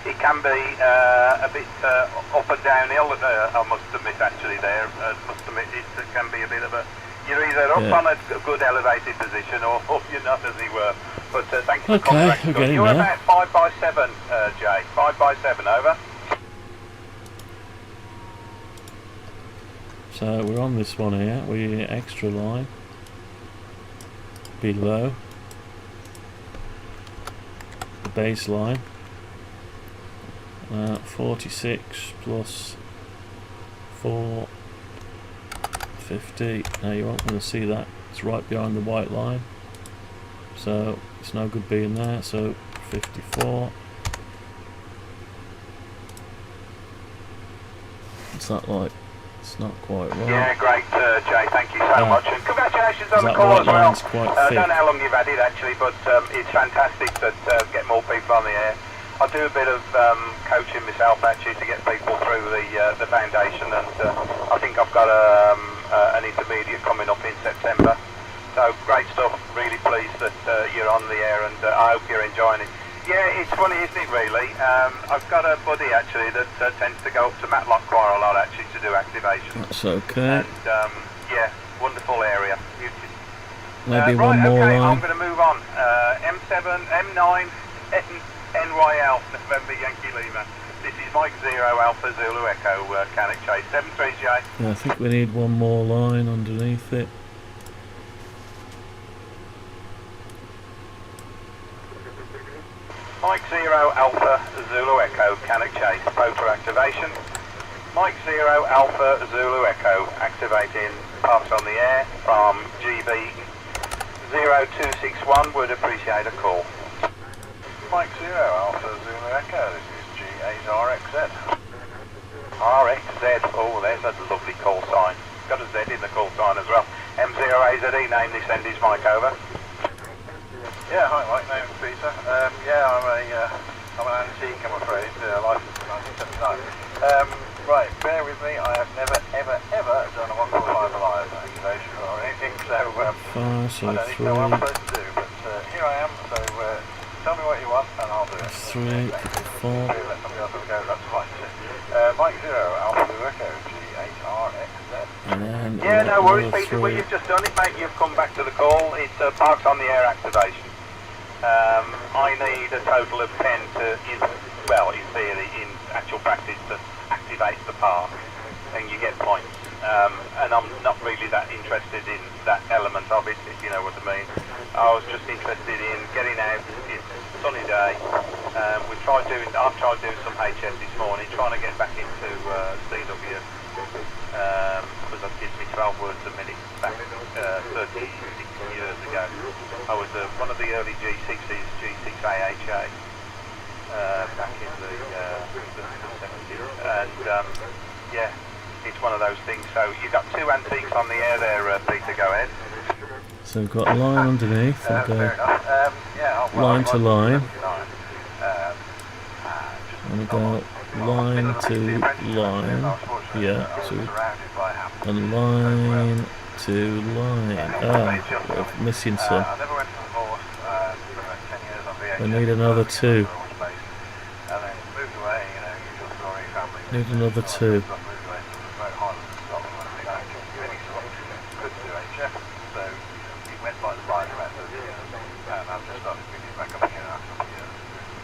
it can be a bit up and downhill, I must admit, actually, there. I must admit, it can be a bit of a... You're either up on a good elevated position or you're not, as it were. But thank you for contacting us. You're about 5x7, Jay. 5x7, over. So we're on this one here, we're extra line. Below. baseline. 46 plus 450. Now you won't want to see that. It's right behind the white line, so it's no good being there. So 54. What's that like? It's not quite right. Yeah, great, Jay. Thank you so much, and congratulations on the that call white as well. line's quite I thick. don't know how long you've had it actually, but it's fantastic that get more people on the air. I do a bit of coaching myself actually to get people through the foundation, and I think I've got an intermediate coming up in September. So great stuff. Really pleased that you're on the air, and I hope you're enjoying it. Yeah, it's funny, isn't it, really? I've got a buddy, actually, that tends to go up to Matlock quite a lot, actually, to do activation. That's okay. And, yeah, wonderful area. Maybe right, one more okay, line. I'm going to move on. M7, M9, NYL, November Yankee Lima. This is Mike 0, Alpha Zulu Echo, Cannock Chase, 73J. Yeah, I think we need one more line underneath it. Mike 0 Alpha Zulu Echo, Cannock Chase, photo activation. Mike 0 Alpha Zulu Echo, activating parks on the air from GB 0261, would appreciate a call. Mike 0 Alpha Zulu Echo, this is G8RXZ. RXZ, oh there's a lovely call sign. Got a Z in the call sign as well. M0AZE, name this end is Mike, over. Yeah, hi Mike, name's Peter. Yeah, I'm an antique, I'm afraid, licensed in 1979. Right, bear with me, I have never, ever done a 145 Alive activation or anything, so I don't even know what I'm supposed to do, but here I am, so tell me what you want and I'll do it. 3, 4. Let somebody else have a go, that's fine. Mike 0, Alpha Zulu Echo, G8RXZ. And then yeah, no worries, Peter, well you've just done it, mate, you've come back to the call, it's parks on the air activation. I need a total of 10 to, in theory, in actual practice, to activate the park, and you get points. And I'm not really that interested in that element of it, if you know what I mean. I was just interested in getting out, it's a sunny day. I've tried doing some HS this morning, trying to get back into CW, because I did me 12 words a minute back 36 years ago. I was one of the early G6s, G6AHA, back in the 70s, and yeah, it's one of those things. So you've got two antiques on the air there, Peter, go ahead. So we've got a line underneath, and yeah, line to line, and we go line to line, yeah, so, and line to line. We're missing some. We need another 2. Need another 2.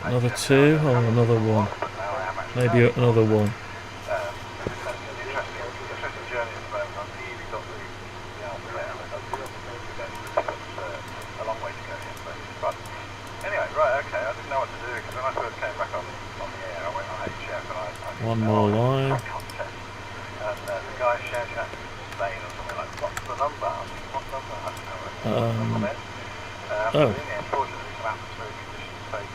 Another 2 or another 1? Maybe another 1. One more line. And the guy shouting at Spain or something like, what's the number? What number? I don't know. Unfortunately, some atmospheric conditions fake.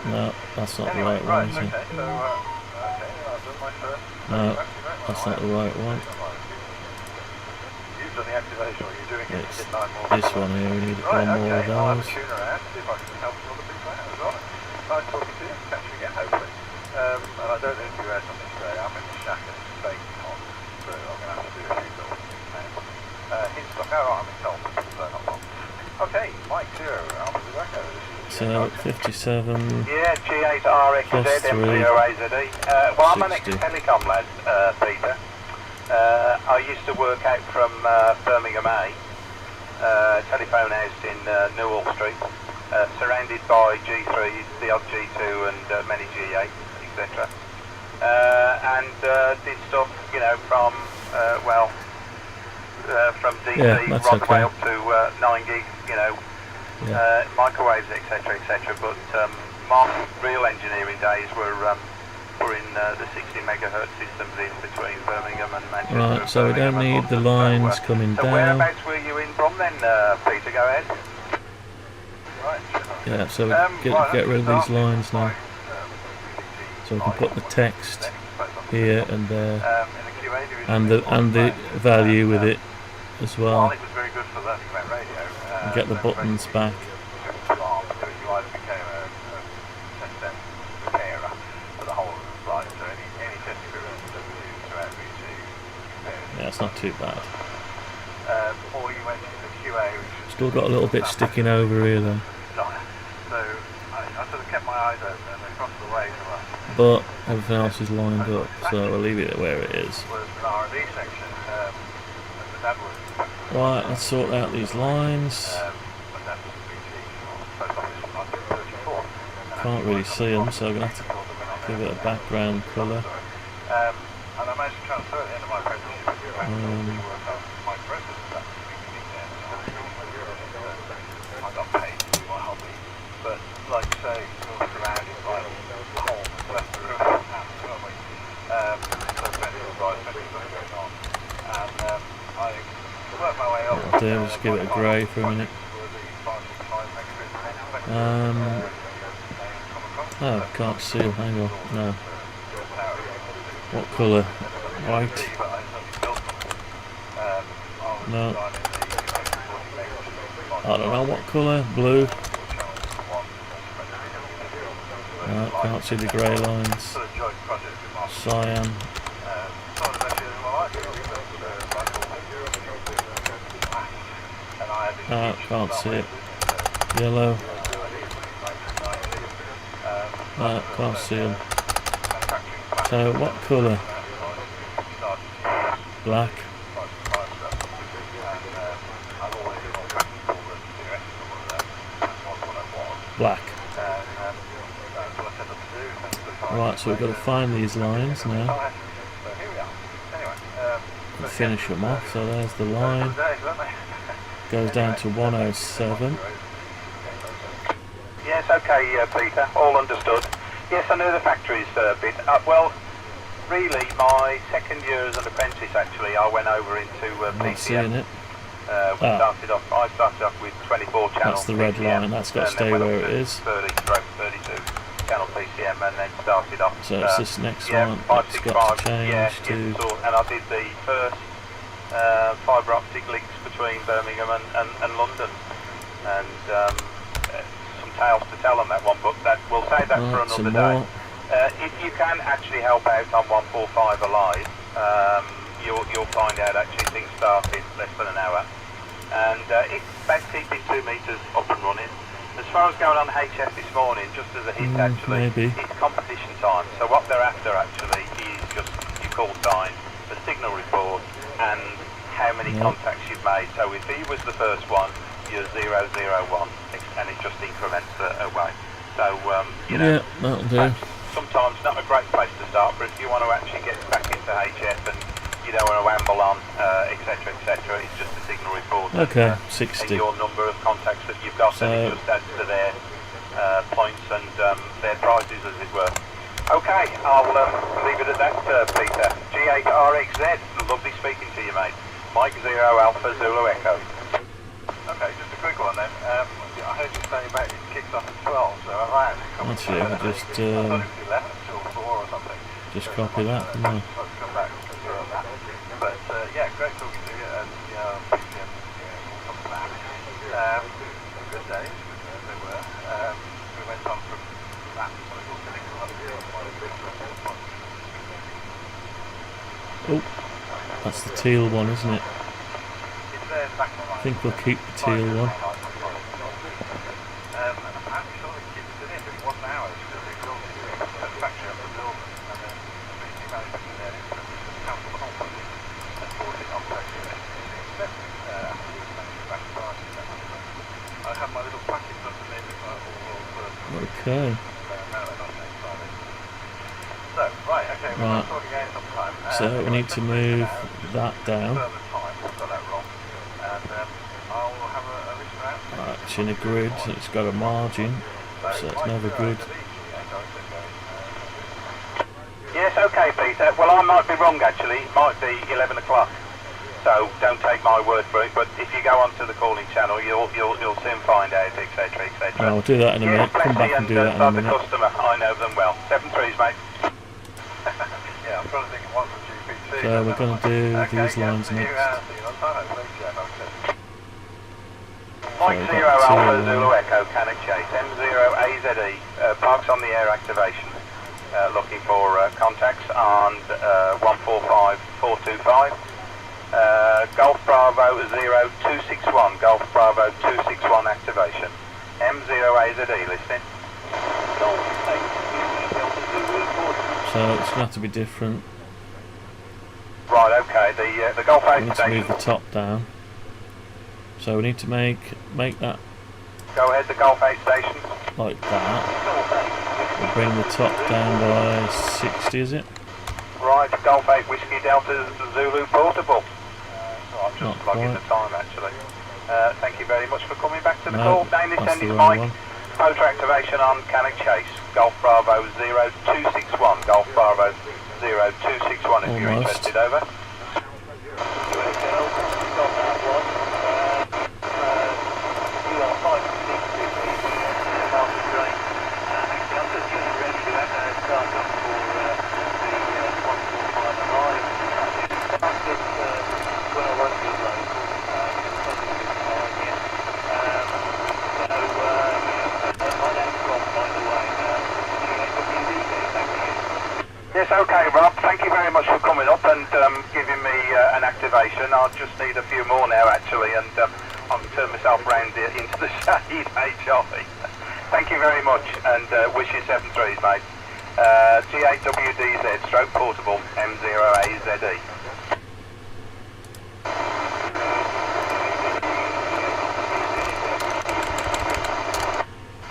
No, that's not the right one, is it? Okay, so, I've done my first. No, that's not the right one. You've done the activation, or you're doing it to get 9 more. This one here, we need one more of I'll have a those. tune around, see if I can help some other people out as well. Nice talking to you, catch you again, hopefully. And I don't know if you read on this today, I'm in the shack and it's baking hot, so I'm going to have to do a few little things. Hit stock, I'm in Salford, so not long. Okay, Mike 0, Alpha Zulu Echo. So 57. Yeah, G8RXZ, M0AZE. Well, I'm an ex-telecom lad, Peter. I used to work out from Birmingham A, telephone house in Newhall Street, surrounded by G3s, the odd G2 and many G8s, etc. And did stuff, you know, from DC right the way up to 9 gig, you know, microwaves, etc., etc. But my real engineering days were in the 60 megahertz systems in between Birmingham and Manchester. Right, so we don't need the lines coming so down. Whereabouts were you in from then, Peter? Go ahead. Right. Yeah, so get rid of these lines now. So we can put the text here and there, and the value with it as well. And get the buttons back. Yeah, it's not too bad. Still got a little bit sticking over here though. But everything else is lined up, so I'll leave it where it is. Right, let's sort out these lines. Can't really see them, so I'm going to have to give it a background colour. I'll just give it a grey for a minute. Oh, can't see them, hang on, no. What colour? White? No. I don't know what colour, blue. No, can't see the grey lines. Cyan. No, can't see it. Yellow. No, can't see them. So what colour? Black. Black. Right, so we've got to find these lines now. And finish them off, so there's the line. Goes down to 107. Yes, okay, Peter, all understood. Yes, I know the factories bit. Well, really, my second year as an apprentice, actually, I went over into I'm not PCM. seeing it. I started off with 24 channel. That's the red PCM, line, that's got to stay where it is. 30/32 channel PCM, and then started off. So it's this next one that's got to change to. And I did the first fibre optic links between Birmingham and London, and some tales to tell on that one, but we'll save that for another day. If you can actually help out on 145 Alive, you'll find out actually things start in less than an hour, and it's about keeping 2 metres up and running. As far as going on HF this morning, just as a hint actually, it's competition time, so what they're after actually is just your call time, the signal report, and how many contacts you've made. So if he was the first one, you're 001, and it just increments away. So you know, that'll do. Sometimes not a great place to start, but if you want to actually get back into HF and you don't want to amble on, etc., etc., it's just a signal report. Okay, and, 60. And your number of contacts that you've got, and it just adds to their points and their prizes, as it were. Okay, I'll leave it at that, Peter. G8RXZ, lovely speaking to you, mate. Mike 0 Alpha Zulu Echo. Okay, just a quick one then. I heard you say about it kicks off at 12, so have I actually come Actually, I'll just I thought it was 11 till 4 or something. just copy that, didn't I? Come back and confirm that. But yeah, great talking to you, and PCM will come back. Good days, as they were. We went on from that. Oh, that's the teal one, isn't it? I think we'll keep the teal one. Okay. Right. So we need to move that down. Right. it's in a grid, it's got a margin, so it's never good. Yes, okay, Peter. Well, I might be wrong actually. It might be 11 o'clock. So don't take my word for it. But if you go onto the calling channel, you'll soon find out, etc., etc. I'll do that in a minute. Come back and do that in a minute. The customer, I know them well. 7-3s, mate. Yeah, I'm trying to think of one for GPT. So we're going to do these lines next. Mike 0 Alpha Zulu Echo, Cannock Chase, M0 AZE, parks on the air activation. Looking for contacts on 145425. Golf Bravo 0261, Golf Bravo 261 activation. M0 AZE listening. So it's going to have to be different. Right, okay, the Golf 8 we need station. to move the top down. So we need to make that. Go ahead, the Golf 8 station. Like that. We'll bring the top down by 60, is it? Right, Golf 8 Whiskey Delta Zulu Portable. I'm Not just logging quite. the time actually. Thank you very much for coming back to the No, call. Name this that's end the is wrong Mike. one. Motor activation on Cannock Chase. Golf Bravo 0261. Golf Bravo 0261 if you're Almost. interested, over. Yes, okay, Rob. Thank you very much for coming up and giving me an activation. I'll just need a few more now, actually, and I'll turn myself round into the shade, HI. Thank you very much, and wish you 7-3s, mate. G7UIV stroke portable, M0AZE.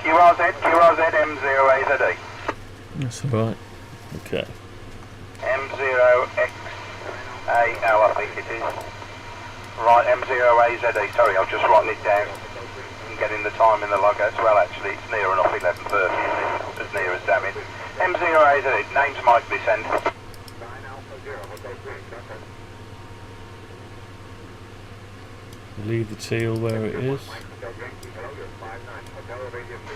QRZ, M0AZE. That's alright. Okay. M0XAL, I think it is. Right, M0AZE. Sorry, I'm just writing it down and getting the time in the log as well, actually. It's near enough 11:30, isn't it? As near as damn it. M0AZE, name's Mike Descent. Leave the teal where it is.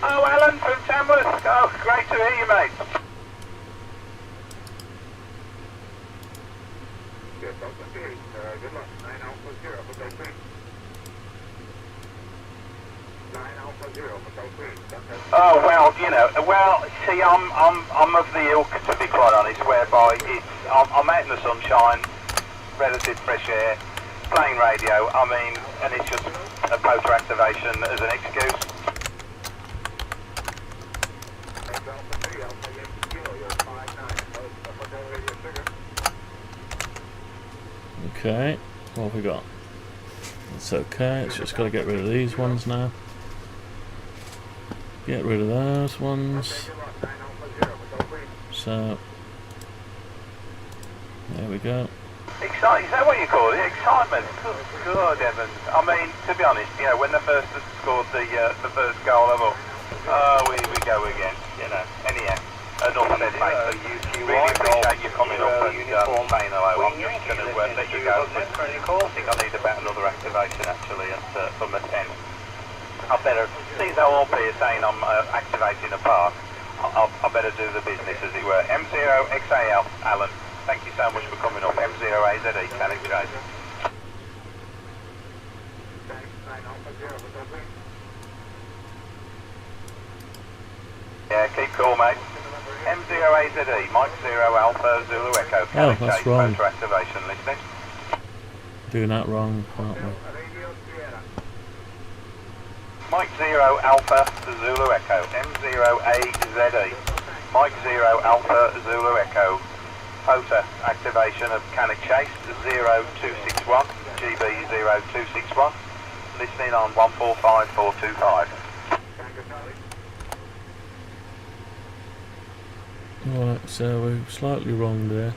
Oh, Alan from Tamworth. Oh, great to hear you, mate. Oh well, you know, see, I'm of the ilk, to be quite honest, whereby I'm out in the sunshine, relative fresh air, playing radio. I mean, and it's just a motor activation as an excuse. Okay, what have we got? It's okay, it's just got to get rid of these ones now. Get rid of those ones. So, there we go. Exciting, is that what you call it? Excitement? Good heavens. I mean, to be honest, you know, when they first scored the first goal, I thought, oh, we go again, you know. Anyhow, enough said, mate. Really appreciate you coming up and saying hello. I'm just going to let you go. I think I need about another activation, actually, for my 10. I better, see how all here saying I'm activating a park, I better do the business, as it were. M0XAL, Alan. Thank you so much for coming up. M0AZE, Cannock Chase. Yeah, keep cool, mate. M0AZE, Mike 0 Alpha Zulu Echo, Cannock Chase, wrong. motor activation, listening. Doing that wrong, aren't we? Mike 0 Alpha Zulu Echo, M0AZE, Mike 0 Alpha Zulu Echo, Pota activation of Cannock Chase 0261, GB 0261, listening on 145425. Right, so we're slightly wrong there.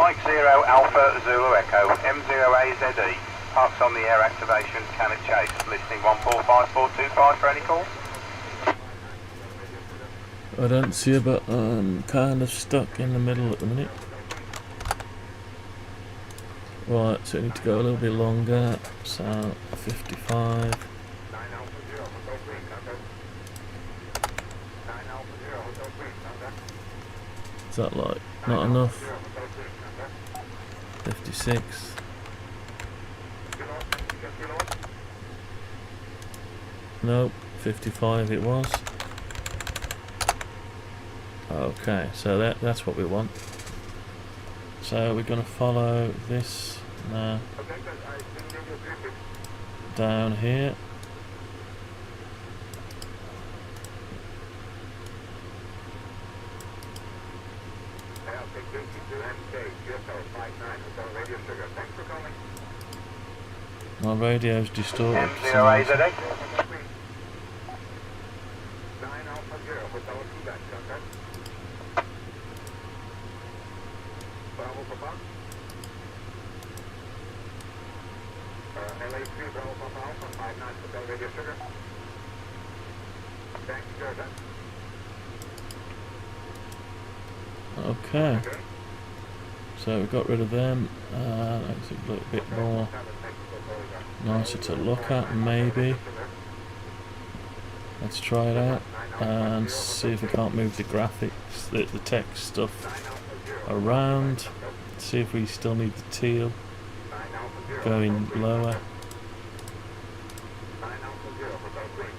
Mike 0 Alpha Zulu Echo, M0AZE, parks on the air activation, Cannock Chase, listening 145425 for any calls. I don't see you, but I'm kind of stuck in the middle at the minute. Right, so we need to go a little bit longer, so 55. Is that like not enough? 56. Nope, 55 it was. Okay, so that's what we want. So we're going to follow this now down here. My radio's distorted. Okay, so we got rid of them. Makes it look a bit more nicer to look at, maybe. Let's try it out and see if we can't move the graphics, the text stuff around. See if we still need the teal going lower.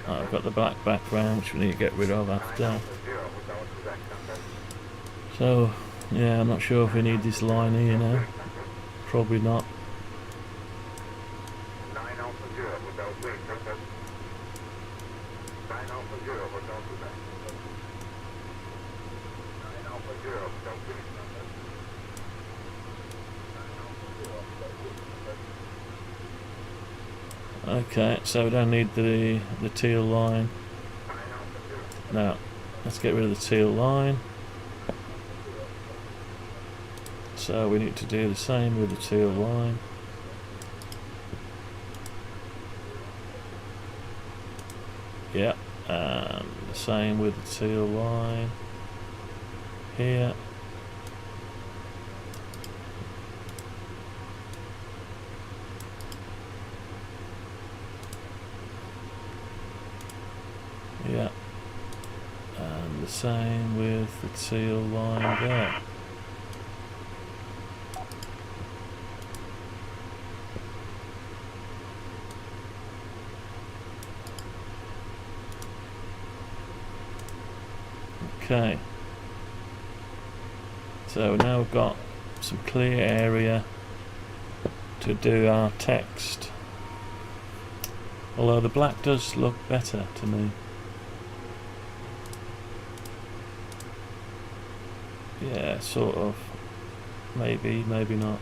I've got the black background, which we need to get rid of after. So, yeah, I'm not sure if we need this line here now. Probably not. Okay, so we don't need the teal line. Now, let's get rid of the teal line. So we need to do the same with the teal line. Yeah, and the same with the teal line here. Yeah, and the same with the teal line there. Okay, so now we've got some clear area to do our text, although the black does look better to me. Yeah, sort of. Maybe, maybe not.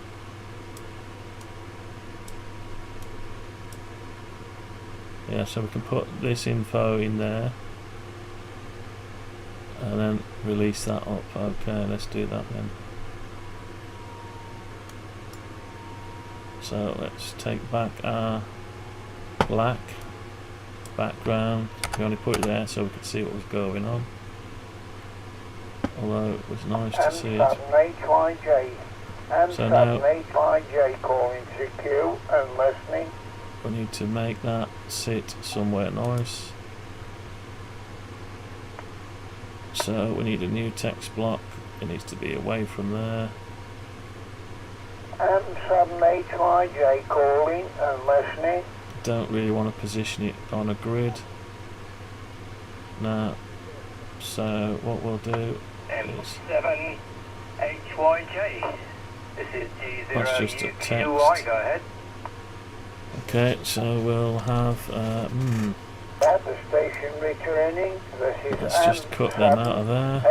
Yeah, so we can put this info in there and then release that up. Okay, let's do that then. So let's take back our black background. We only put it there so we could see what was going on, although it was nice to see it. So now calling CQ and listening. We need to make that sit somewhere nice. So we need a new text block. It needs to be away from there. M7HYJ calling and listening. Don't really want to position it on a grid now. So what we'll do is M7HYJ. This is G0UIV. that's just a text. Go ahead. Okay, so we'll have At the station returning, this is let's just cut them out of there.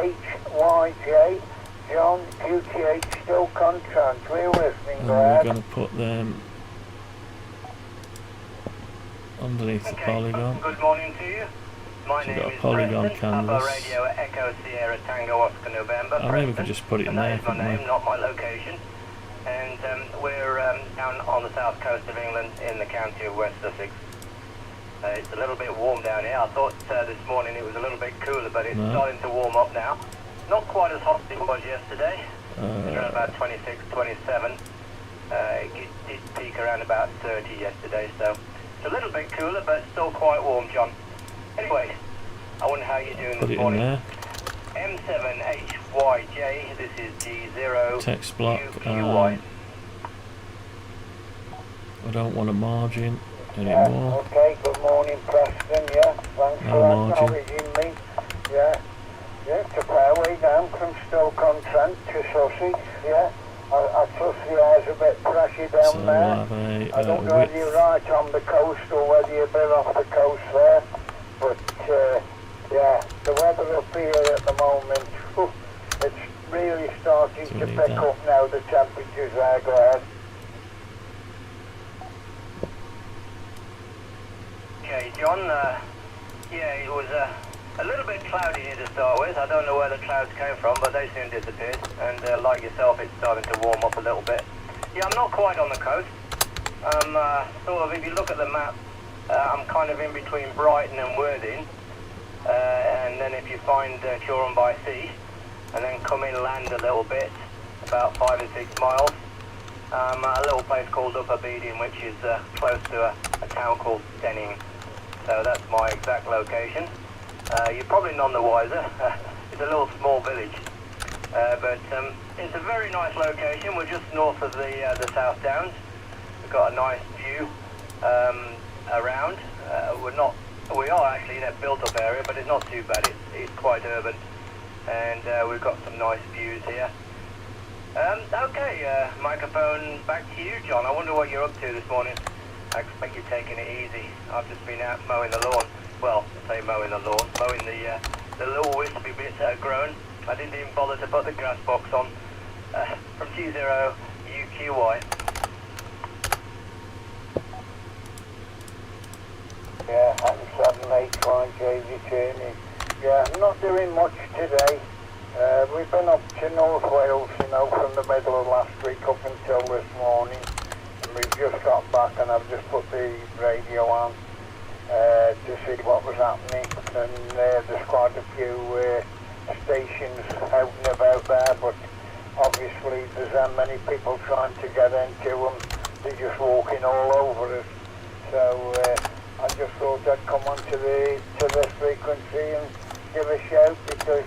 HYJ, John QTH still contract, we're listening, And go we're ahead. going to put them underneath the polygon. Good morning to you. My So name we've got a is polygon Preston, canvas. Papa Radio Echo Sierra Tango Oscar November. I mean, we Preston. could just put it in And that there, is my couldn't we? name, not my location. and we're down on the south coast of England in the county of West Sussex. It's a little bit warm down here. I thought this morning it was a little bit cooler, but it's starting to warm up now. Not quite as hot as it was yesterday. It's around about 26, 27. It did peak around about 30 yesterday, so it's a little bit cooler, but still quite warm, John. Anyway, I wonder how you're doing this morning. There. M7HYJ, this is G0. Text block. UQY. I don't want a margin anymore. Okay, good morning, Preston. Yeah, thanks for acknowledging me. Yeah, it's a fair way down from Stoke-on-Trent to Sussex. Yeah, I trust the air's a bit fresher down So there. I don't know whether you're right on the coast or whether you're a bit off the coast there, but yeah, the weather up here at the moment, it's really starting to pick up now, the temperatures there. Go ahead. Okay, John, yeah, it was a little bit cloudy here to start with. I don't know where the clouds came from, but they soon disappeared. And like yourself, it's starting to warm up a little bit. Yeah, I'm not quite on the coast. Sort of, if you look at the map, I'm kind of in between Brighton and Worthing. And then if you find Curon by Sea, and then come inland a little bit, about 5 or 6 miles, a little place called Upper Beeding, which is close to a town called Denning. So that's my exact location. You're probably none the wiser. It's a little small village, but it's a very nice location. We're just north of the South Downs. We've got a nice view around. We are actually in a built-up area, but it's not too bad. It's quite urban, and we've got some nice views here. Okay, microphone back to you, John. I wonder what you're up to this morning. I expect you're taking it easy. I've just been out mowing the lawn. Well, I say mowing the lawn, mowing the little wispy bits that are grown. I didn't even bother to put the grass box on. From G7UIV. Yeah, M7HYJ returning. Yeah, I'm not doing much today. We've been up to North Wales, from the middle of last week up until this morning. And we've just got back and I've just put the radio on to see what was happening. And there's quite a few stations out and about there, but obviously there's that many people trying to get into them. They're just walking all over us. So I just thought I'd come onto this frequency and give a shout, because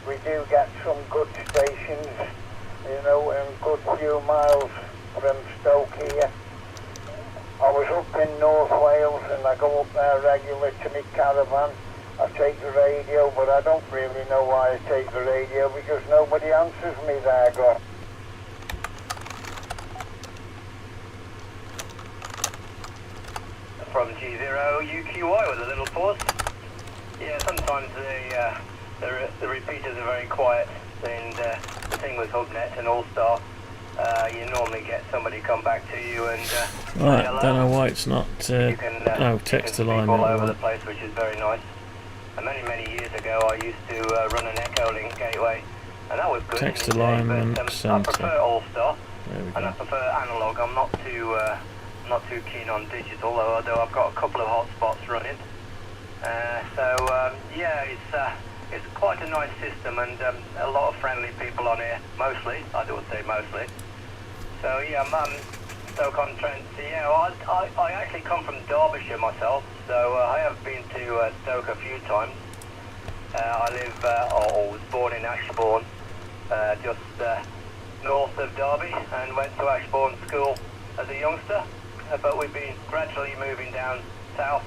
we do get some good stations, and good few miles from Stoke here. I was up in North Wales and I go up there regularly to my caravan. I take the radio, but I don't really know why I take the radio, because nobody answers me there, God. From G0UQY with a little pause. Yeah, sometimes the repeaters are very quiet, and the thing with HubNet and All-Star, you normally get somebody come back to you and right, don't know why it's not text to line all over the place, which is very nice. And many years ago I used to run an Echo Link gateway, and that was good. Text alignment I centre. prefer All-Star, and I prefer analog. I'm not too keen on digital, although I've got a couple of hotspots running. Yeah, it's quite a nice system, and a lot of friendly people on here, mostly. I would say mostly. So yeah, I'm Stoke-on-Trent. Yeah, I actually come from Derbyshire myself, so I have been to Stoke a few times. I live, or was born in Ashbourne, just north of Derby, and went to Ashbourne School as a youngster. But we've been gradually moving down south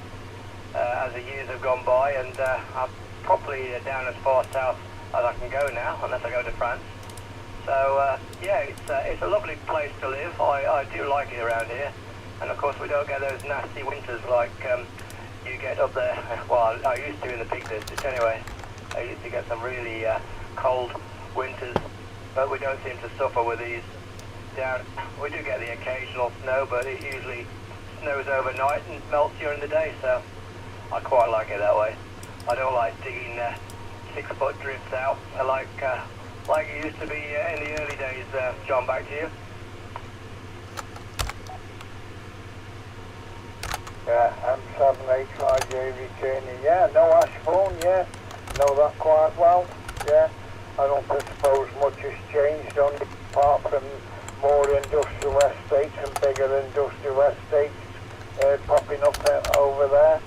as the years have gone by, and I'm probably down as far south as I can go now, unless I go to France. So yeah, it's a lovely place to live. I do like it around here, and of course we don't get those nasty winters like you get up there. Well, I used to in the Peak District anyway. I used to get some really cold winters, but we don't seem to suffer with these. Down, we do get the occasional snow, but it usually snows overnight and melts during the day, so I quite like it that way. I don't like digging 6-foot drifts out. I like it used to be in the early days. John, back to you. Yeah, M7HYJ returning. Yeah, no Ashbourne, yeah. Know that quite well, yeah. I don't suppose much has changed on it, apart from more industrial estates and bigger industrial estates popping up over there.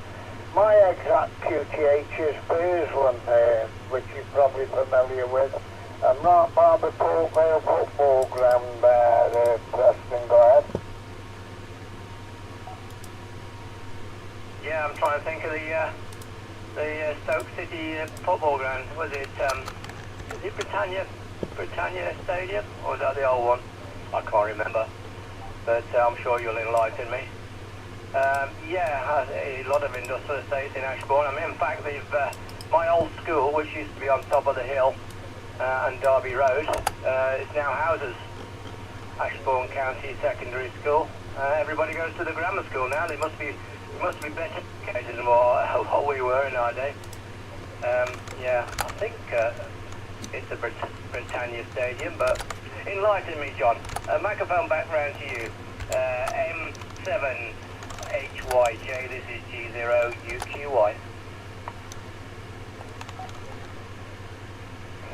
My exact QTH is Burslem, which you're probably familiar with. I'm right by the Port Vale football ground there, Preston Glad. Yeah, I'm trying to think of the Stoke City football ground. Was it is it Britannia Stadium, or was that the old one? I can't remember, but I'm sure you'll enlighten me. Yeah, a lot of industrial estates in Ashbourne. I mean, in fact, my old school, which used to be on top of the hill and Derby Road, is now houses. Ashbourne County Secondary School. Everybody goes to the grammar school now. They must be better educated than what we were in our day. Yeah, I think it's the Britannia Stadium, but enlighten me, John. Microphone back round to you. M7HYJ, this is G0UQY.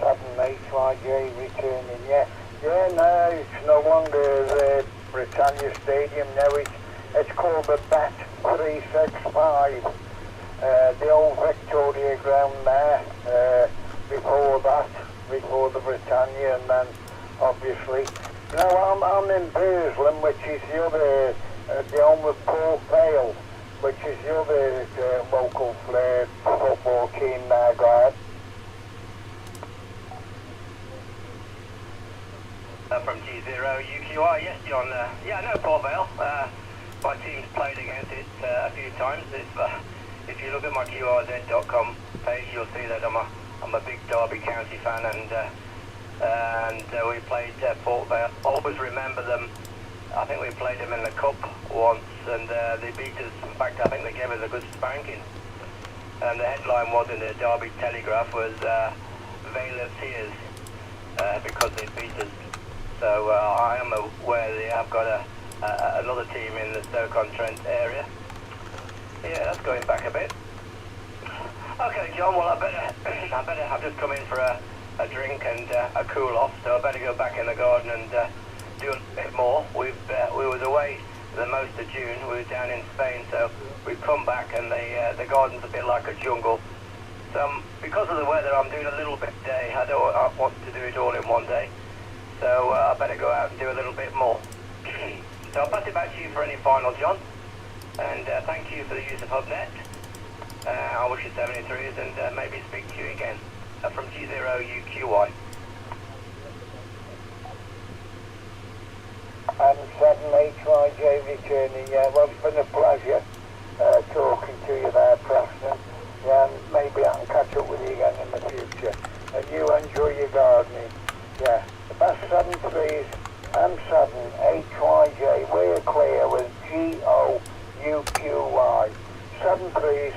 7HYJ returning, yeah. Yeah, no, it's no longer the Britannia Stadium now. It's called the BAT 365. The old Victoria ground there. Before the Britannia, and then obviously, I'm in Burslem, which is the other, the home of Port Vale, which is the other local football team there, Glad. From G0UQI, yes, John. Yeah, I know Port Vale. My team's played against it a few times. If you look at my QRZ.com page, you'll see that I'm a big Derby County fan, and we played Port Vale. Always remember them. I think we played them in the Cup once, and they beat us. In fact, I think they gave us a good spanking. And the headline was in the Derby Telegraph was Vale of Tears because they beat us. So I am aware they have got another team in the Stoke-on-Trent area. Yeah, that's going back a bit. Okay, John. Well, I better. I've just come in for a drink and a cool off, so I better go back in the garden and do a bit more. We was away the most of June. We were down in Spain, so we've come back, and the garden's a bit like a jungle. So because of the weather, I'm doing a little bit a day. I don't want to do it all in one day. So I better go out and do a little bit more. So I'll pass it back to you for any final, John. And thank you for the use of HubNet. I wish you 73s and maybe speak to you again from G0UQY. And 7HYJ returning, yeah, well, it's been a pleasure talking to you there, Preston. Yeah, and maybe I can catch up with you again in the future. And you enjoy your gardening. Yeah, the best 73s, M7HYJ, we're clear with G0UQY. 73s.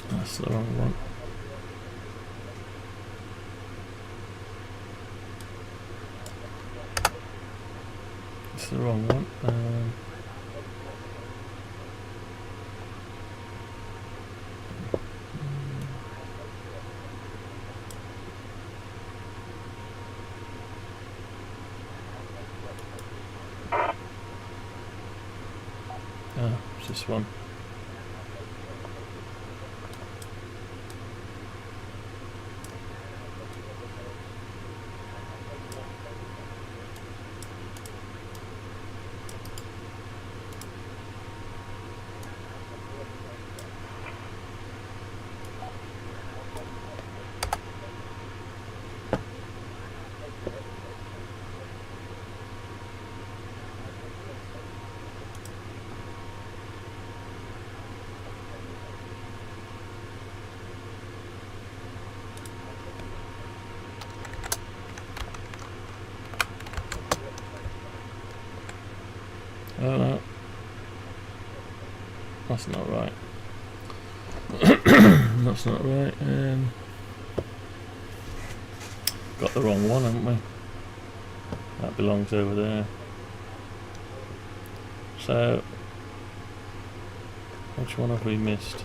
That's the wrong one. It's the wrong one. It's this one. Oh no, that's not right. That's not right. Got the wrong one, haven't we? That belongs over there. So, which one have we missed?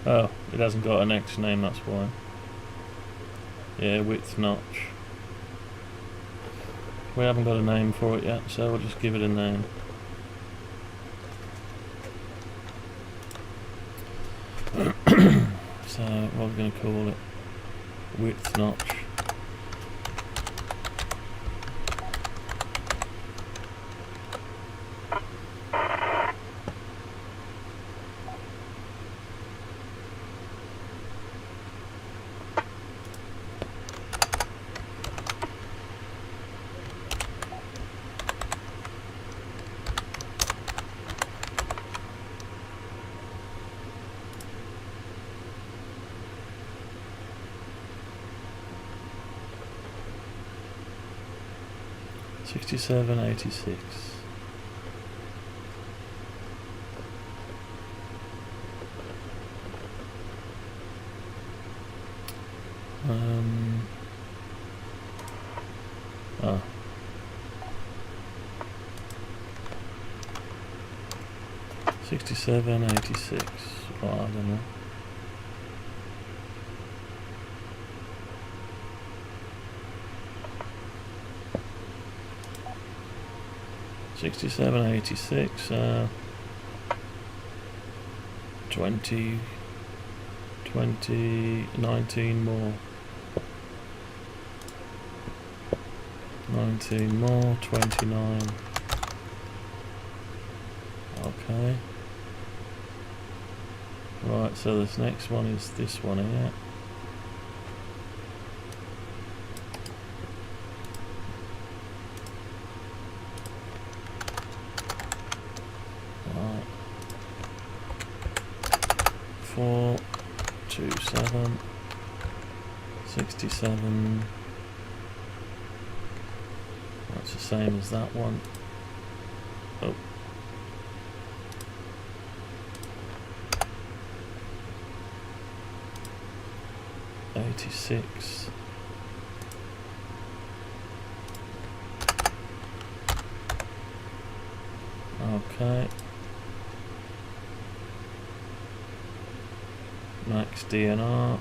Oh, it hasn't got an X name, that's why. Yeah, width notch. We haven't got a name for it yet, so we'll just give it a name. So, what are we going to call it? Width notch. $67.86. Oh. $67.86. Well, I don't know. $67.86. 19 more. 19 more. 29. Okay. Right. So this next one is this one here. Right. 427 67. That's the same as that one. Oh. $86. Okay. Max DNR.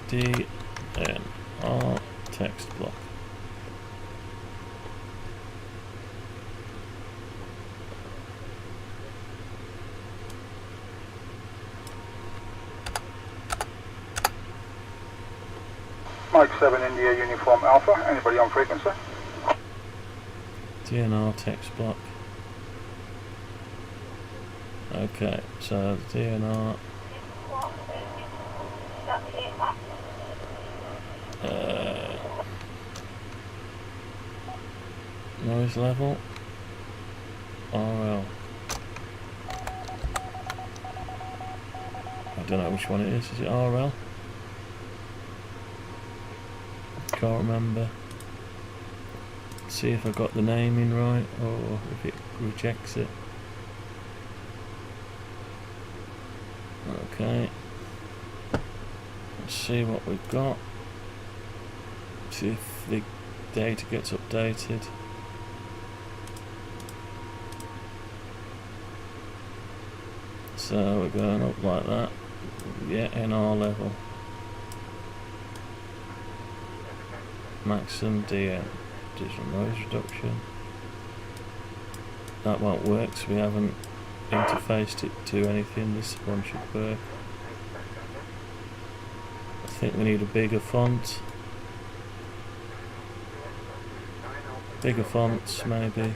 DNR text block. Mike 7 India Uniform Alpha, anybody on frequency? DNR text block. Okay, so DNR. Noise level. RL. don't know which one it is. Is it RL? Can't remember. See if I got the naming right or if it rejects it. Okay. Let's see what we've got. See if the data gets updated. So we're going up like that. Yeah, NR level. Maximum DN. Digital noise reduction. That won't work, so we haven't interfaced it to anything. This one should work. I think we need a bigger font. Bigger fonts, maybe.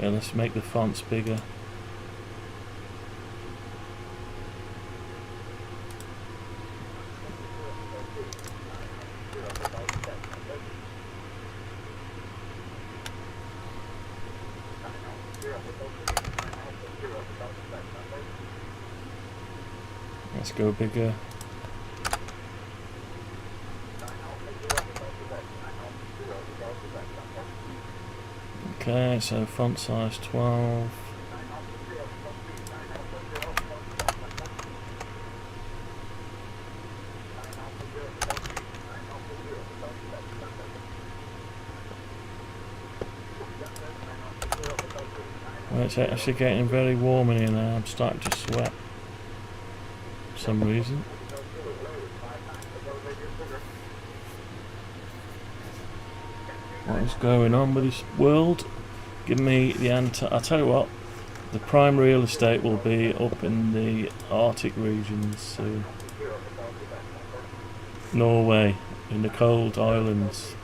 Yeah, let's make the fonts bigger. Let's go bigger. Okay, so font size 12. Well, it's actually getting very warm in here now. I'm starting to sweat for some reason. What is going on with this world? Give me the answer. I'll tell you what, the prime real estate will be up in the Arctic regions soon. Norway, in the cold islands.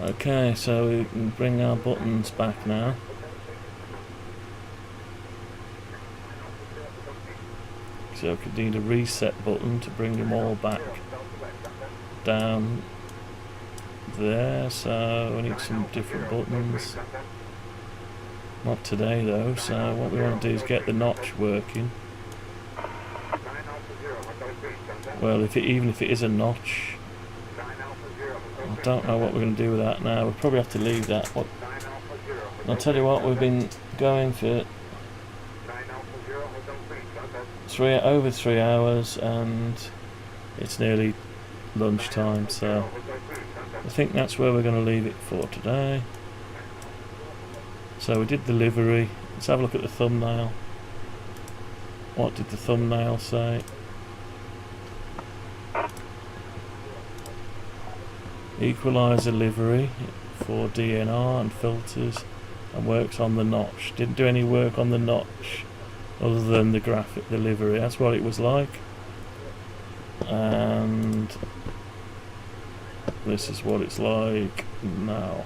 Okay, so we can bring our buttons back now. So we could need a reset button to bring them all back down there. So we need some different buttons. Not today though, so what we want to do is get the notch working. Well, even if it is a notch, I don't know what we're going to do with that now. We'll probably have to leave that. I'll tell you what, we've been going for over 3 hours and it's nearly lunchtime, so I think that's where we're going to leave it for today. So we did the livery. Let's have a look at the thumbnail. What did the thumbnail say? Equaliser livery for DNR and filters and works on the notch. Didn't do any work on the notch other than the graphic, the livery. That's what it was like. And this is what it's like now.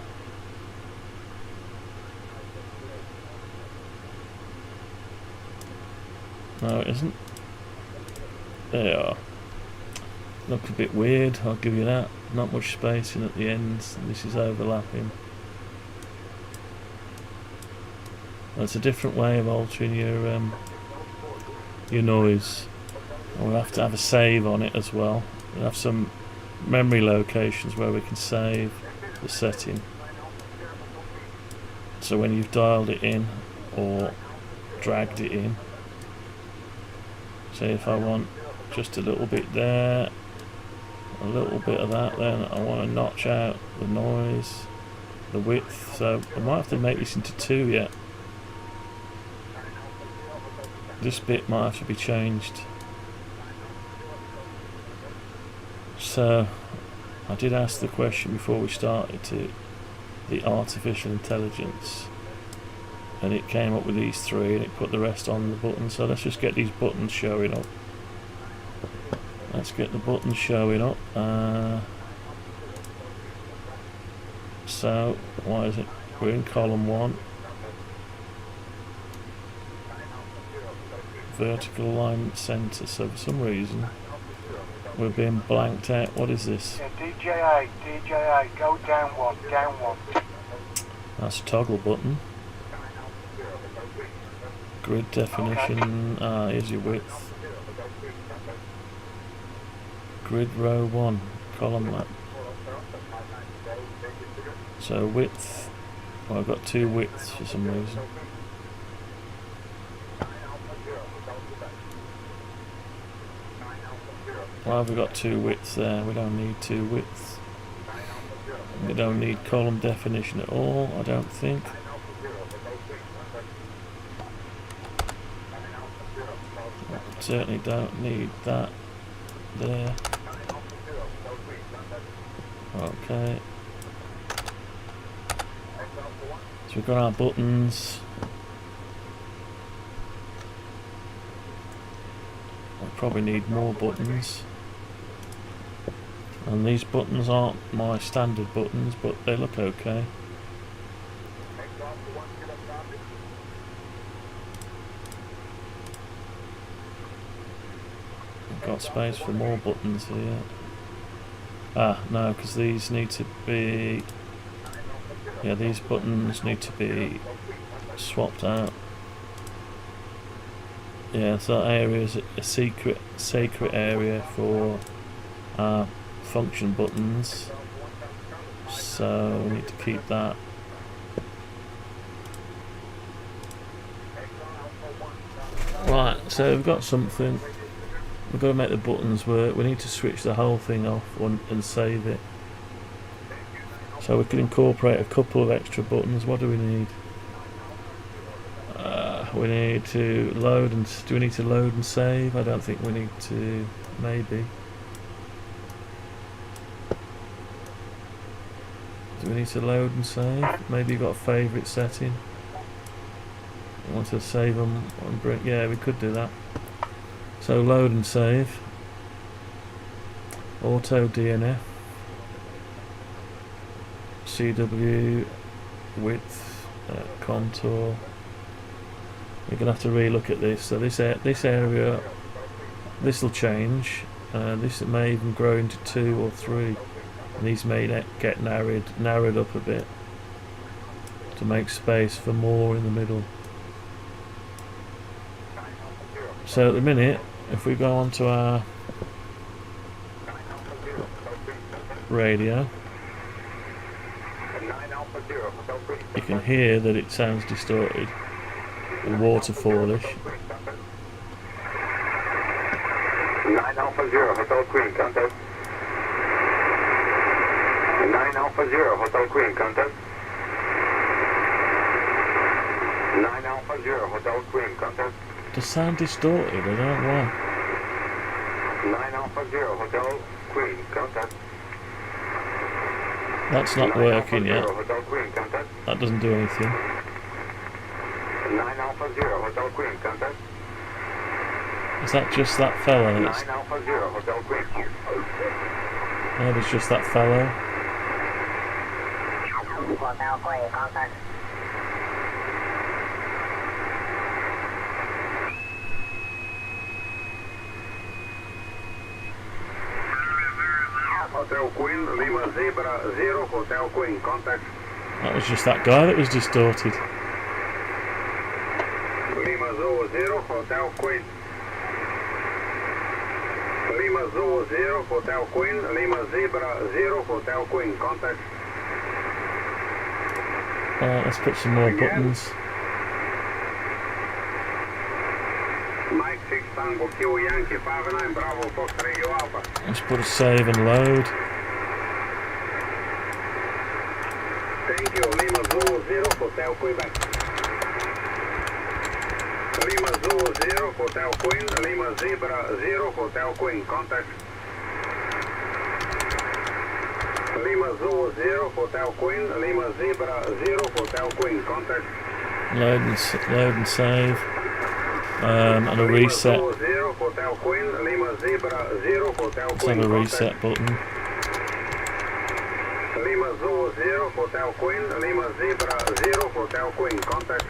No, it isn't. There you are. Look a bit weird, I'll give you that. Not much spacing at the ends. This is overlapping. That's a different way of altering your noise. And we'll have to have a save on it as well. We'll have some memory locations where we can save the setting. So when you've dialed it in or dragged it in, say if I want just a little bit there, a little bit of that, then I want to notch out the noise, the width, so I might have to make this into 2 yet. This bit might have to be changed. So I did ask the question before we started to the artificial intelligence, and it came up with these 3 and it put the rest on the button. So let's just get these buttons showing up. Let's get the buttons showing up. So why is it? We're in column 1. vertical alignment center, so for some reason we're being blanked out. What is this? Yeah, DJA, go down one. That's a toggle button. Grid definition, here's your width. Grid row 1, column map. So width, well, I've got 2 widths for some reason. Why have we got 2 widths there? We don't need 2 widths. We don't need column definition at all, I don't think. Certainly don't need that there. Okay. So we've got our buttons. We probably need more buttons. And these buttons aren't my standard buttons, but they look okay. We've got space for more buttons here. Ah, no, because these need to be... Yeah, these buttons need to be swapped out. Yeah, so that area is a sacred area for function buttons. So we need to keep that. Right, so we've got something. We've got to make the buttons work. We need to switch the whole thing off and save it. So we can incorporate a couple of extra buttons. What do we need? We need to load and... Do we need to load and save? I don't think we need to... Maybe. Do we need to load and save? Maybe you've got a favourite setting. You want to save them and bring... Yeah, we could do that. So load and save. Auto DNF. CW width contour. You're gonna have to relook at this. So this area, this will change. This may even grow into 2 or 3, and these may get narrowed up a bit to make space for more in the middle. So at the minute, if we go onto our radio, you can hear that it sounds distorted, waterfallish. 9 Alpha 0, Hotel Queen, contact. 9 Alpha 0, Hotel Queen, contact. 9 Alpha 0, Hotel Queen, contact. Does sound distorted? I don't know why. 9 Alpha 0, Hotel Queen, contact. That's not working yet. Hotel Queen, contact. That doesn't do anything. 9 Alpha 0, Hotel Queen, contact. Is that just that fellow? 9 Alpha 0, Hotel Queen. Yeah, there's just that fellow. Hotel Queen, contact. Hotel Queen, Lima Zebra 0, Hotel Queen, contact. That was just that guy that was distorted. Lima Zoo 0, Hotel Queen. Lima Zoo 0, Hotel Queen, Lima Zebra 0, Hotel Queen, contact. Let's put some more buttons. Mike 6 Tango Q Yankee 59 Bravo Fox Radio Alpha. Let's put a save and load. Thank you, Lima Zoo 0, Hotel Quebec. Lima Zoo 0, Hotel Queen, Lima Zebra 0, Hotel Queen, contact. Lima Zoo 0, Hotel Queen, Lima Zebra 0, Hotel Queen, contact. Load and save. And a reset. Lima Zoo 0, Hotel Queen, Lima Zebra 0, Hotel Let's Queen, have a contact. reset button. Lima Zoo 0, Hotel Queen, Lima Zebra 0, Hotel Queen, contact.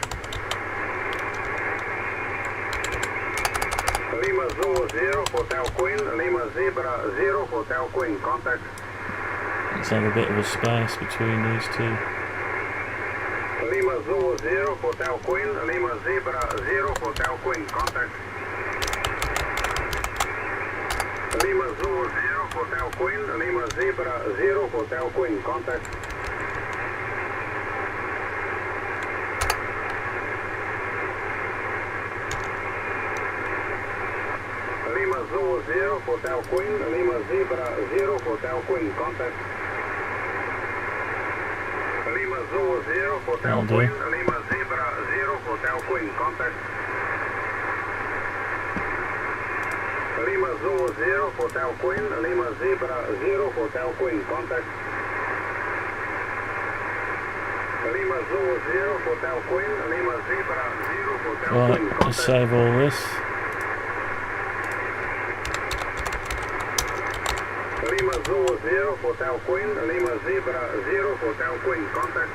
Lima Zulu 0, Hotel Queen, Lima Zebra 0, Hotel Queen, contact. Let's have a bit of a space between these two. Lima Zulu 0, Hotel Queen, Lima Zebra 0, Hotel Queen, contact. Lima Zulu 0, Hotel Queen, Lima Zebra 0, Hotel Queen, contact. Lima Zulu 0, Hotel Queen, Lima Zebra 0, Hotel Queen, contact. Lima Zulu 0, Hotel Queen, Lima Zebra 0, Hotel Queen, contact. Lima Zulu 0, Hotel Queen, Lima Zebra 0, Hotel Queen, contact. Lima Zulu 0, Hotel Queen, Lima Zebra 0, Hotel Queen, Right, contact. let's save all this. Lima Zulu 0, Hotel Queen, Lima Zebra 0, Hotel Queen, contact.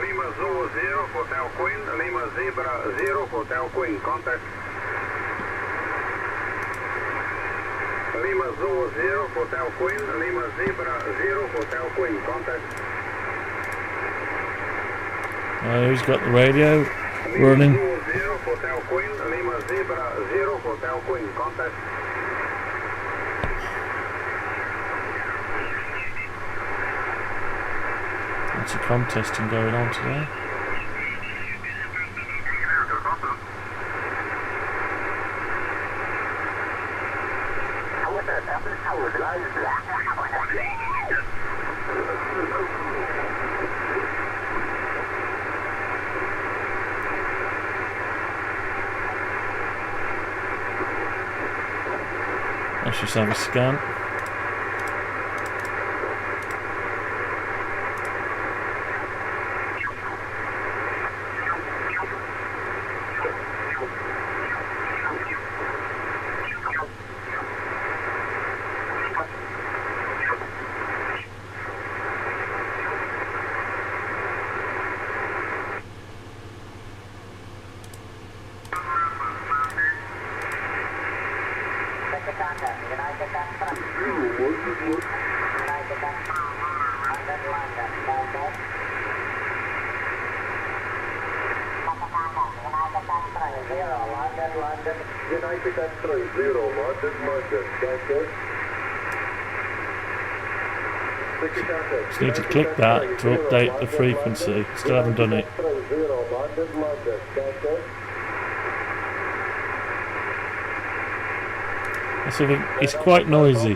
Lima Zulu 0, Hotel Queen, Lima Zebra 0, Hotel Queen, contact. Lima Zulu 0, Hotel Queen, Lima Zebra 0, Hotel Queen, contact. Who's got the radio running? Lima Zulu 0, Hotel Queen, Lima Zebra 0, Hotel Queen, contact. Lots of contesting going on today. Let's just have a scan. United X-ray 0, London, London, contact. Just need to click that to update the frequency. Still haven't done it. Let's see if it's quite noisy.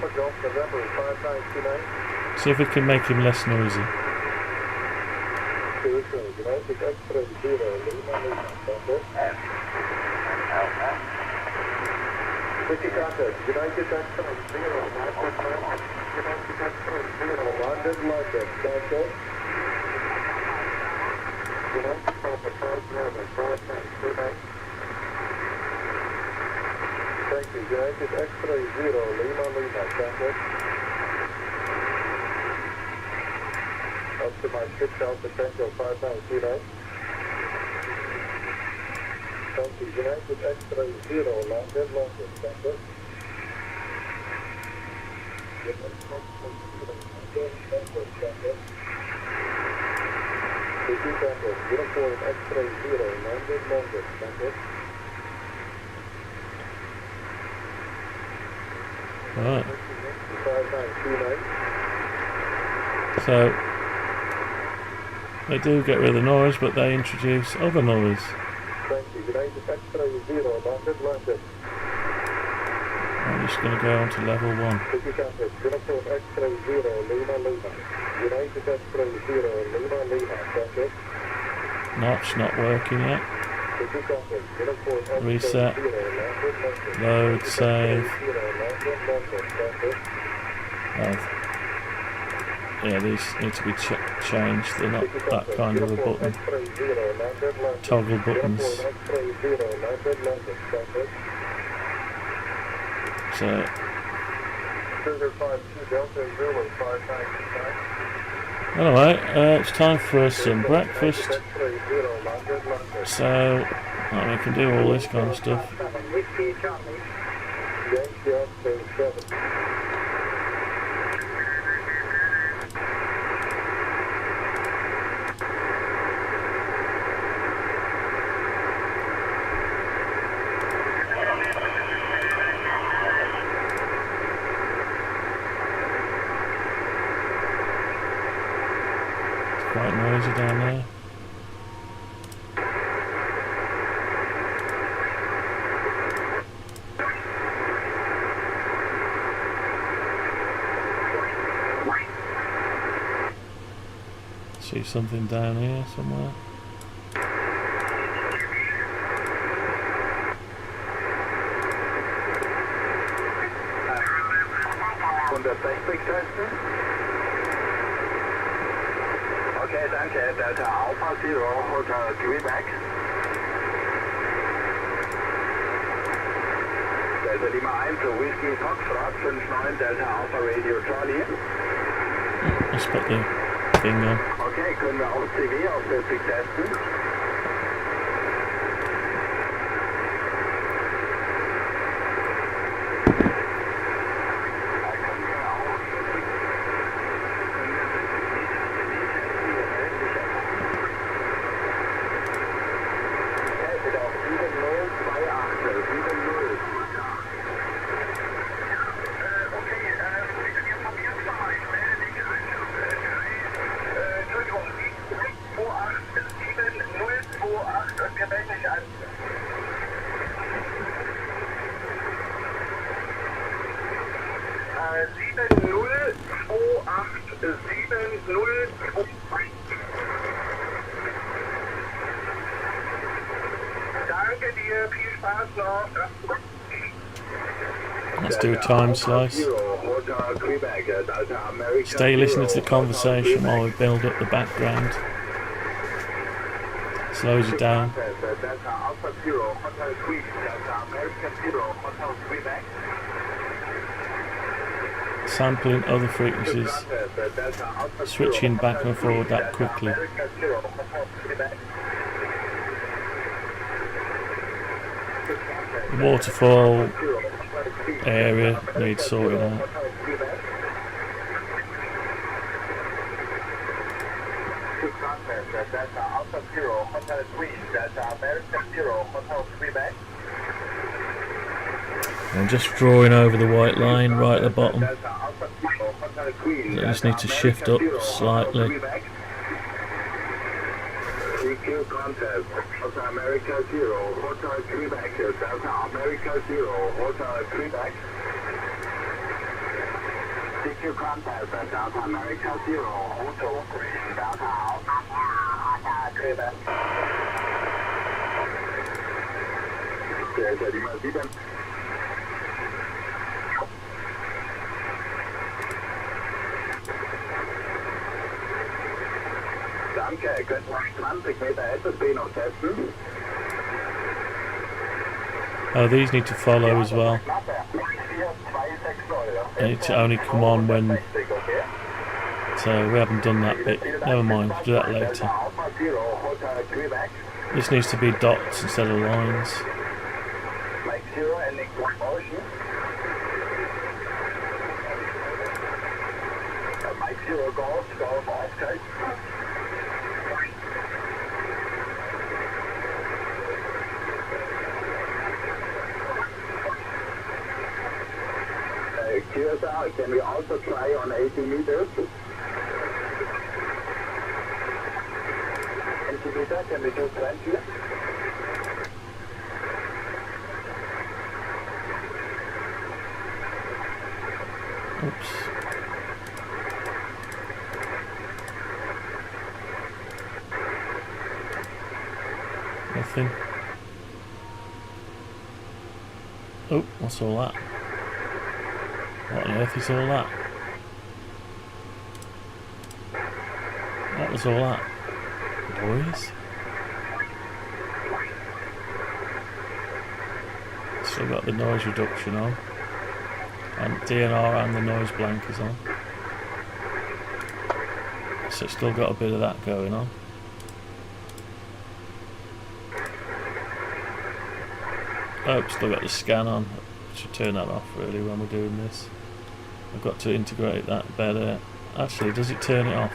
See if we can make him less noisy. United X-ray 0, London, London, contact. Thank you. United X-ray 0, Lima, Lima, contact. Up to my 6 Alpha Tango 5929. Thank you. United X-ray 0, London, London, contact. Uniform X-ray 0, London, London, contact. Right. So they do get rid of the noise, but they introduce other noise. Thank you. United X-ray 0, London, London. I'm just going to go on to level 1. Uniform X-ray 0, Lima, Lima. United X-ray 0, Lima, Lima, contact. No, it's not working yet. Reset. Load, save. Yeah, these need to be changed. They're not that kind of a button. Toggle buttons. So anyway, it's time for some breakfast. So And we can do all this kind of stuff. It's quite noisy down there. See something down here somewhere. Okay, danke. Delta Alpha Zero, Hotel Quebec. Delta Lima 1 to Whiskey Foxtrot, 59 Delta Alpha Radio Charlie. Let's put the thing on. Okay, können wir auf CV auf 40 testen? Let's do a time slice. Stay listening to the conversation while we build up the background. Slows you down. Sampling other frequencies, switching back and forward that quickly. The waterfall area needs sorting out. I'm just drawing over the white line right at the bottom. I just need to shift up slightly. CQ contest, Delta America 0, Hotel Quebec, Delta America 0, Hotel Quebec. CQ contest, Delta America 0, Hotel Delta Alpha Quebec. Delta Lima 7. Danke, könnt ihr 20 Meter SSB noch testen? Oh, these need to follow as well. They need to only come on when... So we haven't done that bit. Never mind, we'll do that later. This needs to be dots instead of lines. QSR, can we also try on 80 meters? 80 meters, can we do 20? Oops. Nothing. Oh, what's all that? What on earth is all that? What was all that? Boys? Still got the noise reduction on. And DNR and the noise blankers on. So it's still got a bit of that going on. Oh, still got the scan on. I should turn that off really when we're doing this. I've got to integrate that better. Actually, does it turn it off?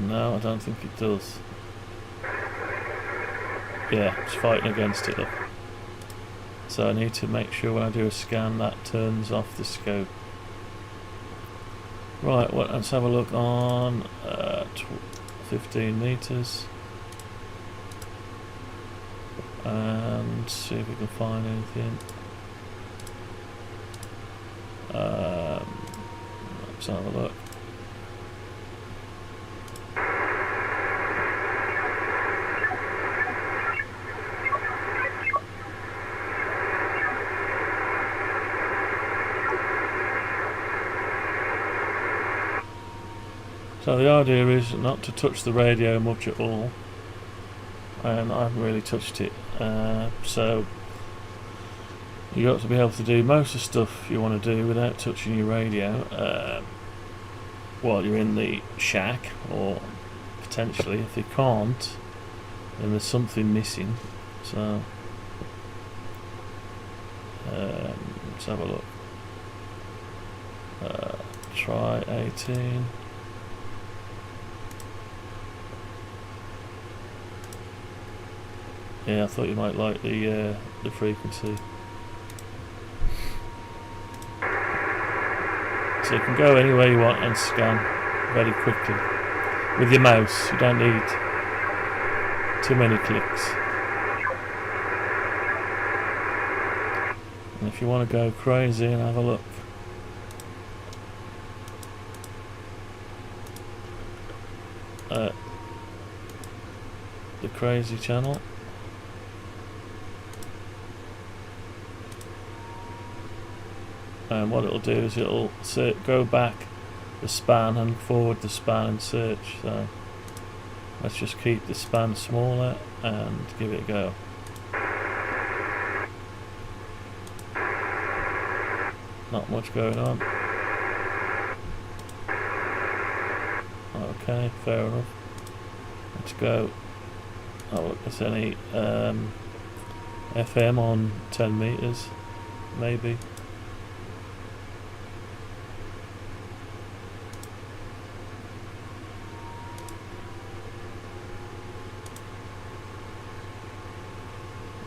No, I don't think it does. Yeah, it's fighting against it, look. So I need to make sure when I do a scan that turns off the scope. Right, well, let's have a look on 15 meters and see if we can find anything. Let's have a look. So the idea is not to touch the radio much at all, and I haven't really touched it, so you got to be able to do most of the stuff you want to do without touching your radio while you're in the shack, or potentially if you can't, then there's something missing. So let's have a look. Try 18. Yeah, I thought you might like the frequency. So you can go anywhere you want and scan very quickly with your mouse. You don't need too many clicks. And if you want to go crazy and have a look, at the crazy channel. And what it'll do is it'll go back the span and forward the span and search. So let's just keep the span smaller and give it a go. Not much going on. Okay, fair enough. Let's go. Oh look, there's any FM on 10 meters, maybe.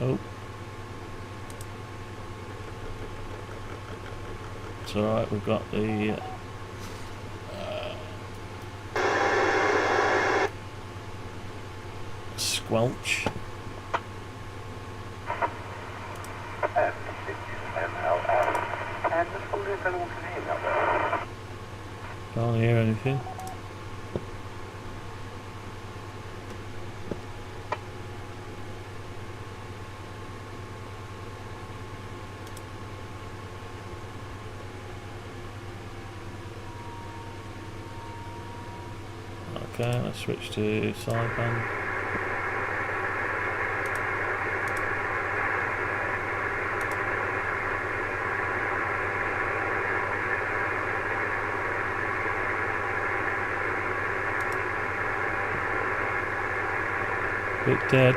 Oh, it's alright, we've got the squelch. Can't hear anything. Okay, let's switch to sideband. Bit dead.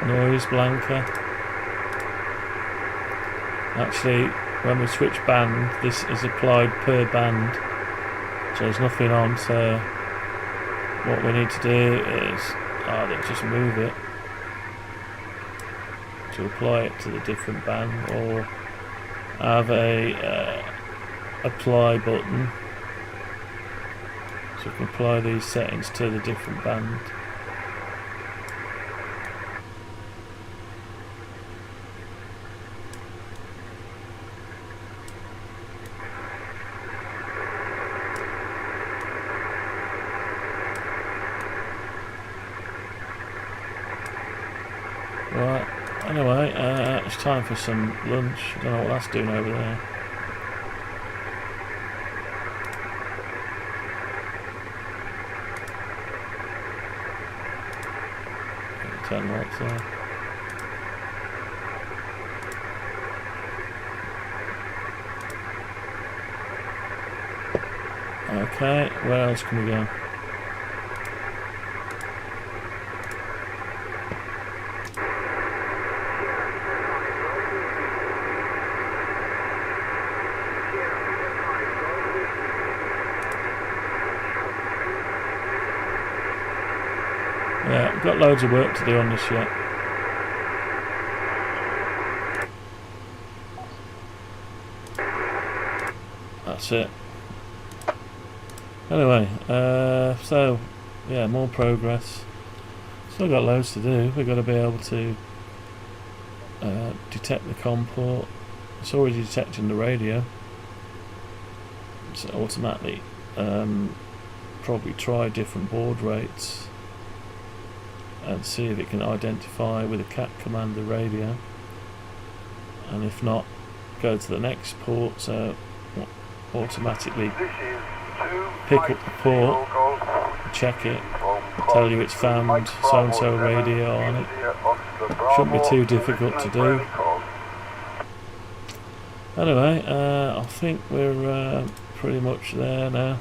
Noise blanker. Actually, when we switch band, this is applied per band, so there's nothing on. So what we need to do is either just move it to apply it to the different band, or have a apply button so we can apply these settings to the different band. Right, anyway, it's time for some lunch. I don't know what that's doing over there. Turn lights there. Okay, where else can we go? Yeah, we've got loads of work to do on this yet. That's it. Anyway, so yeah, more progress. Still got loads to do. We've got to be able to detect the COM port. It's already detecting the radio. So automatically probably try different baud rates and see if it can identify with a cat command the radio, and if not, go to the next port, so automatically pick up the port, check it, tell you it's found so and so radio on it. Shouldn't be too difficult to do. Anyway, I think we're pretty much there now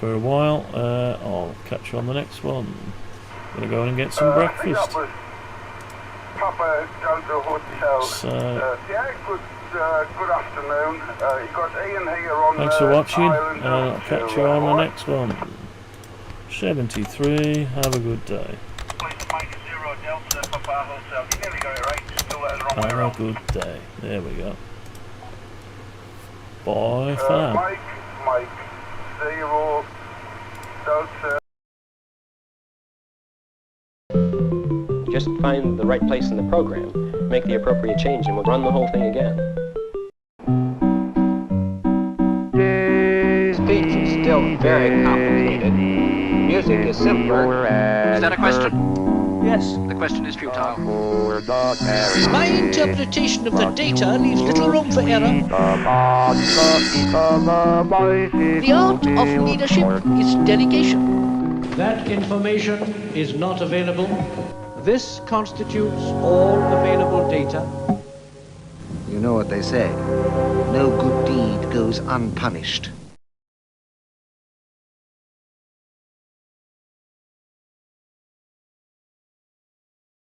for a while. I'll catch you on the next one. Gonna go in and get some breakfast. So yeah, good afternoon. You got Ian here on. Thanks for watching. I'll catch you on the next one. 73. Have a good day. Have a good day. There we go. Bye for now. Mike 0 Delta. Just find the right place in the program, make the appropriate change, and we'll run the whole thing again. Speech is still very complicated. Music is simpler. Is that a question? Yes. The question is futile. My interpretation of the data leaves little room for error. The art of leadership is delegation. That information is not available. This constitutes all available data. You know what they say. No good deed goes unpunished.